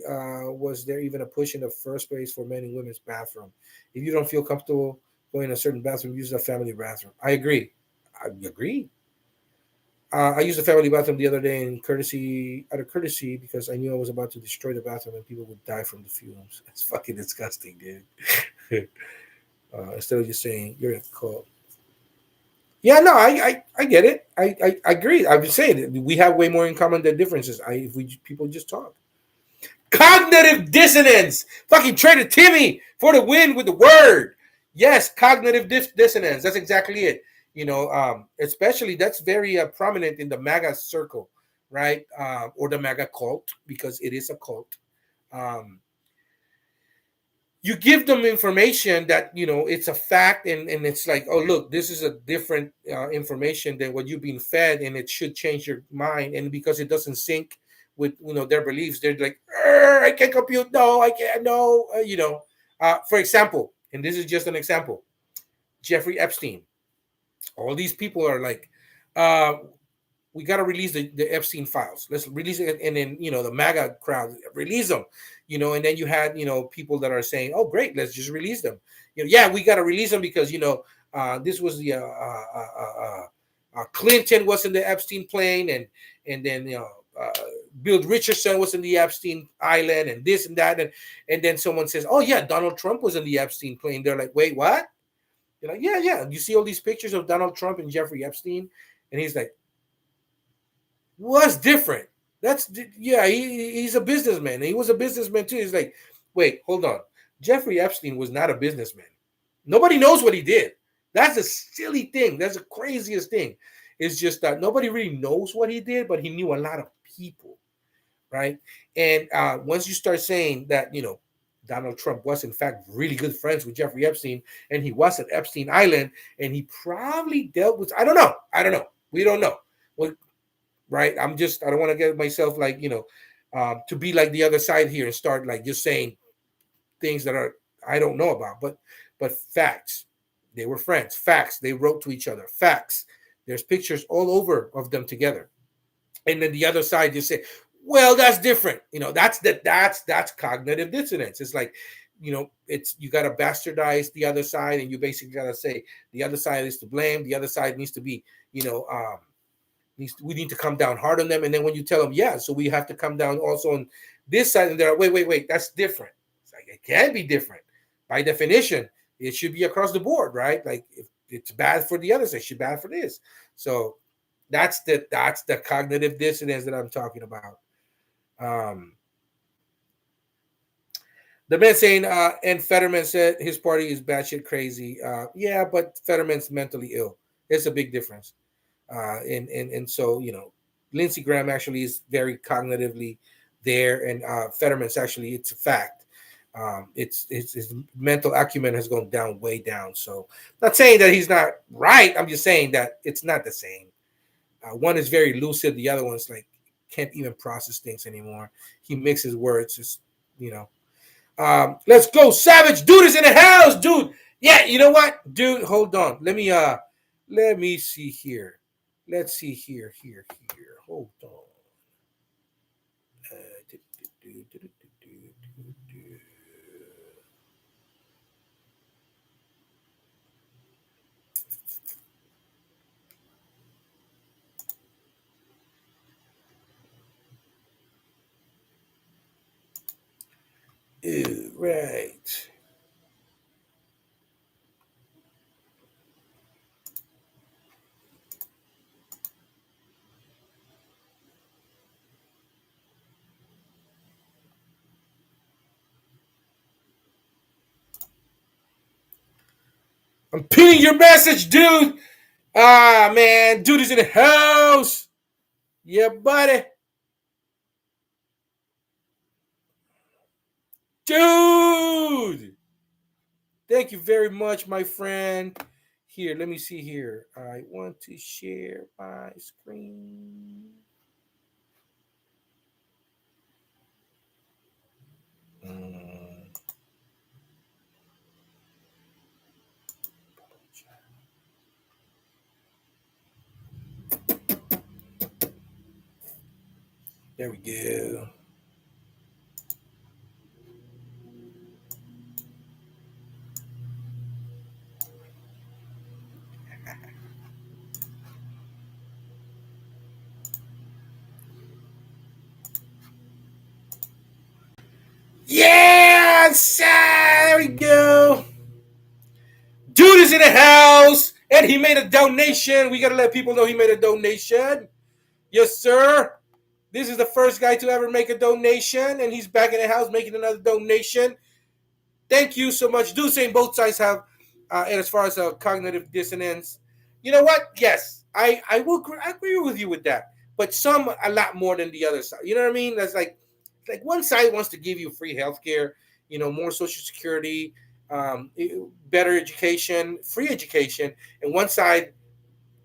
was there even a push in the first place for men and women's bathroom? If you don't feel comfortable going to a certain bathroom, use a family bathroom. I agree. I used a family bathroom the other day out of courtesy because I knew I was about to destroy the bathroom and people would die from the fumes. It's fucking disgusting, dude. Instead of just saying, you're a cult. Yeah, no, I get it. I agree. I've been saying we have way more in common than differences. If people just talk. Cognitive dissonance. Fucking Trader Timmy for the win with the word. Yes, cognitive dissonance. That's exactly it. Especially that's very prominent in the MAGA circle, right? Or the MAGA cult, because it is a cult. You give them information that it's a fact, and it's like, oh look, this is a different information than what you've been fed, and it should change your mind. And because it doesn't sync with their beliefs, they're like, I can't compute. No, I can't. No, for example, and this is just an example, Jeffrey Epstein. All these people are like, we got to release the Epstein files. Let's release it. And then, the MAGA crowd, release them, and then you had, people that are saying, oh, great, let's just release them. Yeah, we got to release them because, this was the Clinton was in the Epstein plane. And then, Bill Richardson was in the Epstein Island, and this and that, and then someone says, "Oh yeah, Donald Trump was in the Epstein plane." They're like, "Wait, what?" You're like, "Yeah, yeah." You see all these pictures of Donald Trump and Jeffrey Epstein, and he's like, "What's different?" That's yeah. He's a businessman. He was a businessman too. He's like, "Wait, hold on. Jeffrey Epstein was not a businessman. Nobody knows what he did. That's a silly thing. That's the craziest thing. It's just that nobody really knows what he did, but he knew a lot of people, right? And once you start saying that, Donald Trump was in fact really good friends with Jeffrey Epstein, and he was at Epstein Island, and he probably dealt with, I don't know, we don't know, well, right? I don't want to get myself like, to be like the other side here and start like just saying things that are I don't know about, but facts. They were friends. Facts. They wrote to each other. Facts. There's pictures all over of them together. And then the other side just say, well, that's different. That's cognitive dissonance. It's like, it's you got to bastardize the other side, and you basically got to say the other side is to blame. The other side needs to be, we need to come down hard on them. And then when you tell them, yeah, so we have to come down also on this side, and they're like, wait, that's different. It's like, it can be different. By definition, it should be across the board, right? Like if it's bad for the other side, it should be bad for this. So that's the cognitive dissonance that I'm talking about. The man saying, and Fetterman said his party is batshit crazy. Yeah, but Fetterman's mentally ill. There's a big difference. And so, Lindsey Graham actually is very cognitively there, and Fetterman's actually, it's a fact. It's his mental acumen has gone down, way down. So, not saying that he's not right. I'm just saying that it's not the same. One is very lucid. The other one's like can't even process things anymore. He mixes words. Just let's go, Savage. Dude is in the house, dude. Yeah, you know what, dude? Hold on. Let me see here. Let's see here. Hold on. Right. I'm pinning your message, dude. Ah, man. Dude is in the house. Yeah, buddy. Dude. Thank you very much, my friend. Here, let me see here. I want to share my screen. There we go. Yes! There we go. Dude is in the house, and he made a donation. We got to let people know he made a donation. Yes, sir. This is the first guy to ever make a donation, and he's back in the house making another donation. Thank you so much. Dude saying both sides have, and as far as cognitive dissonance, you know what? Yes, I will agree with you with that. But some a lot more than the other side. You know what I mean? That's like one side wants to give you free healthcare, more Social Security, better education, free education, and one side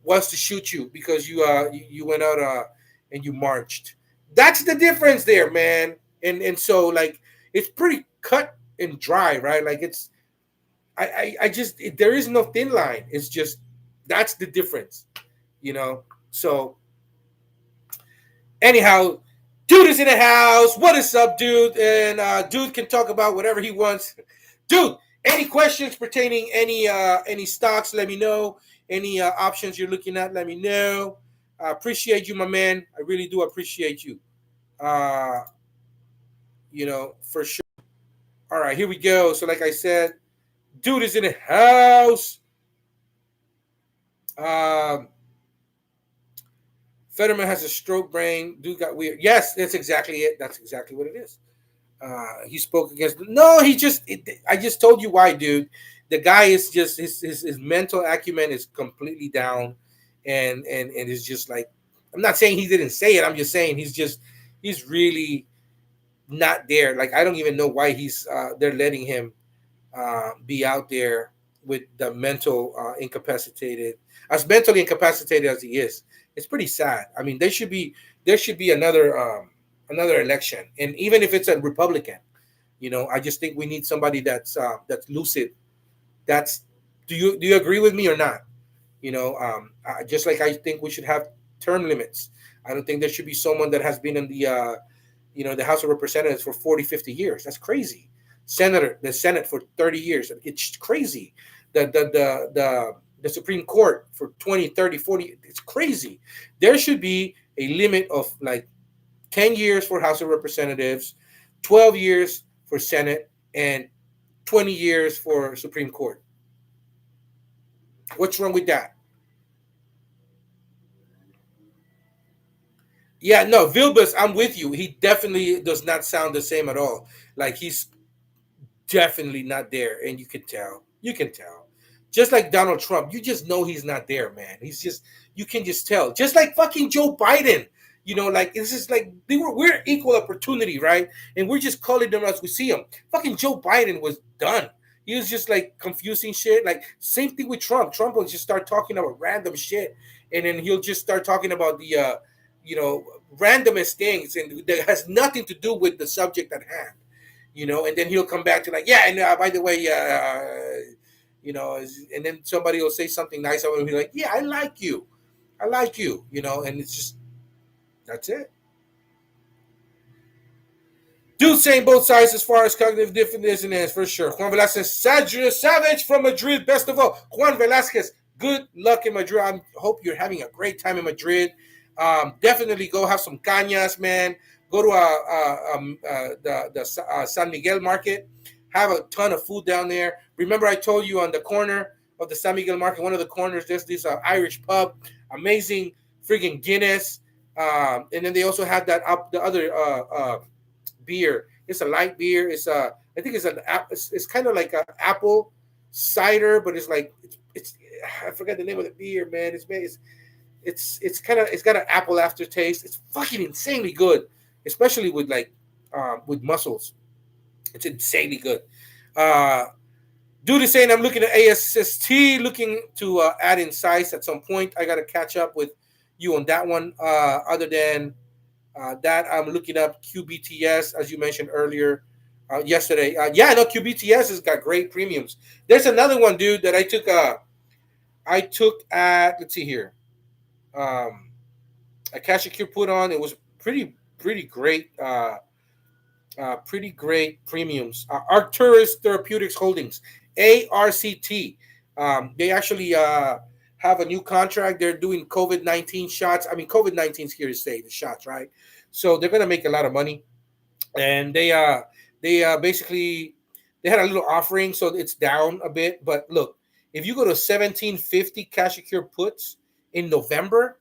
wants to shoot you because you went out and you marched. That's the difference there, man. And so like it's pretty cut and dry, right? Like it's I just there is no thin line. It's just that's the difference, you know. So anyhow, dude is in the house. What is up, dude? And dude can talk about whatever he wants. Dude, any questions pertaining any stocks? Let me know. Any options you're looking at? Let me know. I appreciate you, my man. I really do appreciate you. Uh, for sure. All right, here we go. So, like I said, dude is in the house. Um, Fetterman has a stroke brain. Dude got weird. Yes, that's exactly it. That's exactly what it is. He spoke against. No, he just. I just told you why, dude. The guy is just his mental acumen is completely down, and is just like. I'm not saying he didn't say it. I'm just saying he's really not there. Like I don't even know why they're letting him be out there with the mentally incapacitated as he is. It's pretty sad. I mean, there should be another election, and even if it's a Republican, I just think we need somebody that's lucid. That's do you agree with me or not? Just like I think we should have term limits. I don't think there should be someone that has been in the House of Representatives for 40, 50 years. That's crazy. The Senate for 30 years. It's crazy. The Supreme Court for 20, 30, 40. It's crazy. There should be a limit of like 10 years for House of Representatives, 12 years for Senate, and 20 years for Supreme Court. What's wrong with that? Yeah, no, Vilbus, I'm with you. He definitely does not sound the same at all. Like he's definitely not there, and you can tell. You can tell. Just like Donald Trump, you just know he's not there, man. You can just tell. Just like fucking Joe Biden, like it's just like we're equal opportunity, right? And we're just calling them as we see them. Fucking Joe Biden was done. He was just like confusing shit. Like same thing with Trump. Trump will just start talking about random shit, and then he'll just start talking about the you know randomest things, and that has nothing to do with the subject at hand. And then he'll come back to like, yeah, and by the way, and then somebody will say something nice about him. He'll be like, yeah, I like you, and it's just that's it. Dude saying both sides as far as cognitive difference for sure. Juan Velasquez, Savage from Madrid, best of all. Juan Velasquez, good luck in Madrid. I hope you're having a great time in Madrid. Definitely go have some cañas, man. Go to the San Miguel market. Have a ton of food down there. Remember, I told you on the corner of the San Miguel market, one of the corners, there's this Irish pub, amazing freaking Guinness. And then they also have the other beer. It's a light beer. I think it's kind of like an apple cider, but it's like it's I forgot the name of the beer, man. It's got an apple aftertaste. It's fucking insanely good, especially with mussels. It's insanely good. Uh, Dude is saying I'm looking at ASST, looking to add in size at some point. I got to catch up with you on that one. Other than that, I'm looking up QBTS, as you mentioned earlier yesterday. Yeah, no, QBTS has got great premiums. There's another one, dude, that I took at, let's see here, a cashier put on. It was pretty great. Pretty great premiums. Arcturus Therapeutics Holdings, ARCT. They actually have a new contract. They're doing COVID-19 shots. I mean, COVID-19 is here to stay, the shots, right? So they're gonna make a lot of money, and they basically they had a little offering, so it's down a bit. But look, if you go to 1750 cash secure puts in November,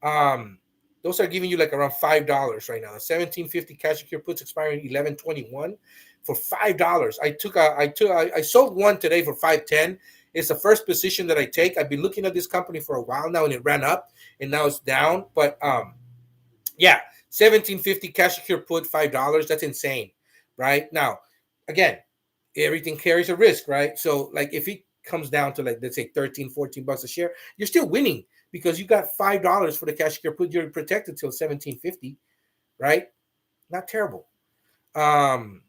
um, those are giving you like around $5 right now. The 1750 cash secure puts expiring 11/21 for $5. I sold one today for 510. It's the first position that I take. I've been looking at this company for a while now, and it ran up, and now it's down. But yeah, 1750 cash secure put $5. That's insane, right? Now, again, everything carries a risk, right? So like if it comes down to like let's say 13, $14 a share, you're still winning because you got $5 for the cash secure put. You're protected till 1750, right? Not terrible. Um,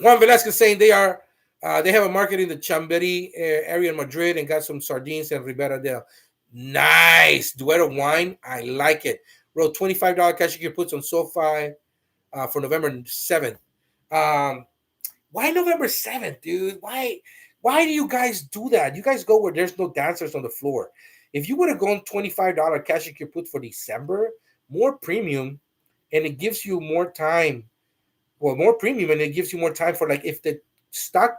Juan Velasquez saying they have a market in the Chamberí area in Madrid and got some sardines and Ribera del. Nice Duero wine. I like it. Wrote $25 cash secure puts on SoFi for November 7th. Why November 7th, dude? Why do you guys do that? You guys go where there's no dancers on the floor. If you would have gone $25 cash secure put for December, more premium, and it gives you more time, well, more premium, and it gives you more time for, like, if the stock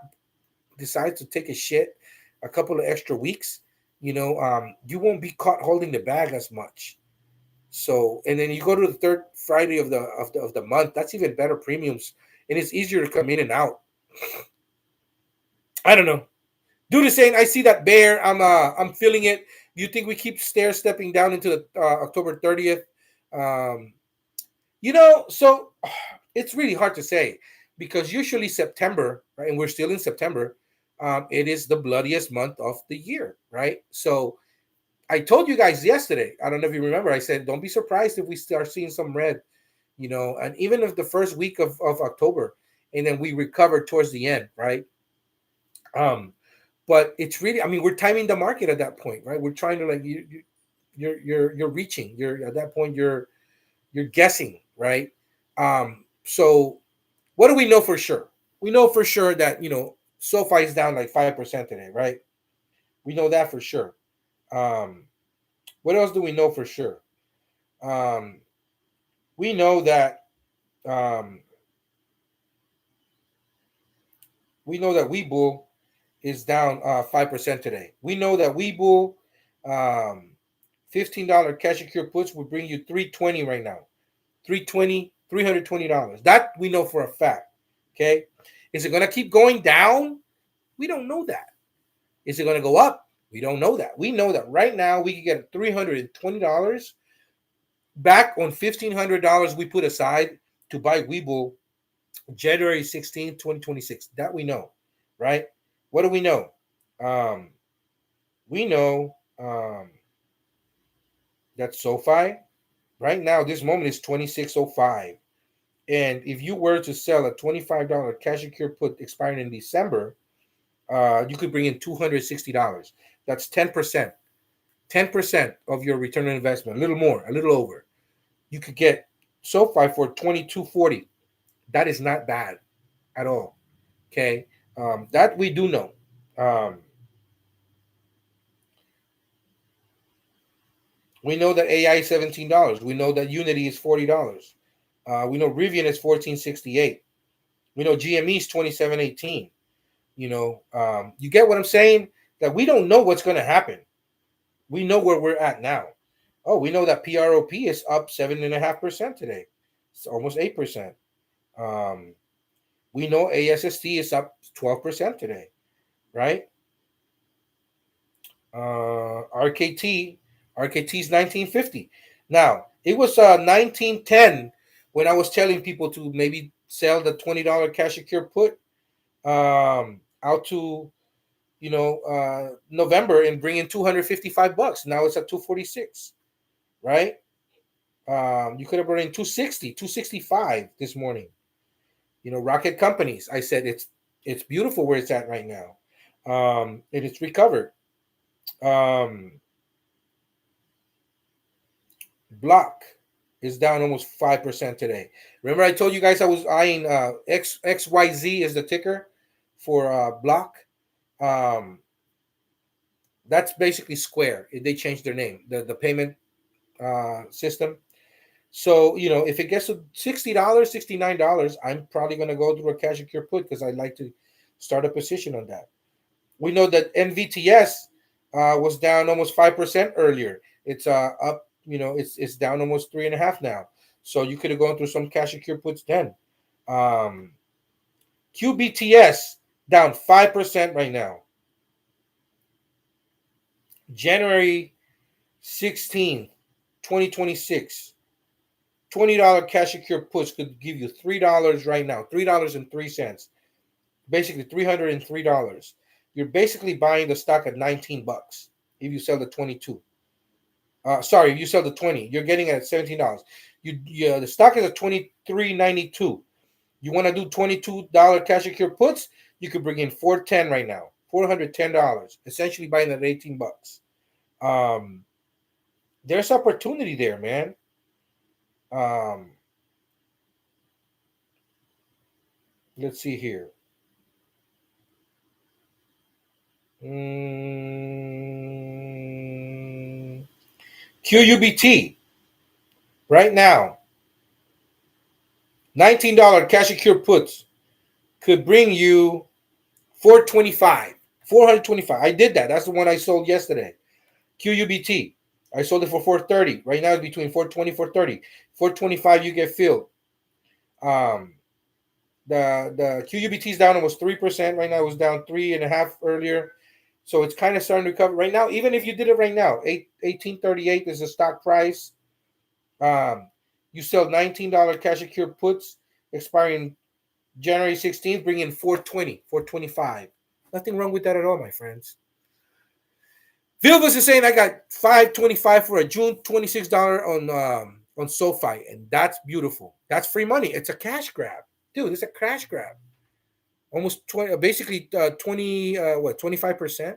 decides to take a shit a couple of extra weeks, you won't be caught holding the bag as much. So, and then you go to the third Friday of the month. That's even better premiums, and it's easier to come in and out. I don't know. Do the same. I see that bear. I'm feeling it. Do you think we keep stair stepping down into the October 30th? Um, so it's really hard to say, because usually September, right, and we're still in September. It is the bloodiest month of the year, right? So I told you guys yesterday. I don't know if you remember. I said don't be surprised if we start seeing some red, and even if the first week of October, and then we recover towards the end, right? Um, but it's really, I mean, we're timing the market at that point, right? We're trying to, like, you're reaching, you're at that point, you're guessing, right? So what do we know for sure? We know for sure that SoFi is down like 5% today, right? We know that for sure. Um, what else do we know for sure? Um, we know that um, Webull is down 5% today. We know that Webull, um, $15 cash secure puts will bring you 320 right now. 320, $320. That we know for a fact. Okay. Is it going to keep going down? We don't know that. Is it going to go up? We don't know that. We know that right now we can get $320 back on $1,500 we put aside to buy Webull January 16th, 2026. That we know, right? What do we know? Um, we know that SoFi right now, this moment is 2605. And if you were to sell a $25 cash secure put expiring in December, you could bring in $260. That's 10%. 10% of your return on investment, a little more, a little over. You could get SoFi for 2240. That is not bad at all. Okay. That we do know. Um, we know that AI is $17. We know that Unity is $40. We know Rivian is 1468. We know GME is 2718. You get what I'm saying? That we don't know what's going to happen. We know where we're at now. Oh, we know that PROP is up 7.5% today. It's almost 8%. Um, we know ASST is up 12% today, right? RKT, RKT is 1950. Now, it was 1910 when I was telling people to maybe sell the $20 cash secure put out to November and bring in 255 bucks. Now it's at 246, right? You could have brought in 260, 265 this morning. Rocket Companies. I said it's beautiful where it's at right now. And it's recovered. Um, Block is down almost 5% today. Remember, I told you guys I was eyeing XYZ is the ticker for Block. Um, that's basically Square. They changed their name, the payment system. So if it gets to $60, $69, I'm probably going to go through a cash secure put because I'd like to start a position on that. We know that NVTS was down almost 5% earlier. It's up, it's down almost 3.5 now. So you could have gone through some cash secure puts then. Um, QBTS down 5% right now. January 16th, 2026. $20 cash secure puts could give you $3 right now, $3.03. Basically $303. You're basically buying the stock at 19 bucks if you sell the 22. Sorry, if you sell the 20, you're getting it at $17. The stock is at 23.92. You want to do $22 cash secure puts, you could bring in 410 right now. $410. Essentially buying at 18 bucks. There's opportunity there, man. Let's see here. QUBT right now $19 cash secure puts could bring you 425. 425. I did that. That's the one I sold yesterday. QUBT. I sold it for 430. Right now it's between 420, 430. 425 you get filled. Um the QUBT is down almost 3%. Right now it was down 3.5 earlier. So it's kind of starting to recover right now. Even if you did it right now, 1838 is the stock price. You sell $19 cash secure puts expiring January 16th, bring in 420, 425. Nothing wrong with that at all, my friends. Vilvus is saying I got 525 for a June $26 on SoFi, and that's beautiful. That's free money. It's a cash grab, dude. It's a cash grab. Almost 20, basically 20, 25%.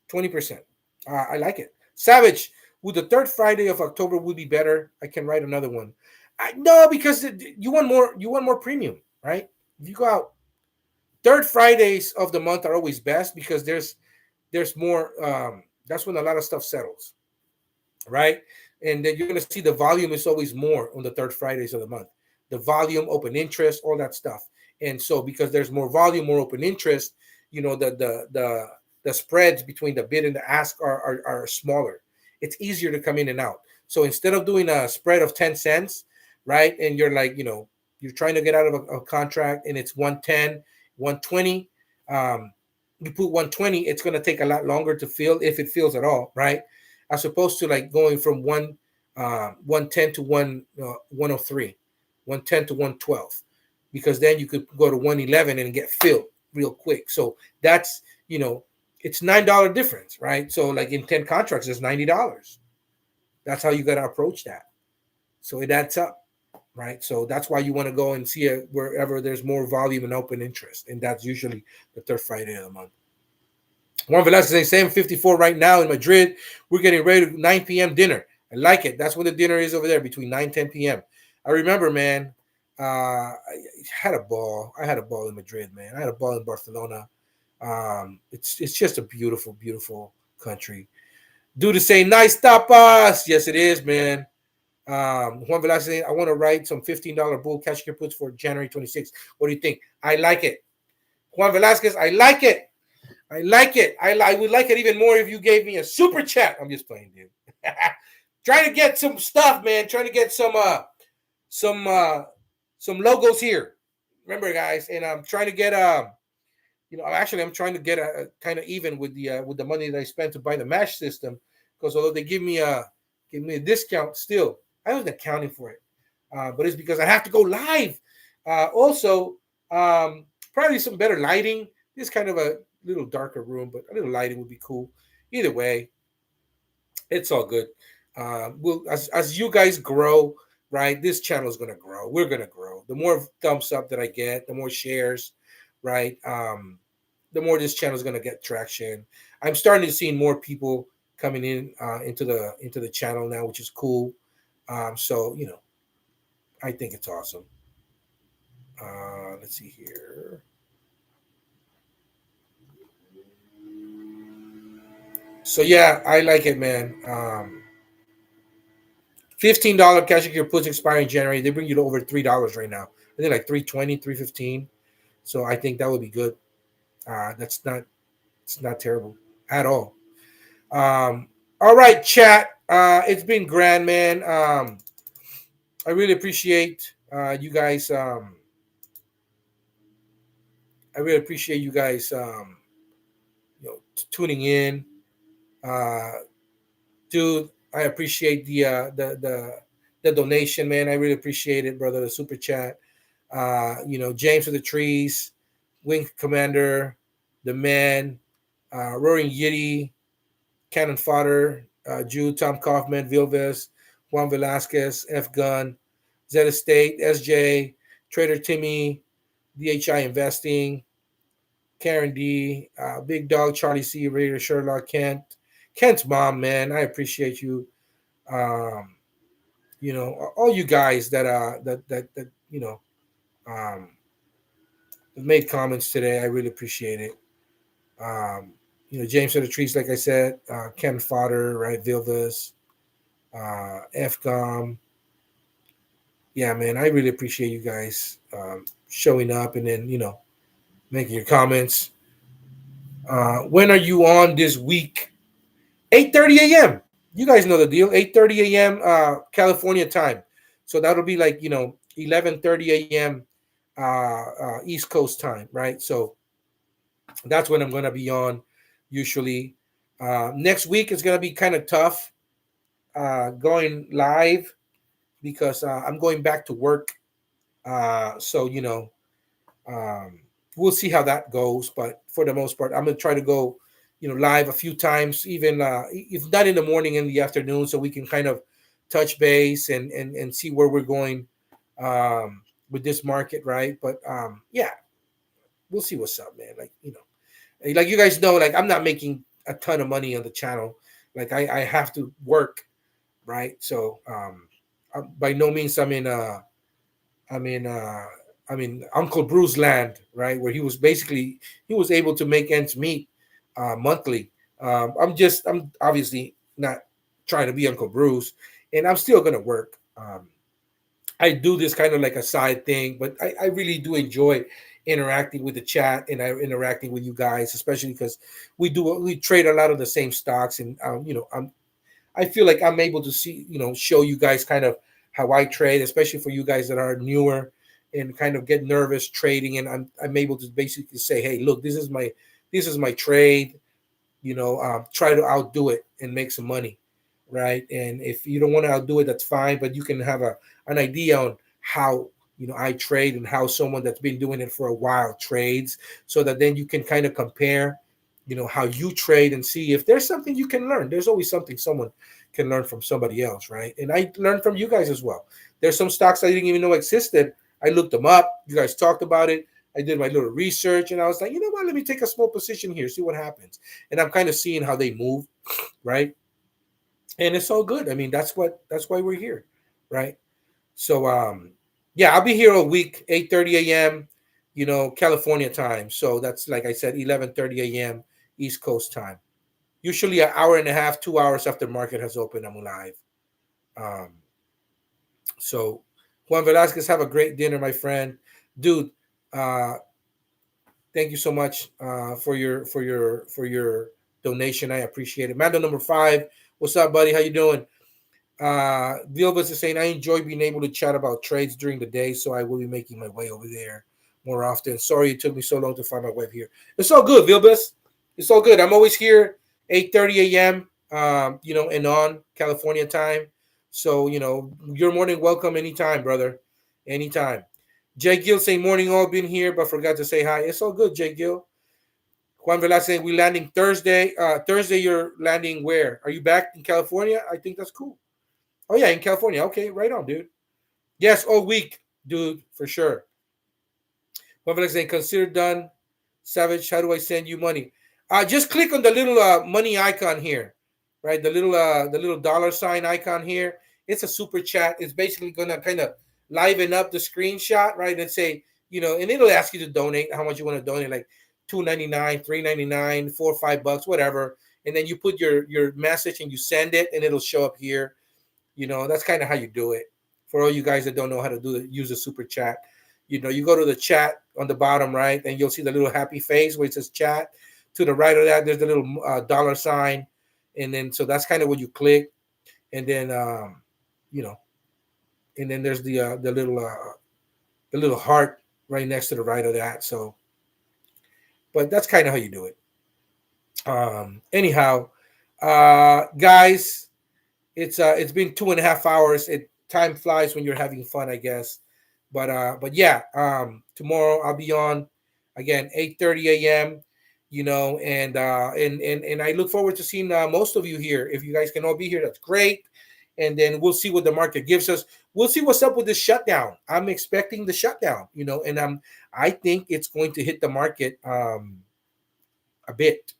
20%. I like it. Savage, would the third Friday of October would be better? I can write another one. No, because you want more. You want more premium, right? If you go out, third Fridays of the month are always best because there's more. That's when a lot of stuff settles, right? And then you're gonna see the volume is always more on the third Fridays of the month. The volume, open interest, all that stuff. And so because there's more volume, more open interest, the spreads between the bid and the ask are smaller. It's easier to come in and out. So instead of doing a spread of 10 cents, right? And you're like, you're trying to get out of a contract and it's 110, 120. You put 120, it's going to take a lot longer to fill if it fills at all, right? As opposed to like going from 110 to 103, 110 to 112, because then you could go to 111 and get filled real quick. So that's, it's $9 difference, right? So like in 10 contracts, it's $90. That's how you got to approach that. So it adds up, right? So that's why you want to go and see it wherever there's more volume and open interest. And that's usually the third Friday of the month. Juan Velasquez saying 7:54 right now in Madrid. We're getting ready to 9 p.m. dinner. I like it. That's when the dinner is over there, between 9 10 p.m. I remember, man, I had a ball. I had a ball in Madrid, man. I had a ball in Barcelona. It's just a beautiful, beautiful country. Dude is saying, nice tapas. Yes, it is, man. Juan Velasquez saying, I want to write some $15 bull cash your puts for January 26th. What do you think? I like it. Juan Velasquez, I like it. I like it. I would like it even more if you gave me a super chat. I'm just playing, dude. Trying to get some stuff, man. Trying to get some logos here. Remember, guys, and I'm trying to get I'm trying to get a kind of even with the money that I spent to buy the mesh system, because although they give me a discount, still I wasn't accounting for it. But it's because I have to go live. Also, probably some better lighting. This kind of a little darker room, but a little lighting would be cool. Either way, it's all good. We'll as you guys grow, right? This channel is gonna grow. We're gonna grow. The more thumbs up that I get, the more shares, right? The more this channel is gonna get traction. I'm starting to see more people coming in into the channel now, which is cool. So I think it's awesome. Let's see here. So yeah, I like it, man. $15 cash your puts expire in January. They bring you to over $3 right now. I think like 320, 315. So I think that would be good. It's not terrible at all. All right, chat. It's been grand, man. I really appreciate you guys. I really appreciate you guys tuning in. Dude, I appreciate the donation, man. I really appreciate it, brother. The super chat. James of the Trees, Wing Commander, the Man, Roaring Yiddy, Cannon Fodder, Jude, Tom Kaufman, Vilves, Juan Velasquez, F Gun, Zeta State, SJ, Trader Timmy, DHI Investing, Karen D, Big Dog, Charlie C, Raider, Sherlock, Kent's mom, man. I appreciate you. All you guys that um, have made comments today. I really appreciate it. James of the Trees, like I said, Ken Fodder, right? Vilvas, FGOM, yeah, man, I really appreciate you guys showing up and then making your comments. When are you on this week? 8:30 a.m. You guys know the deal. 8:30 a.m. California time. So that'll be like 11:30 a.m. East Coast time, right? So that's when I'm gonna be on. Usually, next week is gonna be kind of tough going live because I'm going back to work. So um, we'll see how that goes. But for the most part, I'm gonna try to go, live a few times, even if not in the morning, in the afternoon, so we can kind of touch base and see where we're going with this market, right? But yeah, we'll see what's up, man. Like you guys know, like I'm not making a ton of money on the channel. Like I have to work, right? So by no means I mean, uh, Uncle Bruce land, right, where he was able to make ends meet monthly. I'm obviously not trying to be Uncle Bruce, and I'm still gonna work. I do this kind of like a side thing, but I really do enjoy interacting with the chat and interacting with you guys, especially because we trade a lot of the same stocks, and I feel like I'm able to show you guys kind of how I trade, especially for you guys that are newer and kind of get nervous trading. And I'm able to basically say, hey, look, this is my trade. Try to outdo it and make some money, right? And if you don't want to outdo it, that's fine. But you can have an idea on how I trade and how someone that's been doing it for a while trades, so that then you can kind of compare, how you trade and see if there's something you can learn. There's always something someone can learn from somebody else, right? And I learned from you guys as well. There's some stocks I didn't even know existed. I looked them up. You guys talked about it. I did my little research, and I was like, you know what? Let me take a small position here, see what happens. And I'm kind of seeing how they move, right? And it's all good. I mean, that's why we're here, right? So yeah, I'll be here all week, 8:30 a.m. California time. So that's, like I said, 11:30 a.m. East Coast time. Usually an hour and a half, 2 hours after market has opened, I'm live. Um, so Juan Velasquez, have a great dinner, my friend, dude. Uh, thank you so much for your donation. I appreciate it. Mando number 5, what's up, buddy? How you doing? Vilbus is saying, I enjoy being able to chat about trades during the day, so I will be making my way over there more often. Sorry it took me so long to find my way here. It's all good, Vilbus. It's all good. I'm always here, 8:30 a.m. And on California time. So, you're more than welcome anytime, brother. Anytime. Jay Gill saying, morning all, been here, but forgot to say hi. It's all good, Jay Gill. Juan Velasquez saying, we landing Thursday. Thursday, you're landing where? Are you back in California? I think that's cool. Oh yeah, in California. Okay, right on, dude. Yes, all week, dude, for sure. One flex saying, consider done. Savage, how do I send you money? Just click on the little money icon here, right? The little dollar sign icon here. It's a super chat. It's basically gonna kind of liven up the screenshot, right? And say, and it'll ask you to donate how much you want to donate, like $2.99, $3.99, $4 or $5, whatever. And then you put your message and you send it, and it'll show up here. That's kind of how you do it. For all you guys that don't know how to do it, use a super chat. You go to the chat on the bottom right, and you'll see the little happy face where it says chat. To the right of that, there's the little dollar sign, and then so that's kind of what you click, and then you know, and then there's the little heart right next to the right of that. So, but that's kind of how you do it. Anyhow, guys, it's been 2.5 hours. Time flies when you're having fun, I guess. But yeah, tomorrow I'll be on again 8:30 a.m. And I look forward to seeing most of you here. If you guys can all be here, that's great. And then we'll see what the market gives us. We'll see what's up with this shutdown. I'm expecting the shutdown, and I think it's going to hit the market a bit.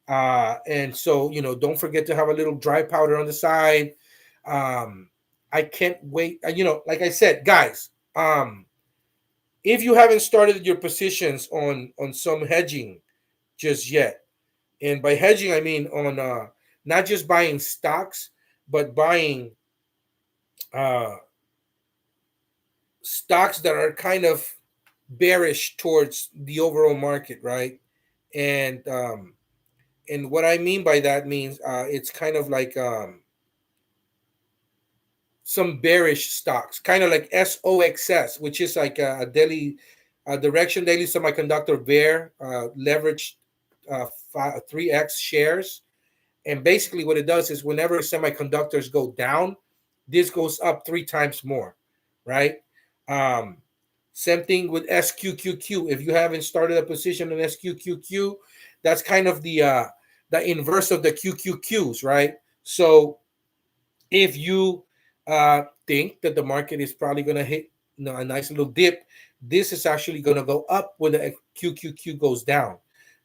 And so, don't forget to have a little dry powder on the side. I can't wait. Like I said, guys, if you haven't started your positions on some hedging just yet, and by hedging I mean on not just buying stocks, but buying uh stocks that are kind of bearish towards the overall market, right? And what I mean by that means it's kind of like some bearish stocks, kind of like SOXS, which is like a daily direction daily semiconductor bear leveraged 3x shares. And basically, what it does is whenever semiconductors go down, this goes up three times more, right? Um, Same thing with SQQQ. If you haven't started a position on SQQQ, that's kind of the inverse of the QQQs, right? So if you think that the market is probably going to hit, a nice little dip, this is actually going to go up when the QQQ goes down.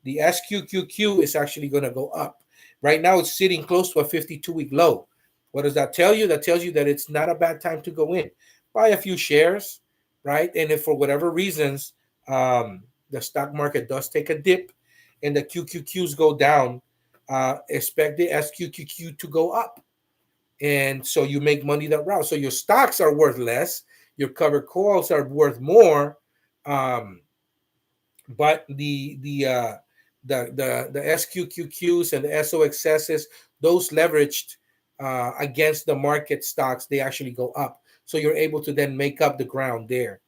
The SQQQ is actually going to go up. Right now, it's sitting close to a 52-week low. What does that tell you? That tells you that it's not a bad time to go in. Buy a few shares, right? And if for whatever reasons the stock market does take a dip and the QQQs go down, expect the SQQQ to go up, and so you make money that route. So your stocks are worth less, your covered calls are worth more, um, but the SQQQs and the SOXSs, those leveraged against the market stocks, they actually go up. So you're able to then make up the ground there,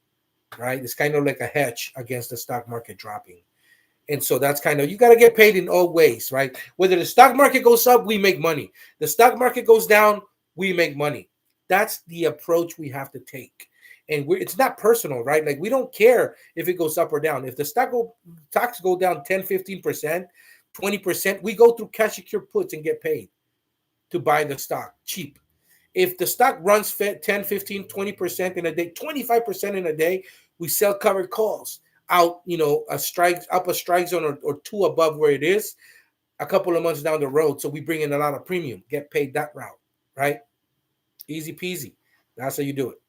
right? It's kind of like a hedge against the stock market dropping. And so that's kind of, you got to get paid in all ways, right? Whether the stock market goes up, we make money. The stock market goes down, we make money. That's the approach we have to take. And it's not personal, right? Like we don't care if it goes up or down. If the stocks go down 10, 15%, 20%, we go through cash secure puts and get paid to buy the stock cheap. If the stock runs 10, 15, 20% in a day, 25% in a day, we sell covered calls out, a strike zone or two above where it is a couple of months down the road. So we bring in a lot of premium, get paid that route, right? Easy peasy. That's how you do it.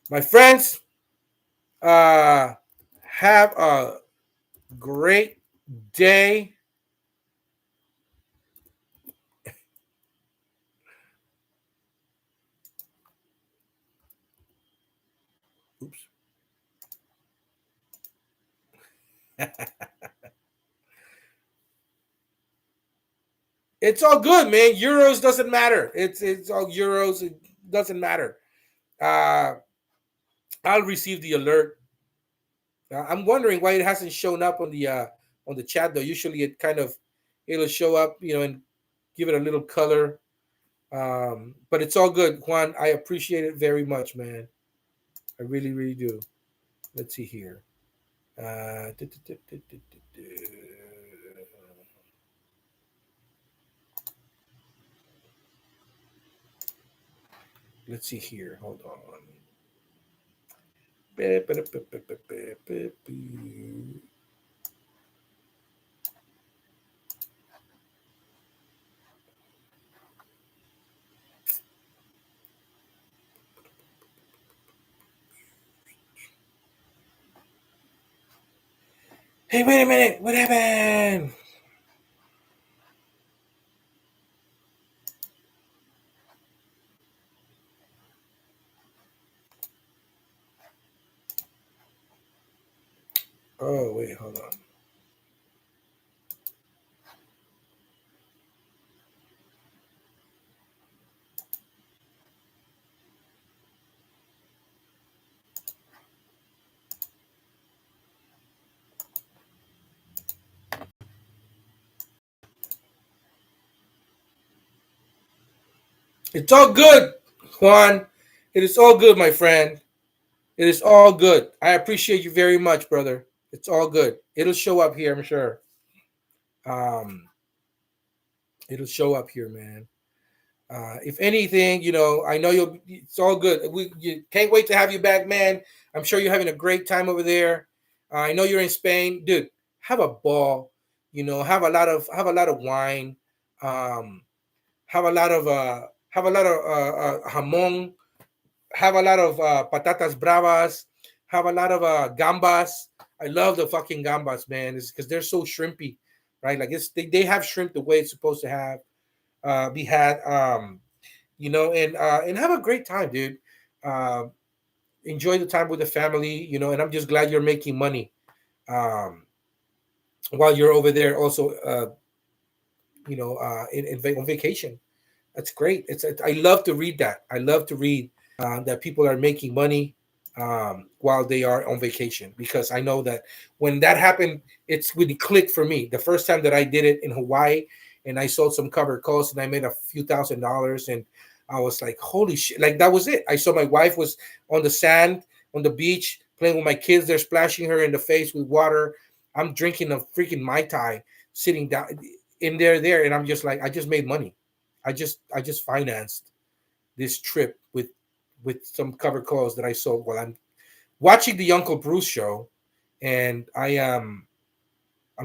My friends, have a great day. Oops. It's all good, man. Euros doesn't matter. It's all euros. It doesn't matter. Uh, I'll receive the alert. I'm wondering why it hasn't shown up on the chat though. Usually it'll show up, and give it a little color. But it's all good, Juan. I appreciate it very much, man. I really, really do. Let's see here. Uh, let's see here. Hold on. Hey, wait a minute. What happened? Oh, wait, hold on. It's all good, Juan. It is all good, my friend. It is all good. I appreciate you very much, brother. It's all good. It'll show up here, I'm sure. Um, it'll show up here, man. If anything, I know you'll. It's all good. You can't wait to have you back, man. I'm sure you're having a great time over there. I know you're in Spain, dude. Have a ball. Have a lot of wine. Um, have a lot of jamon. Have a lot of patatas bravas. Have a lot of gambas. I love the fucking gambas, man. It's because they're so shrimpy, right? Like they have shrimp the way it's supposed to be had. And have a great time, dude. enjoy the time with the family, and I'm just glad you're making money um, while you're over there also, on vacation. That's great. I love to read that. I love to read that people are making money while they are on vacation, because I know that when that happened, it's really clicked for me. The first time that I did it in Hawaii, and I sold some covered calls, and I made a few $1,000s, and I was like, holy shit! Like that was it. I saw my wife was on the sand on the beach playing with my kids. They're splashing her in the face with water. I'm drinking a freaking mai tai, sitting down in there, and I'm just like, I just made money. I just financed this trip with some covered calls that I sold while I'm watching the Uncle Bruce show, and I'm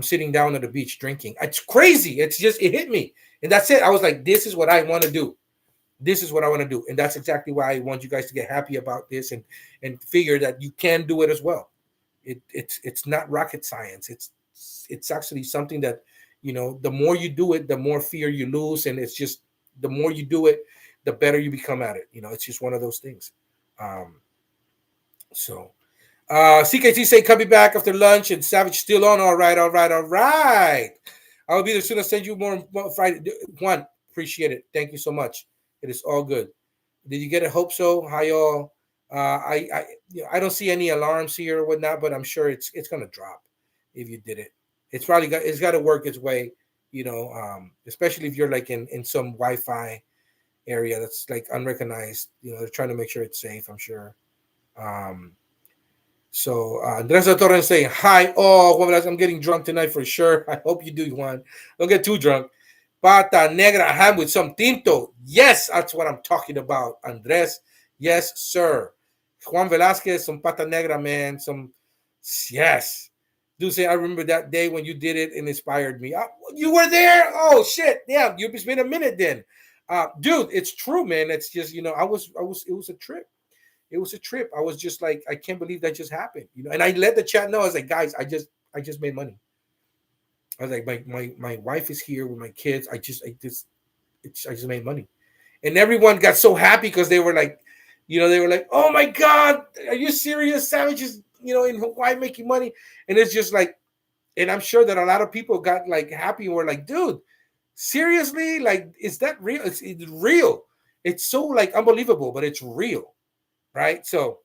sitting down at the beach drinking. It's crazy. It's just it hit me, and that's it. I was like, this is what I want to do. This is what I want to do, and that's exactly why I want you guys to get happy about this and figure that you can do it as well. It's not rocket science. It's actually something that the more you do it, the more fear you lose, and it's just the more you do it, the better you become at it. It's just one of those things. Um, so CKT say coming back after lunch, and Savage still on. All right, all right, all right. I'll be there soon. I'll send you more Friday. Juan, appreciate it. Thank you so much. It is all good. Did you get it? Hope so. Hi y'all. I don't see any alarms here or whatnot, but I'm sure it's gonna drop if you did it. It's got to work its way, especially if you're like in some Wi-Fi area that's like unrecognized. They're trying to make sure it's safe. I'm sure. Um, so Andres Torres saying hi. Oh, Juan Velasquez, I'm getting drunk tonight for sure. I hope you do, Juan. Don't get too drunk. Pata negra ham with some tinto. Yes, that's what I'm talking about, Andres. Yes, sir. Juan Velasquez, some pata negra, man. Yes. Dude, say I remember that day when you did it and inspired me. You were there? Oh shit! Yeah, it's been a minute then. Dude, it's true, man. It's just It was a trip. It was a trip. I was just like, I can't believe that just happened. And I let the chat know. I was like, guys, I just made money. I was like, my wife is here with my kids. I just made money, and everyone got so happy because they were like, oh my god, are you serious? Savage is in Hawaii making money, and it's just like, and I'm sure that a lot of people got like happy and were like, dude, seriously, like, is that real? It's real. It's so like unbelievable, but it's real, right? So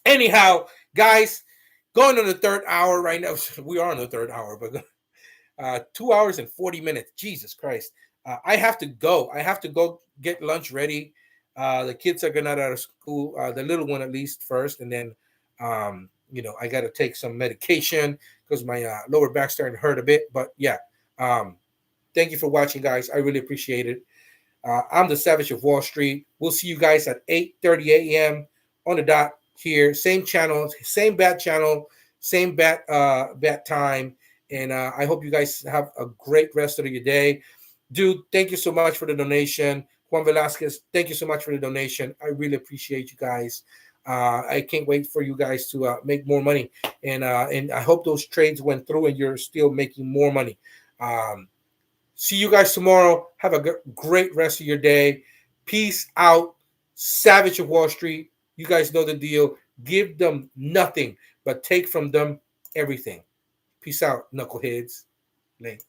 anyhow, guys, going to the third hour right now. We are in the third hour, but 2 hours and 40 minutes. Jesus Christ. I have to go. I have to go get lunch ready. The kids are going out of school, the little one at least first. And then, I got to take some medication because my lower back's starting to hurt a bit. But yeah, thank you for watching, guys. I really appreciate it. I'm the Savage of Wall Street. We'll see you guys at 8:30 a.m. on the dot here. Same channel, same bat channel, same bat time. And I hope you guys have a great rest of your day. Dude, thank you so much for the donation. Juan Velasquez, thank you so much for the donation. I really appreciate you guys. I can't wait for you guys to make more money. And I hope those trades went through and you're still making more money. See you guys tomorrow. Have a great rest of your day. Peace out. Savage of Wall Street. You guys know the deal. Give them nothing, but take from them everything. Peace out, knuckleheads. Late.